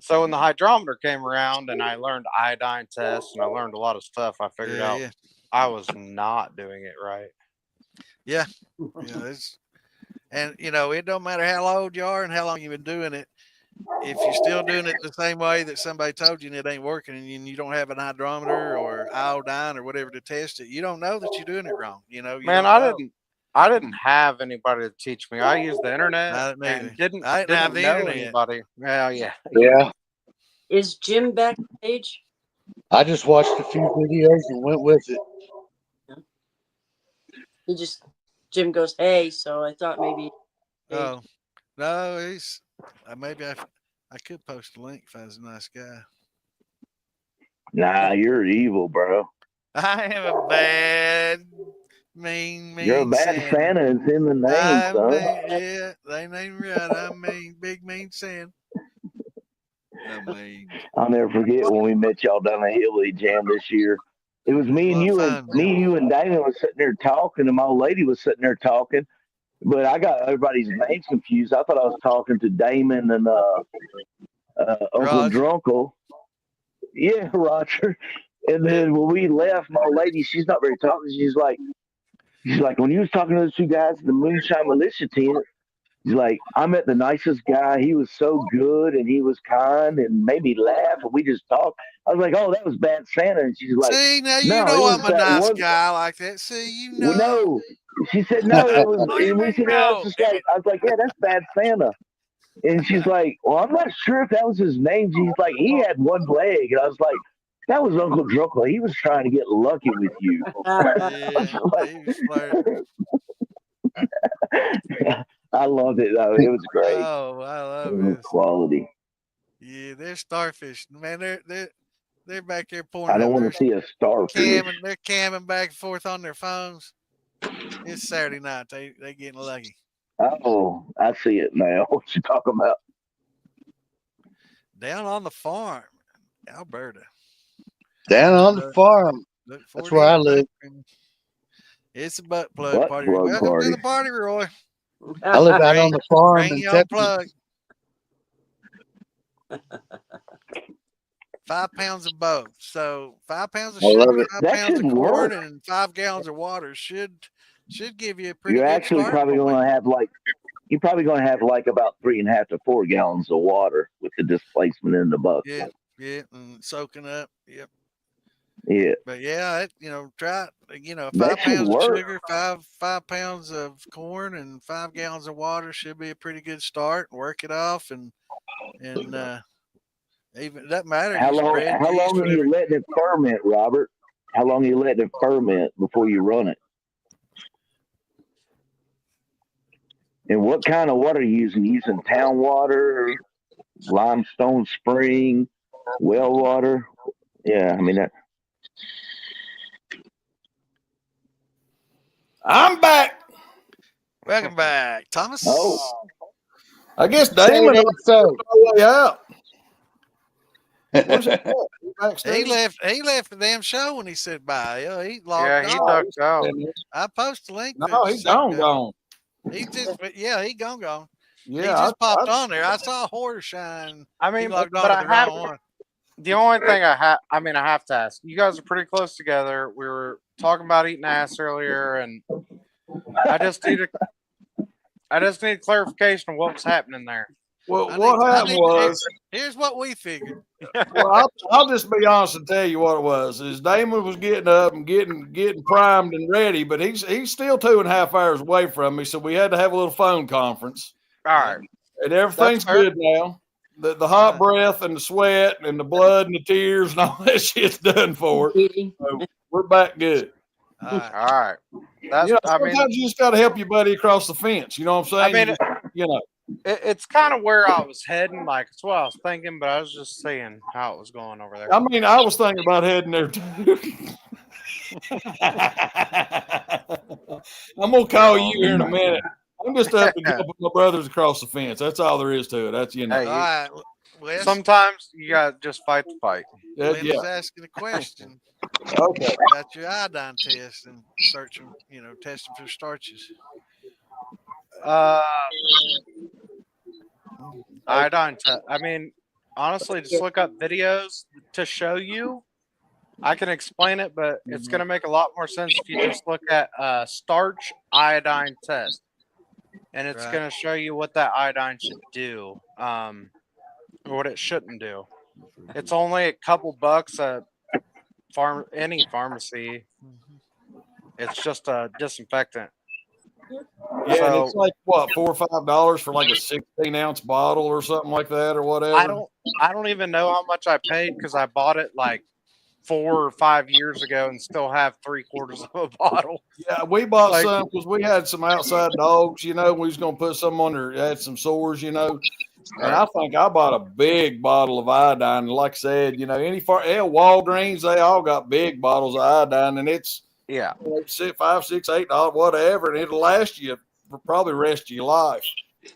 So when the hydrometer came around and I learned iodine tests and I learned a lot of stuff, I figured out I was not doing it right. Yeah. And it don't matter how old you are and how long you've been doing it. If you're still doing it the same way that somebody told you and it ain't working, and you don't have an hydrometer or iodine or whatever to test it, you don't know that you're doing it wrong. Man, I didn't have anybody to teach me. I used the internet and didn't know anybody. Well, yeah. Yeah. Is Jim backstage? I just watched a few videos and went with it. Jim goes, hey, so I thought maybe. Oh, no, he's maybe I could post a link if I was a nice guy. Nah, you're evil, bro. I am a bad, mean You're a bad Santa. It's in the name, son. Yeah, they name right. I mean, big mean Santa. I'll never forget when we met y'all down at Higley Jam this year. It was me and you and Damon was sitting there talking, and my old lady was sitting there talking. But I got everybody's names confused. I thought I was talking to Damon and Uncle Drunkle. Yeah, Roger. And then when we left, my old lady, she's not very talkative. She's like, when you was talking to those two guys at the Moonshine Militia tent, she's like, I met the nicest guy. He was so good and he was kind and made me laugh, and we just talked. I was like, oh, that was Bad Santa. And she's like, see, now you know I'm a nice guy like that. See, Well, no, She said, no, it was. And we said, I was like, yeah, that's Bad Santa. And she's like, well, I'm not sure if that was his name. She's like, he had one leg. And I was like, that was Uncle Drunkle. He was trying to get lucky with you. I loved it, though. It was great. Oh, I love it. Quality. Yeah, they're starfish. Man, they're back there pouring. I don't want to see a starfish. They're camming back and forth on their phones. It's Saturday night. They getting lucky. Oh, I see it now. What you talking about? Down on the farm, Alberta. Down on the farm. That's where I live. It's a butt plug party. Welcome to the party, Roy. I live out on the farm Bring in your own Texas. plug. 5 pounds of both. So 5 pounds of sugar, 5 pounds of corn, and 5 gallons of water should give you a pretty You're good actually start probably point. going to have you're probably going to have about 3.5 to 4 gallons of water with the displacement in the bucket. Yeah, and soaking up. Yep. Yeah. But yeah, try it. 5 That should pounds of work. sugar, 5 pounds of corn, and 5 gallons of water should be a pretty good start. Work it off, and even it doesn't matter. How long are you letting it ferment, Robert? How long are you letting it ferment before you run it? And what kind of water are you using? Using town water, limestone spring, well water? Yeah, I mean that. I'm back. Welcome back, Thomas. Oh, I guess Damon so way out. He left the damn show when he said bye. He logged Yeah, he off. ducked out. I posted a link. No, he's gone. He just he gone. Yeah, he just popped on there. I saw Horror Shine. I mean, he logged but on I to the have wrong one. the only thing I have to ask. You guys are pretty close together. We were talking about eating ass earlier, and I just need clarification of what was happening there. Well, what happened was. Here's what we figured. Well, I'll just be honest and tell you what it was. Is Damon was getting up and getting primed and ready, but he's still 2.5 hours away from me, so we had to have a little phone conference. All right, and everything's good now. The hot breath and the sweat and the blood and the tears and all that shit's done for it. So we're back good. All right. That's, sometimes you just got to help your buddy across the fence. You know what I'm saying? It's kind of where I was heading. Like, it's what I was thinking, but I was just seeing how it was going over there. I mean, I was thinking about heading there too. I'm gonna call you here in a minute. I'm just up to help my brothers across the fence. That's all there is to it. That's All right. Wes, Sometimes you gotta just fight the fight. Linda's asking a question. Okay. About your iodine test and searching, testing for starches. Iodine test. I mean, honestly, just look up videos to show you. I can explain it, but it's going to make a lot more sense if you just look at starch iodine test. And it's going to show you what that iodine should do, or what it shouldn't do. It's only a couple bucks at any pharmacy. It's just a disinfectant. Yeah, So, and it's like what, $4 or $5 for like a 16-ounce bottle or something like that, or whatever. I don't even know how much I paid because I bought it like 4 or 5 years ago and still have 3/4 of a bottle. Yeah, we bought some because we had some outside dogs. We was gonna put some on there, had some sores. And I think I bought a big bottle of iodine. And like I said, Walgreens, they all got big bottles of iodine, and it's $5, $6, $8, whatever, and it'll last you for probably the rest of your life.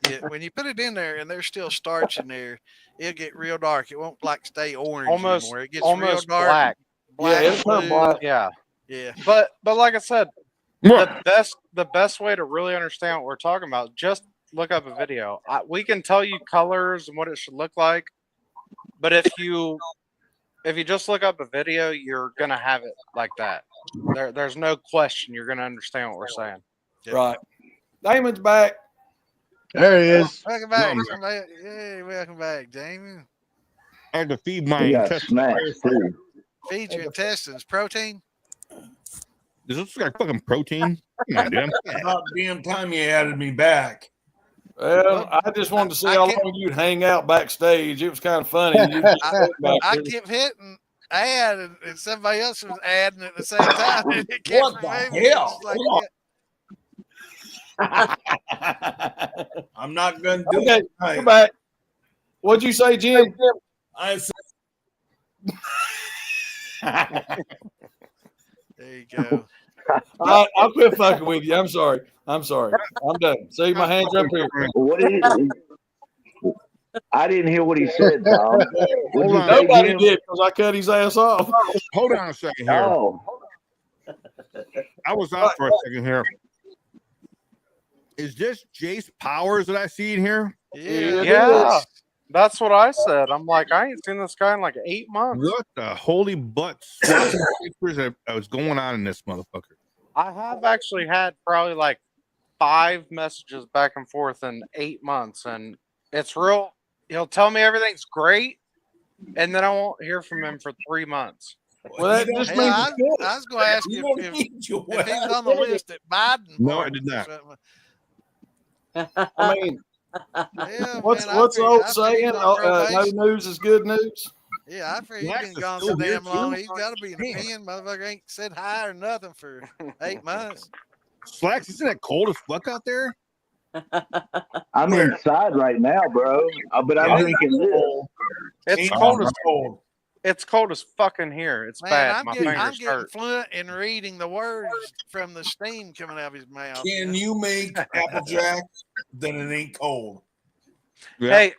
Yeah, when you put it in there and there's still starch in there, it'll get real dark. It won't stay orange almost anymore. It gets almost real dark. black. Yeah, it'll turn black. Yeah. Yeah. But like I said, the best way to really understand what we're talking about, just look up a video. We can tell you colors and what it should look like, but if you just look up a video, you're gonna have it like that. There's no question you're gonna understand what we're saying. Right. Damon's back. There he is. Welcome back. Hey, welcome back, Damon. I had to feed my We got intestines. snacks too. Feed your intestines protein. Does this look like fucking protein? Come on, dude. About damn time you added me back. Well, I just wanted to see how long you'd hang out backstage. It was kind of funny. I kept hitting add, and somebody else was adding at the same time. And it kept What the removing it, hell? just like I'm not going to do Okay, it. come back. What'd you say, Jim? I said, there you go. I'll quit fucking with you. I'm sorry. I'm done. See, my hands up here. What is it? I didn't hear what he said, Tom. Nobody did because I cut his ass off. Hold on a second here. Oh. I was out for a second here. Is this Jace Powers that I see in here? Yeah. That's what I said. I'm like, I ain't seen this guy in like 8 months. What the holy butt that was going on in this motherfucker? I have actually had probably like 5 messages back and forth in 8 months, and it's real. He'll tell me everything's great, and then I won't hear from him for 3 months. Well, that just Hey, means I was going to ask you if he was on the list at Biden. No, I did not. I mean, Yeah, what's man, the old saying? on No probation. news is good news. Yeah, I figured Wax he's been is gone still so here, damn long. too. He's got to be in the pen. Motherfucker ain't said hi or nothing for 8 months. Slacks, isn't it cold as fuck out there? I'm inside right now, bro. But I'm drinking this. It's cold as cold. It's cold as fucking here. It's Man, bad. I'm My getting fingers hurt. fluent in reading the words from the steam coming out of his mouth. Can you make Applejack? Then it ain't cold. Yeah. Hey,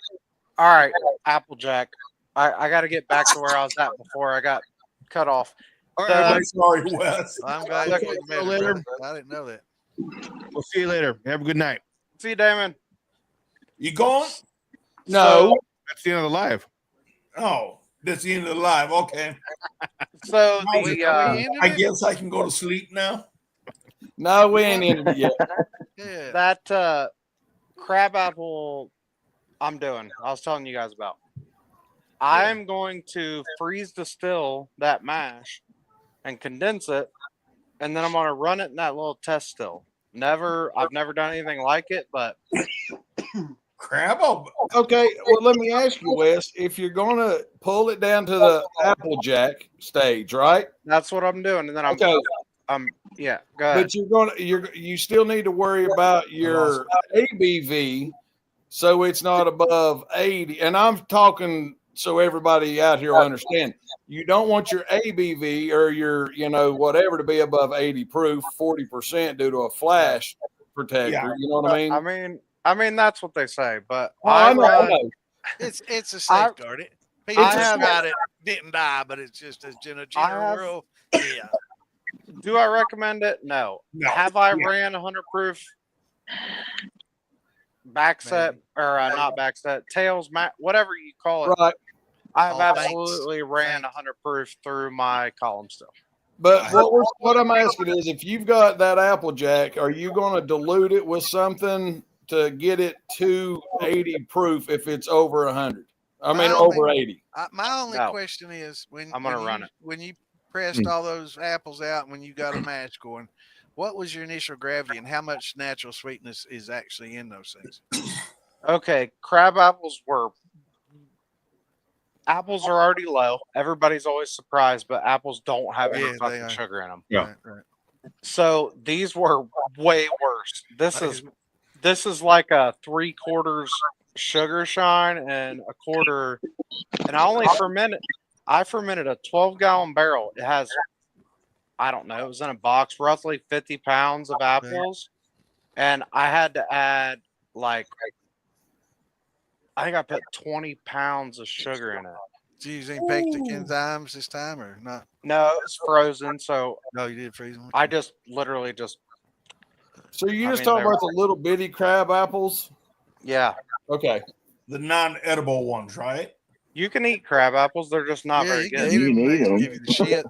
all right, Applejack. I got to get back to where I was at before I got cut off. All right, Sorry, Wes. I'm glad you admitted it, later. brother. I didn't know that. We'll see you later. Have a good night. See you, Damon. You going? No. That's the end of the live. Oh, that's the end of the live. Okay. So I guess I can go to sleep now. No, we ain't ended it yet. Yeah. that crab apple I'm doing. I was telling you guys about. I'm going to freeze distill that mash and condense it, and then I'm going to run it in that little test still. I've never done anything like it, but Crab. Oh, Okay, well, let me ask you, Wes, if you're going to pull it down to the Applejack stage, right? that's what I'm doing. And then yeah, go ahead. But you still need to worry about your ABV, so it's not above 80. And I'm talking so everybody out here will understand. You don't want your ABV or your, whatever to be above 80 proof, 40% due to a flash protector. Yeah. You know what I mean? I mean that's what they say, but I know. It's a safeguard. People just got it, didn't die, but it's just a general rule. Yeah. Do I recommend it? No. Have I ran 100 proof backset or not backset, tails, whatever you call it? Right. I have absolutely ran 100 proof through my column still. But what I'm asking is, if you've got that Applejack, are you going to dilute it with something to get it to 80 proof if it's over 100? Over 80. My only question is when you pressed all those apples out and when you got a mash going, what was your initial gravity and how much natural sweetness is actually in those things? Okay, crab apples are already low. Everybody's always surprised, but apples don't have any fucking sugar in them. Yeah. Right. So these were way worse. This is like a 3/4 sugar shine and a quarter, and I fermented a 12-gallon barrel. It has, I don't know, it was in a box, roughly 50 pounds of apples, and I had to add I think I put 20 pounds of sugar in it. Did you use any pectic enzymes this time or not? No, it was frozen. So no, you did freeze them. I just literally just. So you just talking about the little bitty crab apples? Yeah. Okay. The non-edible ones, right? You can eat crab apples. They're just not very good. You can eat them. Give you the shit.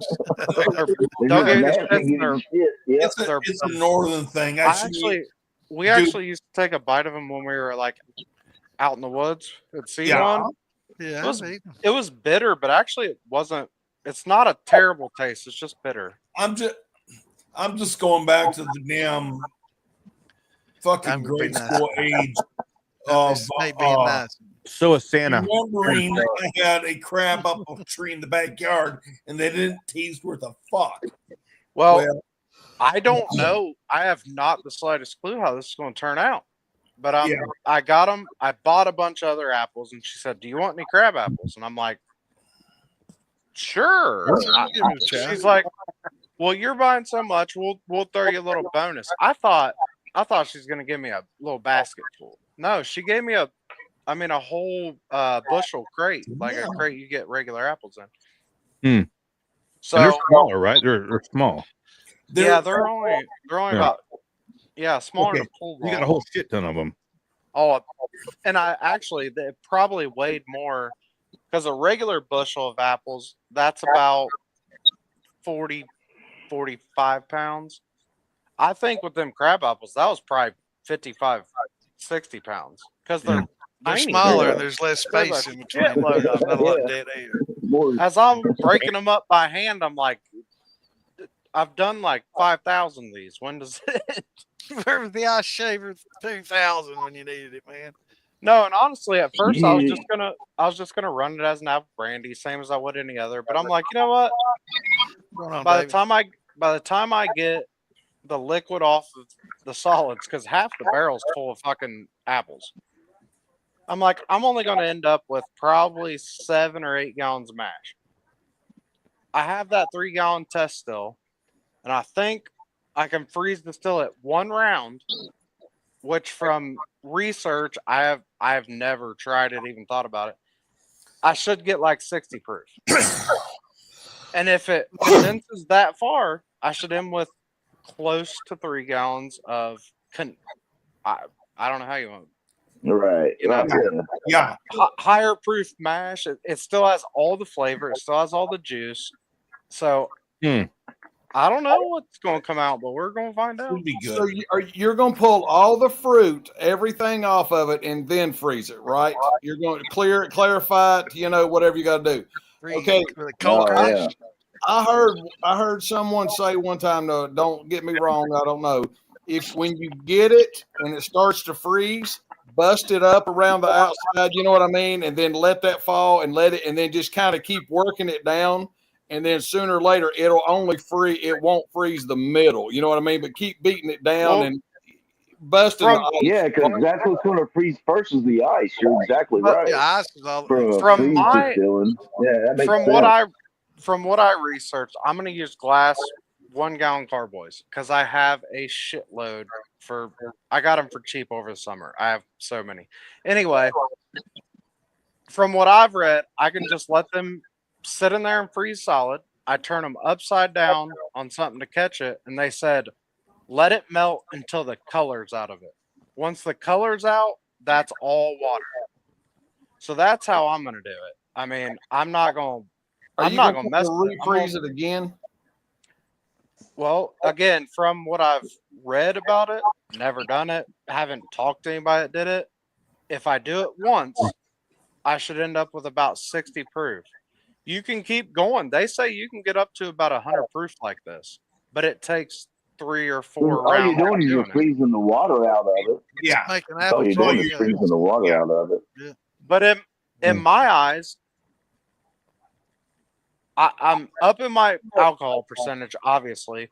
Don't give you the shit. It's a northern thing. We actually used to take a bite of them when we were out in the woods and see one. Yeah, it was bitter, but actually it wasn't. It's not a terrible taste. It's just bitter. I'm just going back to the damn fucking grade school age of So is Santa. remembering I had a crab apple tree in the backyard and they didn't taste worth a fuck. Well, I don't know. I have not the slightest clue how this is going to turn out. But I got them. I bought a bunch of other apples, and she said, "Do you want any crab apples?" And I'm like, "Sure." She's like, "Well, you're buying so much, we'll throw you a little bonus." I thought she's going to give me a little basket full. No, she gave me a whole bushel crate, like a crate you get regular apples in. So and they're smaller, right? They're small. They're only about smaller to pull. You got a whole shit ton of them. Oh, and they probably weighed more because a regular bushel of apples, that's about 40, 45 pounds. I think with them crab apples, that was probably 55, 60 pounds because they're smaller. There's less space in between. Not a lot of dead air. As I'm breaking them up by hand, I'm like, I've done like 5,000 of these. When does it? Remember the ice shaver 2,000 when you needed it, man. No, and honestly, at first I was just gonna run it as an apple brandy, same as I would any other. But I'm like, you know what? By the time I get the liquid off of the solids, because half the barrel's full of fucking apples, I'm like, I'm only gonna end up with probably 7 or 8 gallons of mash. I have that 3-gallon test still, and I think I can freeze distill it 1 round, which from research I have never tried it, even thought about it. I should get like 60 proof. And if it condenses that far, I should end with close to 3 gallons of I don't know how you want. Right. Higher proof mash. It still has all the flavor. It still has all the juice. So I don't know what's going to come out, but we're going to find out. So you're going to pull all the fruit, everything off of it, and then freeze it, right? You're going to clear it, clarify it, whatever you got to do. Okay. I heard someone say one time, don't get me wrong, I don't know. If when you get it and it starts to freeze, bust it up around the outside, you know what I mean? And then let that fall and and then just kind of keep working it down. And then sooner or later, it won't freeze the middle. You know what I mean? But keep beating it down and busting the ice. Yeah, because that's what's going to freeze first is the ice. You're exactly right. The ice is all From what I researched, I'm going to use glass 1-gallon carboys because I have a shitload I got them for cheap over the summer. I have so many. Anyway, from what I've read, I can just let them sit in there and freeze solid. I turn them upside down on something to catch it, and they said, let it melt until the color's out of it. Once the color's out, that's all water. So that's how I'm going to do it. I mean, I'm not going to mess with it. Refreeze it again? Well, again, from what I've read about it, never done it, haven't talked to anybody that did it. If I do it once, I should end up with about 60 proof. You can keep going. They say you can get up to about 100 proof like this, but it takes 3 or 4 all rounds. All you're doing is you're freezing the water out of it. Yeah. All you're doing is freezing the water out of it. Yeah. But in my eyes, I'm up in my alcohol percentage, obviously,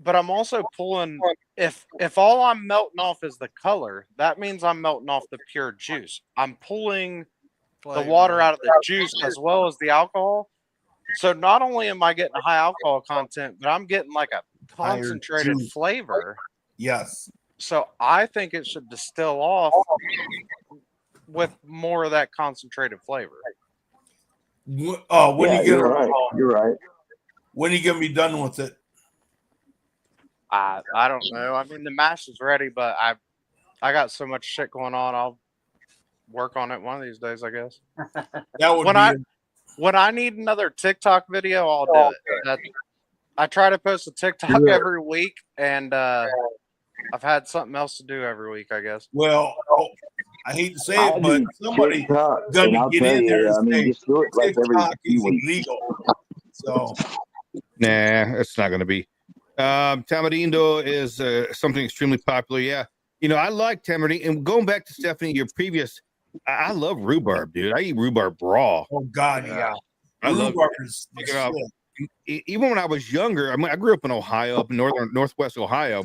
but I'm also pulling. If all I'm melting off is the color, that means I'm melting off the pure juice. I'm pulling the water out of the juice as well as the alcohol. So not only am I getting a high alcohol content, but I'm getting like a concentrated flavor. Yes. So I think it should distill off with more of that concentrated flavor. When you're right. When are you going to be done with it? I don't know. I mean, the mash is ready, but I got so much shit going on. I'll work on it one of these days, I guess. That would when I need another TikTok video, I'll do it. I try to post a TikTok every week, and I've had something else to do every week, I guess. Well, I hate to say it, but somebody's going to get in there and say TikTok is illegal. So, nah, it's not going to be. Tamarindo is something extremely popular. Yeah, I like tamarind. And going back to Stephanie, your previous, I love rhubarb, dude. I eat rhubarb raw. Oh God, yeah. I love Rhubarb is the shit. Even when I was younger. I mean, I grew up in Ohio, up in northwest Ohio.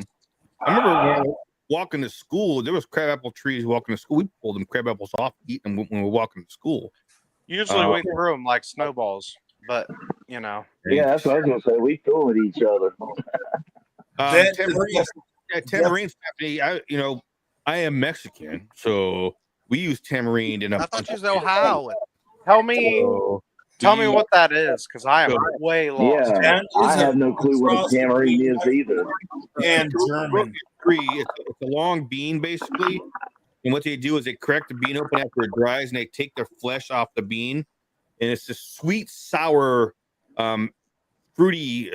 I remember walking to school. There was crabapple trees walking to school. We pulled them crab apples off, eat them when we were walking to school. Usually we threw them like snowballs, but Yeah, that's what I was gonna say. We threw at each other. Tamarind, Stephanie, I am Mexican, so we use tamarind in a. I thought you was Ohio. Tell me what that is, because I am way lost. Yeah, I have no clue what a tamarind is either. And German. It's a long bean, basically. And what they do is they crack the bean open after it dries, and they take the flesh off the bean. And it's this sweet, sour, fruity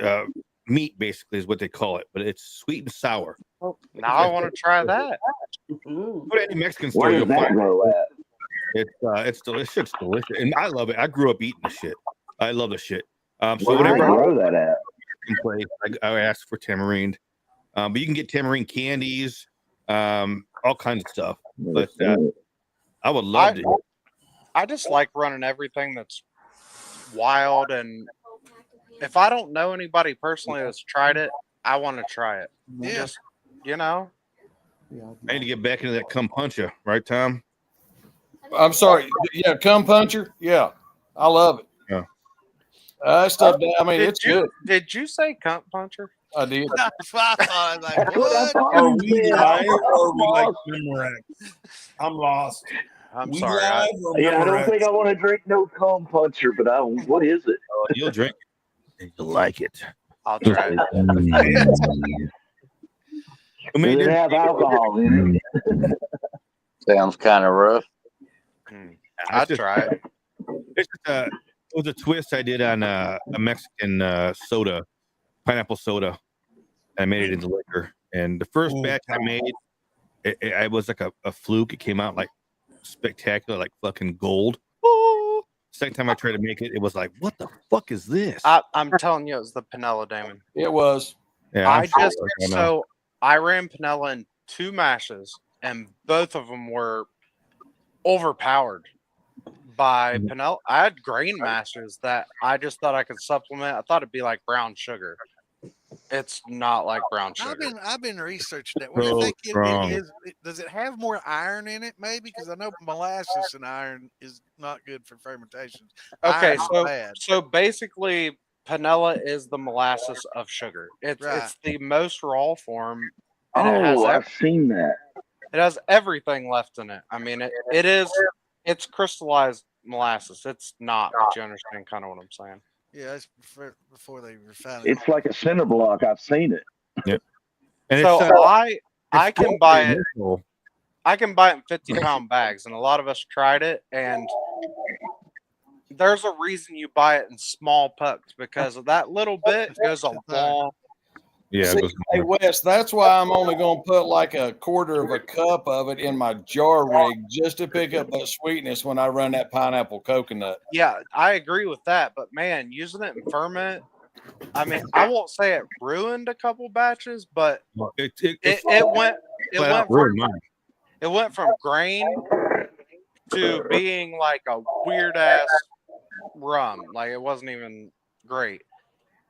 meat, basically, is what they call it. But it's sweet and sour. Well, now I want to try that. Go to any Mexican store, Where you'll does that find grow at? it's delicious. It's delicious, and I love it. I grew up eating the shit. I love the shit. So Where do they whenever grow that at? I ask for tamarind, but you can get tamarind candies, all kinds of stuff. But I would love to. I just like running everything that's wild, and if I don't know anybody personally that's tried it, I want to try it. Yeah. Just, I need to get back into that cum puncher, right, Tom? I'm sorry. Yeah, cum puncher. Yeah, I love it. Yeah. Stuff. I mean, it's good. Did you say cunt puncher? I did. I was like, what? Are we live or are we like Humorous? I'm lost. I'm sorry. I don't think I want to drink no cum puncher, but what is it? You'll drink it and you'll like it. I'll try it. Does it have alcohol in it? Sounds kind of rough. I'd try it. It was a twist I did on a Mexican soda, pineapple soda. I made it into liquor. And the first batch I made, it was like a fluke. It came out like spectacular, like fucking gold. Oh. Second time I tried to make it, it was like, what the fuck is this? I'm telling you, it was the Panella Damon. It was. Yeah, I ran Panella in 2 mashes, and both of them were overpowered by Panella. I had grain mashes that I just thought I could supplement. I thought it'd be like brown sugar. It's not like brown sugar. I've been researching that. What do you think it is? Does it have more iron in it? Maybe, because I know molasses and iron is not good for fermentation. Okay, so basically, Panella is the molasses of sugar. It's the most raw form. And I've seen that. It has everything left in it. I mean, it's crystallized molasses. It's not, but you understand kind of what I'm saying. Yeah, it's before they refine it. It's like a cinder block. I've seen it. Yep. And so I can buy it. I can buy it in 50-pound bags, and a lot of us tried it. And there's a reason you buy it in small pucks, because of that little bit goes a long. Yeah. See, hey Wes, that's why I'm only going to put like a quarter of a cup of it in my jar rig just to pick up that sweetness when I run that pineapple coconut. Yeah, I agree with that. But man, using it in ferment, I mean, I won't say it ruined a couple batches, but it went from grain to being like a weird ass rum. Like, it wasn't even great.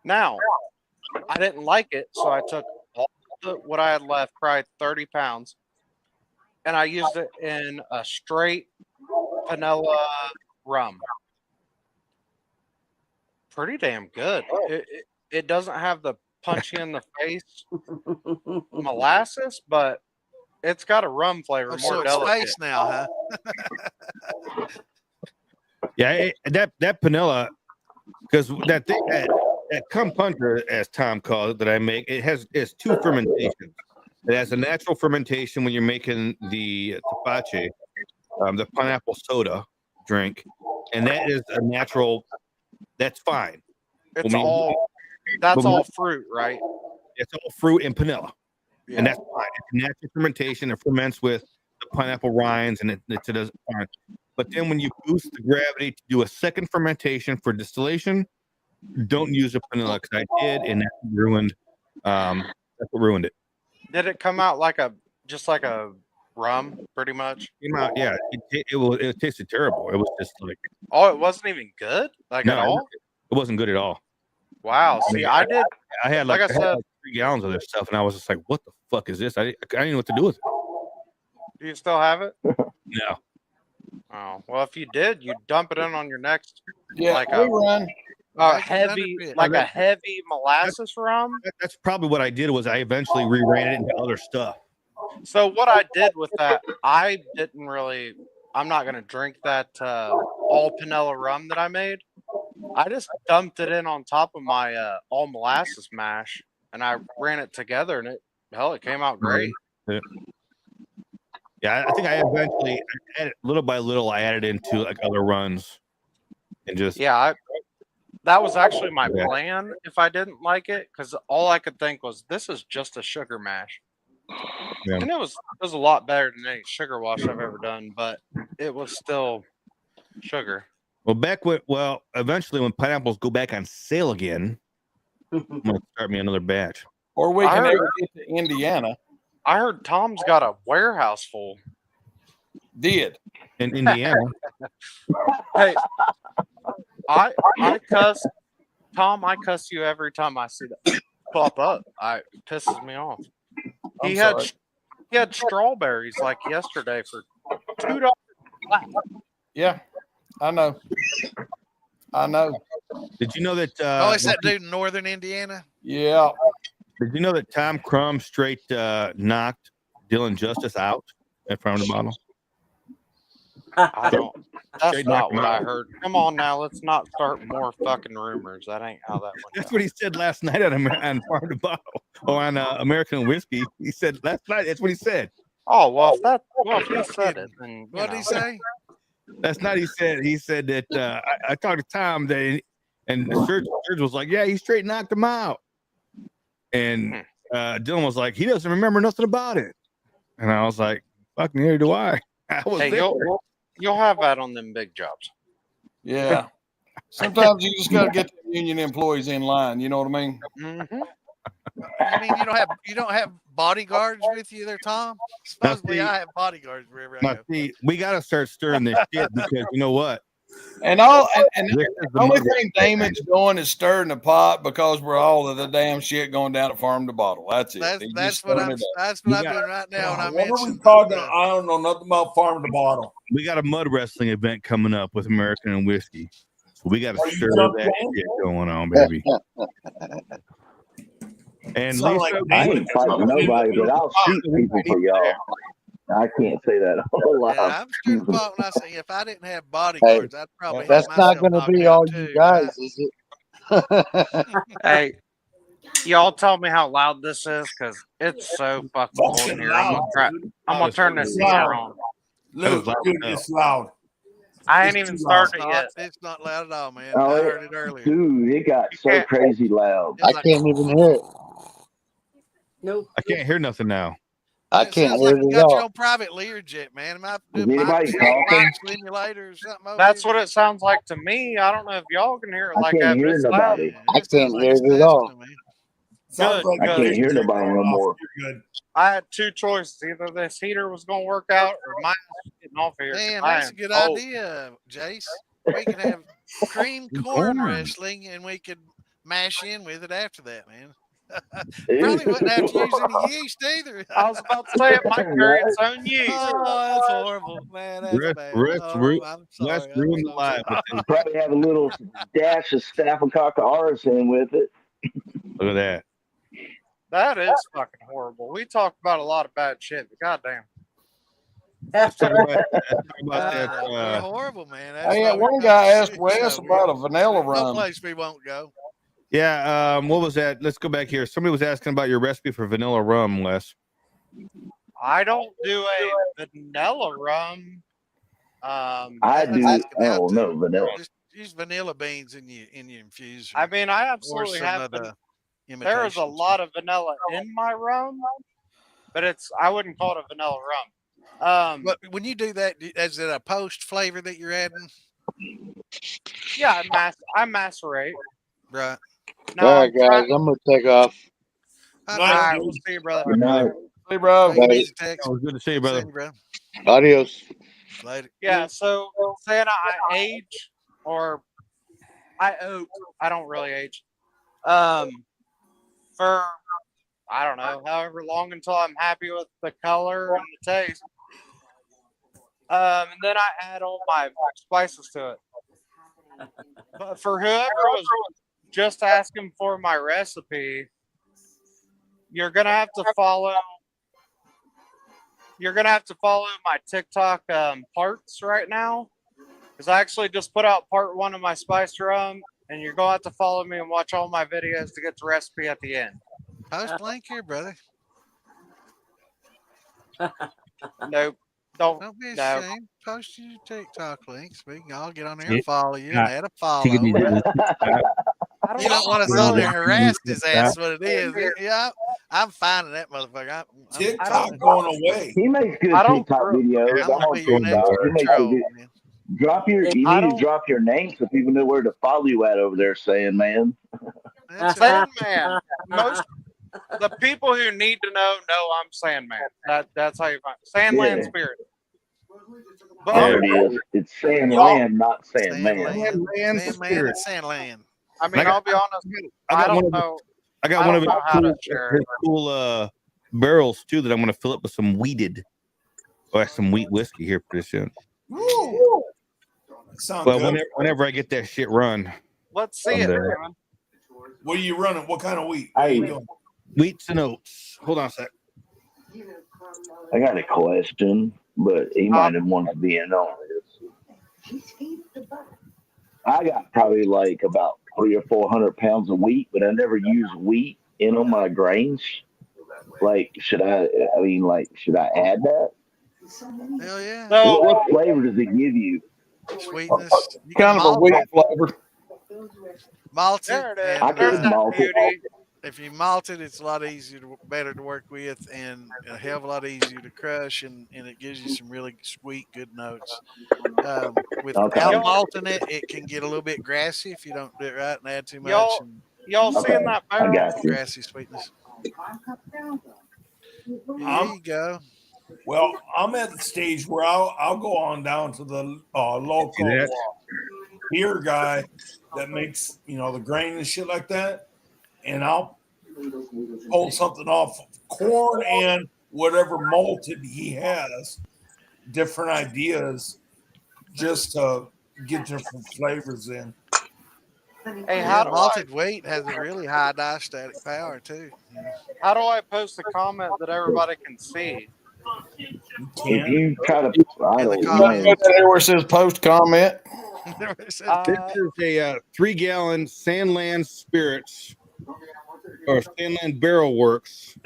Now, I didn't like it, so I took all what I had left, probably 30 pounds, and I used it in a straight vanilla rum. Pretty damn good. It doesn't have the punchy in the face molasses, but it's got a rum flavor. So More it's delicate. space now, huh? Yeah, that Panella, because that thing that cum puncher, as Tom calls it, that I make, it's 2 fermentations. It has a natural fermentation when you're making the tepache, the pineapple soda drink, and that is a natural. That's fine. It's all fruit, right? It's all fruit and Panella, and that's fine. It's natural fermentation. It ferments with the pineapple rinds, and it does fine. But then when you boost the gravity to do a second fermentation for distillation, don't use a Panella, because I did, and that ruined That's what ruined it. Did it come out like just like a rum, pretty much? Yeah, it tasted terrible. It was just like, oh, it wasn't even good, like at all. It wasn't good at all. Wow. See, I did. I had like I said, 3 gallons of this stuff, and I was just like, "What the fuck is this?" I didn't know what to do with it. Do you still have it? No. Oh well, if you did, you dump it in on your next, Yeah, like we run. a heavy molasses rum. That's probably what I did. Was I eventually reran it into other stuff. So what I did with that, I'm not gonna drink that all vanilla rum that I made. I just dumped it in on top of my all molasses mash, and I ran it together, and it came out great. Yeah, I think I eventually, little by little, I added into like other runs, and just that was actually my plan if I didn't like it, because all I could think was this is just a sugar mash. Yeah. And it was a lot better than any sugar wash I've ever done, but it was still sugar. Well, eventually when pineapples go back on sale again, I'm gonna start me another batch. Or we can ever get to Indiana. I heard Tom's got a warehouse full. Did in Indiana? Hey, I cuss Tom. I cuss you every time I see that pop up. It pisses me off. He had strawberries like yesterday for $2. Yeah, I know. Did you know that? It's that dude in northern Indiana. Yeah. Did you know that Tom Crum straight knocked Dylan Justice out at Farm to Bottle? I don't. That's not what I heard. Come on now, let's not start more fucking rumors. That ain't how that went. That's what he said last night on Farm to Bottle or on American Whiskey. He said last night. That's what he said. Oh well, if he said it, then what did he say? Last night he said that I talked to Tom and the Serge was like, yeah, he straight knocked him out. And Dylan was like, he doesn't remember nothing about it. And I was like, fuck, neither do I. I was there. You'll have that on them big jobs. Yeah. Sometimes you just got to get the union employees in line. You know what I mean? Mm-hmm. I mean, you don't have bodyguards with you there, Tom? Supposedly, I have bodyguards wherever I go. See, we got to start stirring this shit because you know what? And the only thing Damon's doing is stirring the pot because we're all of the damn shit going down at Farm to Bottle. That's it. That's what I'm doing right now. And what are we talking? I don't know nothing about Farm to Bottle. We got a mud wrestling event coming up with American and Whiskey. So we got to stir that shit going on, baby. And Lisa, I ain't fighting nobody, but I'll shoot people for y'all. I can't say that a whole lot. Yeah, I'm sure the part when I say if I didn't have bodyguards, I'd probably. That's not going to be all you guys, is it? Hey, y'all tell me how loud this is because it's so fucking cold in here. I'm gonna turn this heater on. Luke, it's loud. I ain't even started yet. It's not loud at all, man. Oh, I heard it earlier. Dude, it got so crazy loud. I can't even hear it. Nope. I can't hear nothing now. I can't hear it You at got your all. own private Learjet, man. Am I Is anybody talking? simulator or something? Over That's here? what it sounds like to me. I don't know if y'all can hear it like can't that. hear But it's loud. nobody. I can't hear it at all. Sounds like I can't hear nobody no more. Good. I had two choices. Either this heater was going to work out or mine was getting off here. Man, I that's a am good cold. idea, Jace. We can have cream corn wrestling, and we could mash in with it after that, man. Probably wouldn't have to use any yeast either. I was about to say it might carry its own yeast. Oh, that's horrible, man. That's bad. I'm Let's sorry. ruin the live. Probably have a little dash of Staphylococcus aureus in with it. Look at that. That is fucking horrible. We talked about a lot of bad shit, but goddamn. Let's talk about They're horrible, man. That's Hey, why we're one not guy a asked shit Wes show. about a vanilla No rum. place we won't go. Yeah, what was that? Let's go back here. Somebody was asking about your recipe for vanilla rum, Wes. I don't do a vanilla rum. I do. Oh no, vanilla. Just use vanilla beans in your infuser. I mean, I or absolutely some have. of the There is a imitations. lot of vanilla in my rum, but I wouldn't call it a vanilla rum. But when you do that, is it a post flavor that you're adding? Yeah, I macerate. Right. No, All right, guys, I'm going to take off. Night, right, dude. we'll see you, brother. Good night. Hey, bro. Take it easy, Tex. Oh, good to see you, brother. See you, bro. Adios. Later. Yeah, so saying I age or I oat, I don't really age. For I don't know, however long until I'm happy with the color and the taste. And then I add all my spices to it. But for whoever was just asking for my recipe, you're gonna have to follow. You're gonna have to follow my TikTok parts right now, because I actually just put out part 1 of my spice rum, and you're gonna have to follow me and watch all my videos to get the recipe at the end. Post link here, brother. Nope. Don't be No. ashamed. Post your TikTok links. We can all get on there and follow you and Not- add a follow. Take it easy. You don't want us on there harassed his ass. What it is? Yeah, I'm finding that motherfucker. TikTok going away. He makes good I don't- TikTok videos. I'm I gonna want be your to next he makes troll, a good. man. You need to drop your name so people know where to follow you at over there, saying, man. Sandman. Most the people who need to know I'm Sandman. That's how you find it. Sandland Yeah. Spirit. There it is. It's Sandland, not Sandman. Sandman and Sandland. I mean, I'll be honest. I don't know. I got I one of don't know how to his share it. cool barrels too that I'm gonna fill up with some wheated, or some wheat whiskey here pretty soon. Ooh. Sounds Well, good. whenever I get that shit run, Let's see it, someday. man. What are you running? What kind of wheat? What are you doing? Wheats and oats. Hold on a sec. I got a question, but he might have wanted to be in on this. I got probably like about 300 or 400 pounds of wheat, but I never use wheat in on my grains. Like, should I add that? Hell yeah. What flavor does it give you? Sweetness. You Kind of a malt wheat it. flavor. Malt it. There it is. I And, There's could that malt it. beauty. if you malt it, it's a lot easier, better to work with, and a hell of a lot easier to crush, and it gives you some really sweet, good notes. Without Okay. malting it, it can get a little bit grassy if you don't do it right and add too much. Y'all, And y'all seeing that I barrel? got you. grassy sweetness. There I'm- you go. Well, I'm at the stage where I'll go on down to the local that? beer guy that makes the grain and shit like that, and I'll pull something off of corn and whatever malted he has, different ideas, just to get different flavors in. Hey, Yeah, malted wheat has a really high diastatic power too. How do I post a comment that everybody can see? If you try to, I In the don't comments. know. There where it says post comment. This is a 3-gallon Sandland Spirits or Sandland Barrel Works.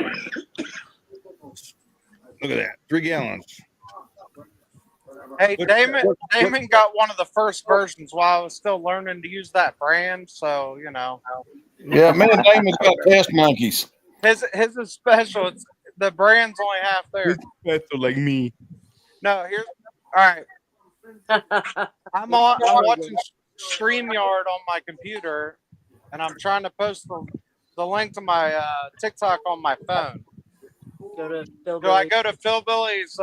Look at that, 3 gallons. Hey, Damon got one of the first versions while I was still learning to use that brand, so Yeah, man, Damon's got test monkeys. His is special. It's the brand's only half there. Special like me. No, here's all right. I'm watching StreamYard on my computer, and I'm trying to post the link to my TikTok on my phone. Do I go to Phil Billy's?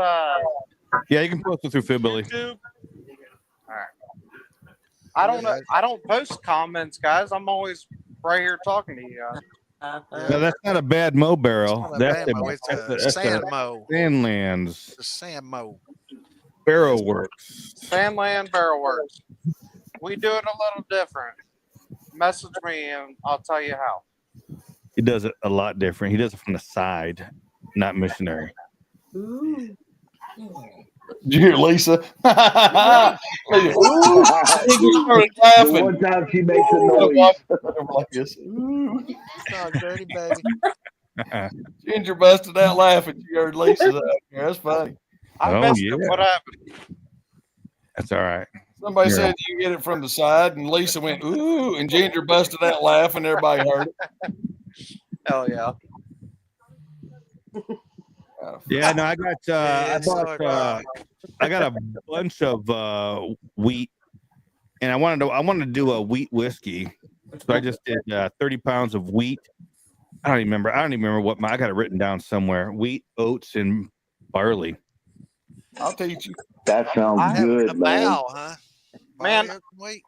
Yeah, you can post it through Philbilly. YouTube. All right. I don't know. I don't post comments, guys. I'm always right here talking to you guys. No, that's not a bad Mo barrel. It's not a That's bad Mo, it's a Sand Mo. Sandlands The Sam Mo. Barrel Works. Sandland Barrel Works. We do it a little different. Message me and I'll tell you how. He does it a lot different. He does it from the side, not missionary. Did you hear Lisa? Lisa. Ooh, she started laughing. One time she makes a noise. Like this. Oh, dirty baby. Ginger busted out laughing. She heard Lisa's out there. That's funny. I missed it. What happened? That's all right. Somebody Yeah. said you get it from the side, and Lisa went, ooh, and Ginger busted out laughing. Everybody heard it. Hell yeah. Yeah, no, I got I got a bunch of wheat, and I wanted to do a wheat whiskey. So I just did 30 pounds of wheat, I don't even remember what I got it written down somewhere. Wheat, oats, and barley. I'll teach you. That sounds good, A man. bow, huh? Man, Barley, oats, and wheat.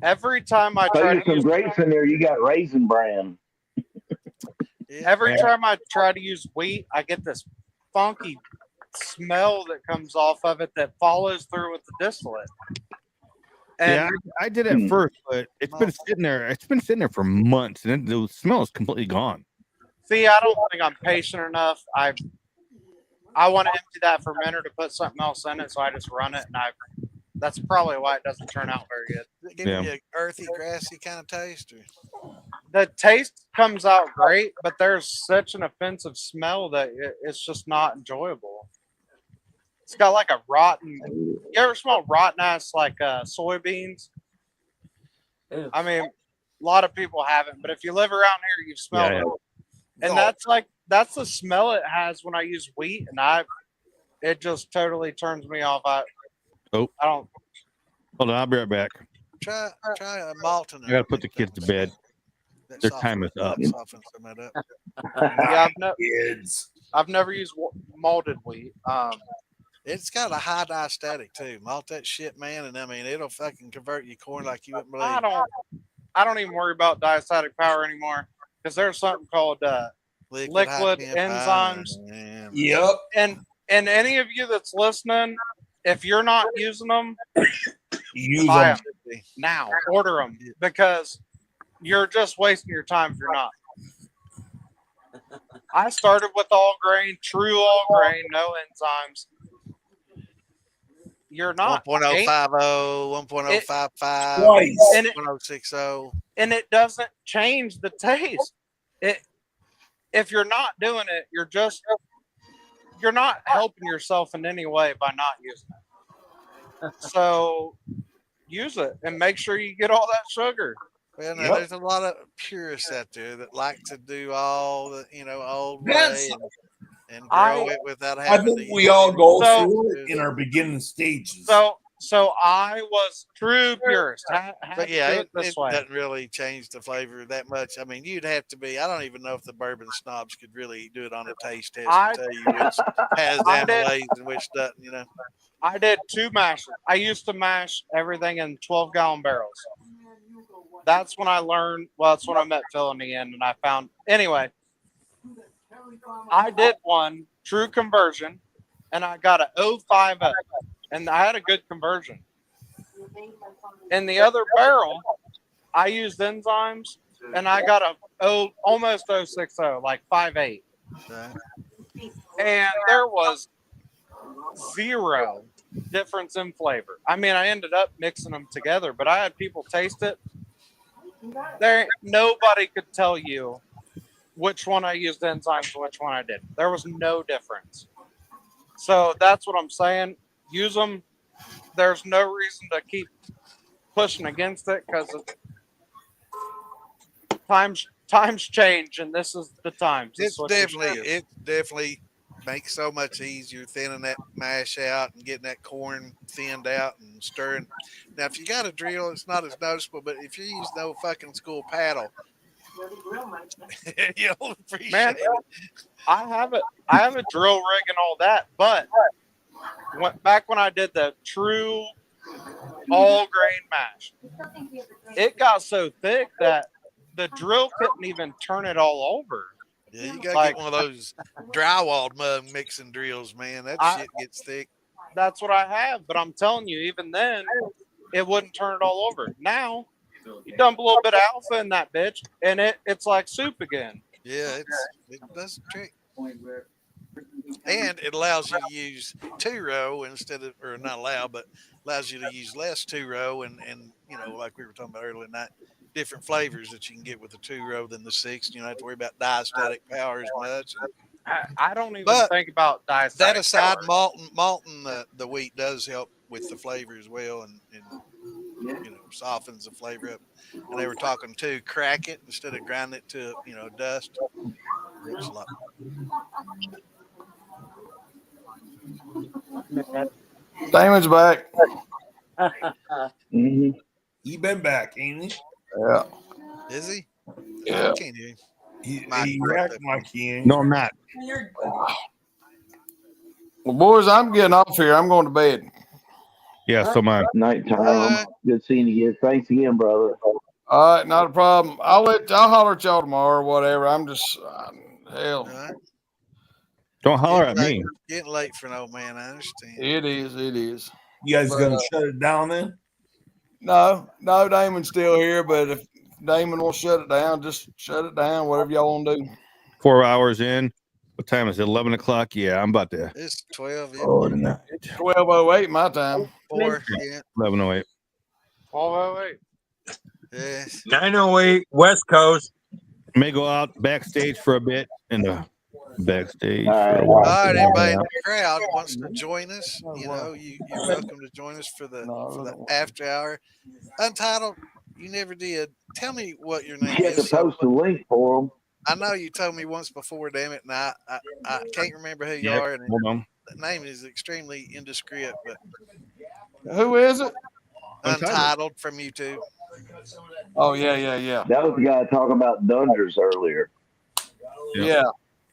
every time I So try there's to some use grapes in there. You got Raisin Bran. every time I try to use wheat, I get this funky smell that comes off of it that follows through with the distillate. And yeah, I did at first, but it's been sitting there. It's been sitting there for months, and the smell is completely gone. see, I don't think I'm patient enough. I want to empty that fermenter to put something else in it, so I just run it, and that's probably why it doesn't turn out very good. Does it give you an earthy, grassy kind of taste? Or? The taste comes out great, but there's such an offensive smell that it's just not enjoyable. It's got like a rotten. You ever smell rotten ass like soybeans? I mean, a lot of people haven't, but if you live around here, you've smelled it. And that's the smell it has when I use wheat, and it just totally turns me off. I don't. Hold on, I'll be right back. Try a Malton. I gotta put the kids to bed. Their time is up. Yeah, I've never used malted wheat. It's got a high diastatic too. Malt that shit, man, and I mean it'll fucking convert your corn like you wouldn't believe. I don't even worry about diastatic power anymore because there's something called liquid enzymes. Yep. And any of you that's listening, if you're not using them, buy them now. Order them because you're just wasting your time if you're not. I started with all grain, true all grain, no enzymes. You're not 1.050, 1.055, 1.060, and it doesn't change the taste. If you're not doing it, you're not helping yourself in any way by not using it. So use it and make sure you get all that sugar. Well, now, there's a lot of purists out there that like to do all the old way and grow it without having. I think we all go through it in our beginning stages. So I was true purist. But yeah, it doesn't really change the flavor that much. I mean, you'd have to be. I don't even know if the bourbon snobs could really do it on a taste test and tell you which has amylase and which doesn't. I did 2 mashes. I used to mash everything in 12-gallon barrels. That's when I learned. Well, that's when I met Phil in the end, and I found. Anyway, I did one true conversion, and I got a 050, and I had a good conversion. In the other barrel, I used enzymes, and I got a almost 060, like 5.8, and there was 0 difference in flavor. I mean, I ended up mixing them together, but I had people taste it. Nobody could tell you which one I used enzymes and which one I didn't. There was no difference. So that's what I'm saying. Use them. There's no reason to keep pushing against it because times change, and this is the times. It definitely makes so much easier thinning that mash out and getting that corn thinned out and stirring. Now, if you got a drill, it's not as noticeable, but if you use no fucking school paddle, you'll appreciate it. I have a drill rig and all that, but back when I did the true all grain mash, it got so thick that the drill couldn't even turn it all over. Yeah, you gotta get one of those drywall mug mixing drills, man. That shit gets thick. That's what I have, but I'm telling you, even then, it wouldn't turn it all over. Now, you dump a little bit of alpha in that bitch, and it's like soup again. Yeah, it does the trick. And it allows you to use 2-row instead of, or not allow, but allows you to use less 2-row and like we were talking about earlier tonight, different flavors that you can get with the 2-row than the 6. You don't have to worry about diastatic power as much. I don't even think about diastatic. That aside, malting the wheat does help with the flavor as well, and softens the flavor up. And they were talking too, crack it instead of grinding it to dust. Works a lot. Damon's back. He been back, ain't he? Yeah. Is he? Yeah. I can't hear him. He acting like he ain't. No, I'm not. Well, boys, I'm getting off here. I'm going to bed. Yeah, so my Nighttime. Good seeing you again. Thanks again, brother. All right, not a problem. I'll holler at y'all tomorrow or whatever. I'm just hell. Don't holler at me. Getting late for an old man. I understand. It is. You guys gonna shut it down then? No, Damon's still here, but if Damon will shut it down, just shut it down, whatever y'all want to do. 4 hours in. What time is it? 11 o'clock? Yeah, I'm about to. It's 12. Oh, tonight. It's 12:08 my time. 4. Yeah. 11:08. 12:08. Yes. 9:08 West Coast. May go out backstage for a bit in the backstage. All right, for a while. All right, everybody in the crowd wants to join us. You know, you're welcome to join us for the after hour. Untitled, you never did. Tell me what your name You have is. to post a link for them. I know you told me once before, damn it, and I can't remember who you Yep, are. And hold on. the name is extremely indiscreet, but Who is it? Untitled from YouTube. Oh yeah. That was the guy talking about Dunders earlier. Yeah,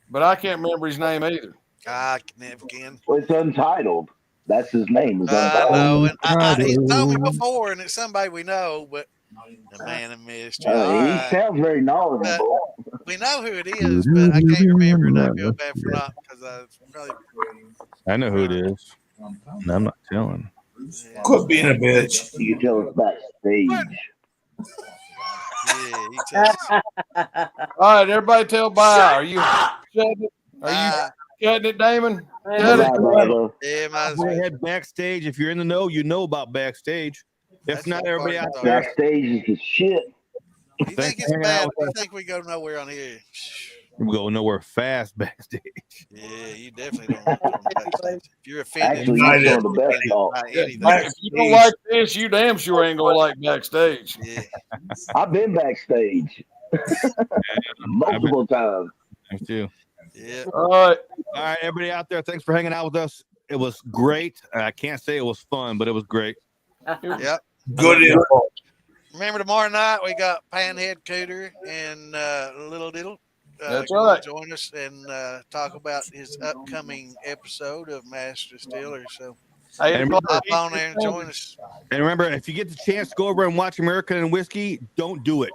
but I can't remember his name either. I never can. Well, it's Untitled. That's his name. Is I know, Untitled. and he told me before, and it's somebody we know, but the man of mystery. He sounds very knowledgeable. We know who it is, but I can't remember, and I feel bad for not because I probably. I know who it is. And I'm not telling. Quit being a bitch. You can tell us backstage. Yeah, he tells us. All right, everybody, tell bye. Are you shutting it? Are you cutting it, Damon? Cut it. Yeah, might Go ahead backstage. If you're in the know, you know about backstage. If not, everybody out there. Backstage is the shit. You think it's bad? You think we go nowhere on here? We go nowhere fast backstage. Yeah, you definitely don't want to go backstage. If you're offended, Actually, you're some of the best talk. If you don't like this, you damn sure ain't gonna like backstage. Yeah. I've been backstage multiple times. Me too. Yeah. All right, everybody out there. Thanks for hanging out with us. It was great. I can't say it was fun, but it was great. Yep. Good info. Remember tomorrow night we got Panhead Cooter and Little Diddle. That's right. Join us and talk about his upcoming episode of Master Distiller. So hop on there and join us. And remember, if you get the chance to go over and watch American and Whiskey, don't do it.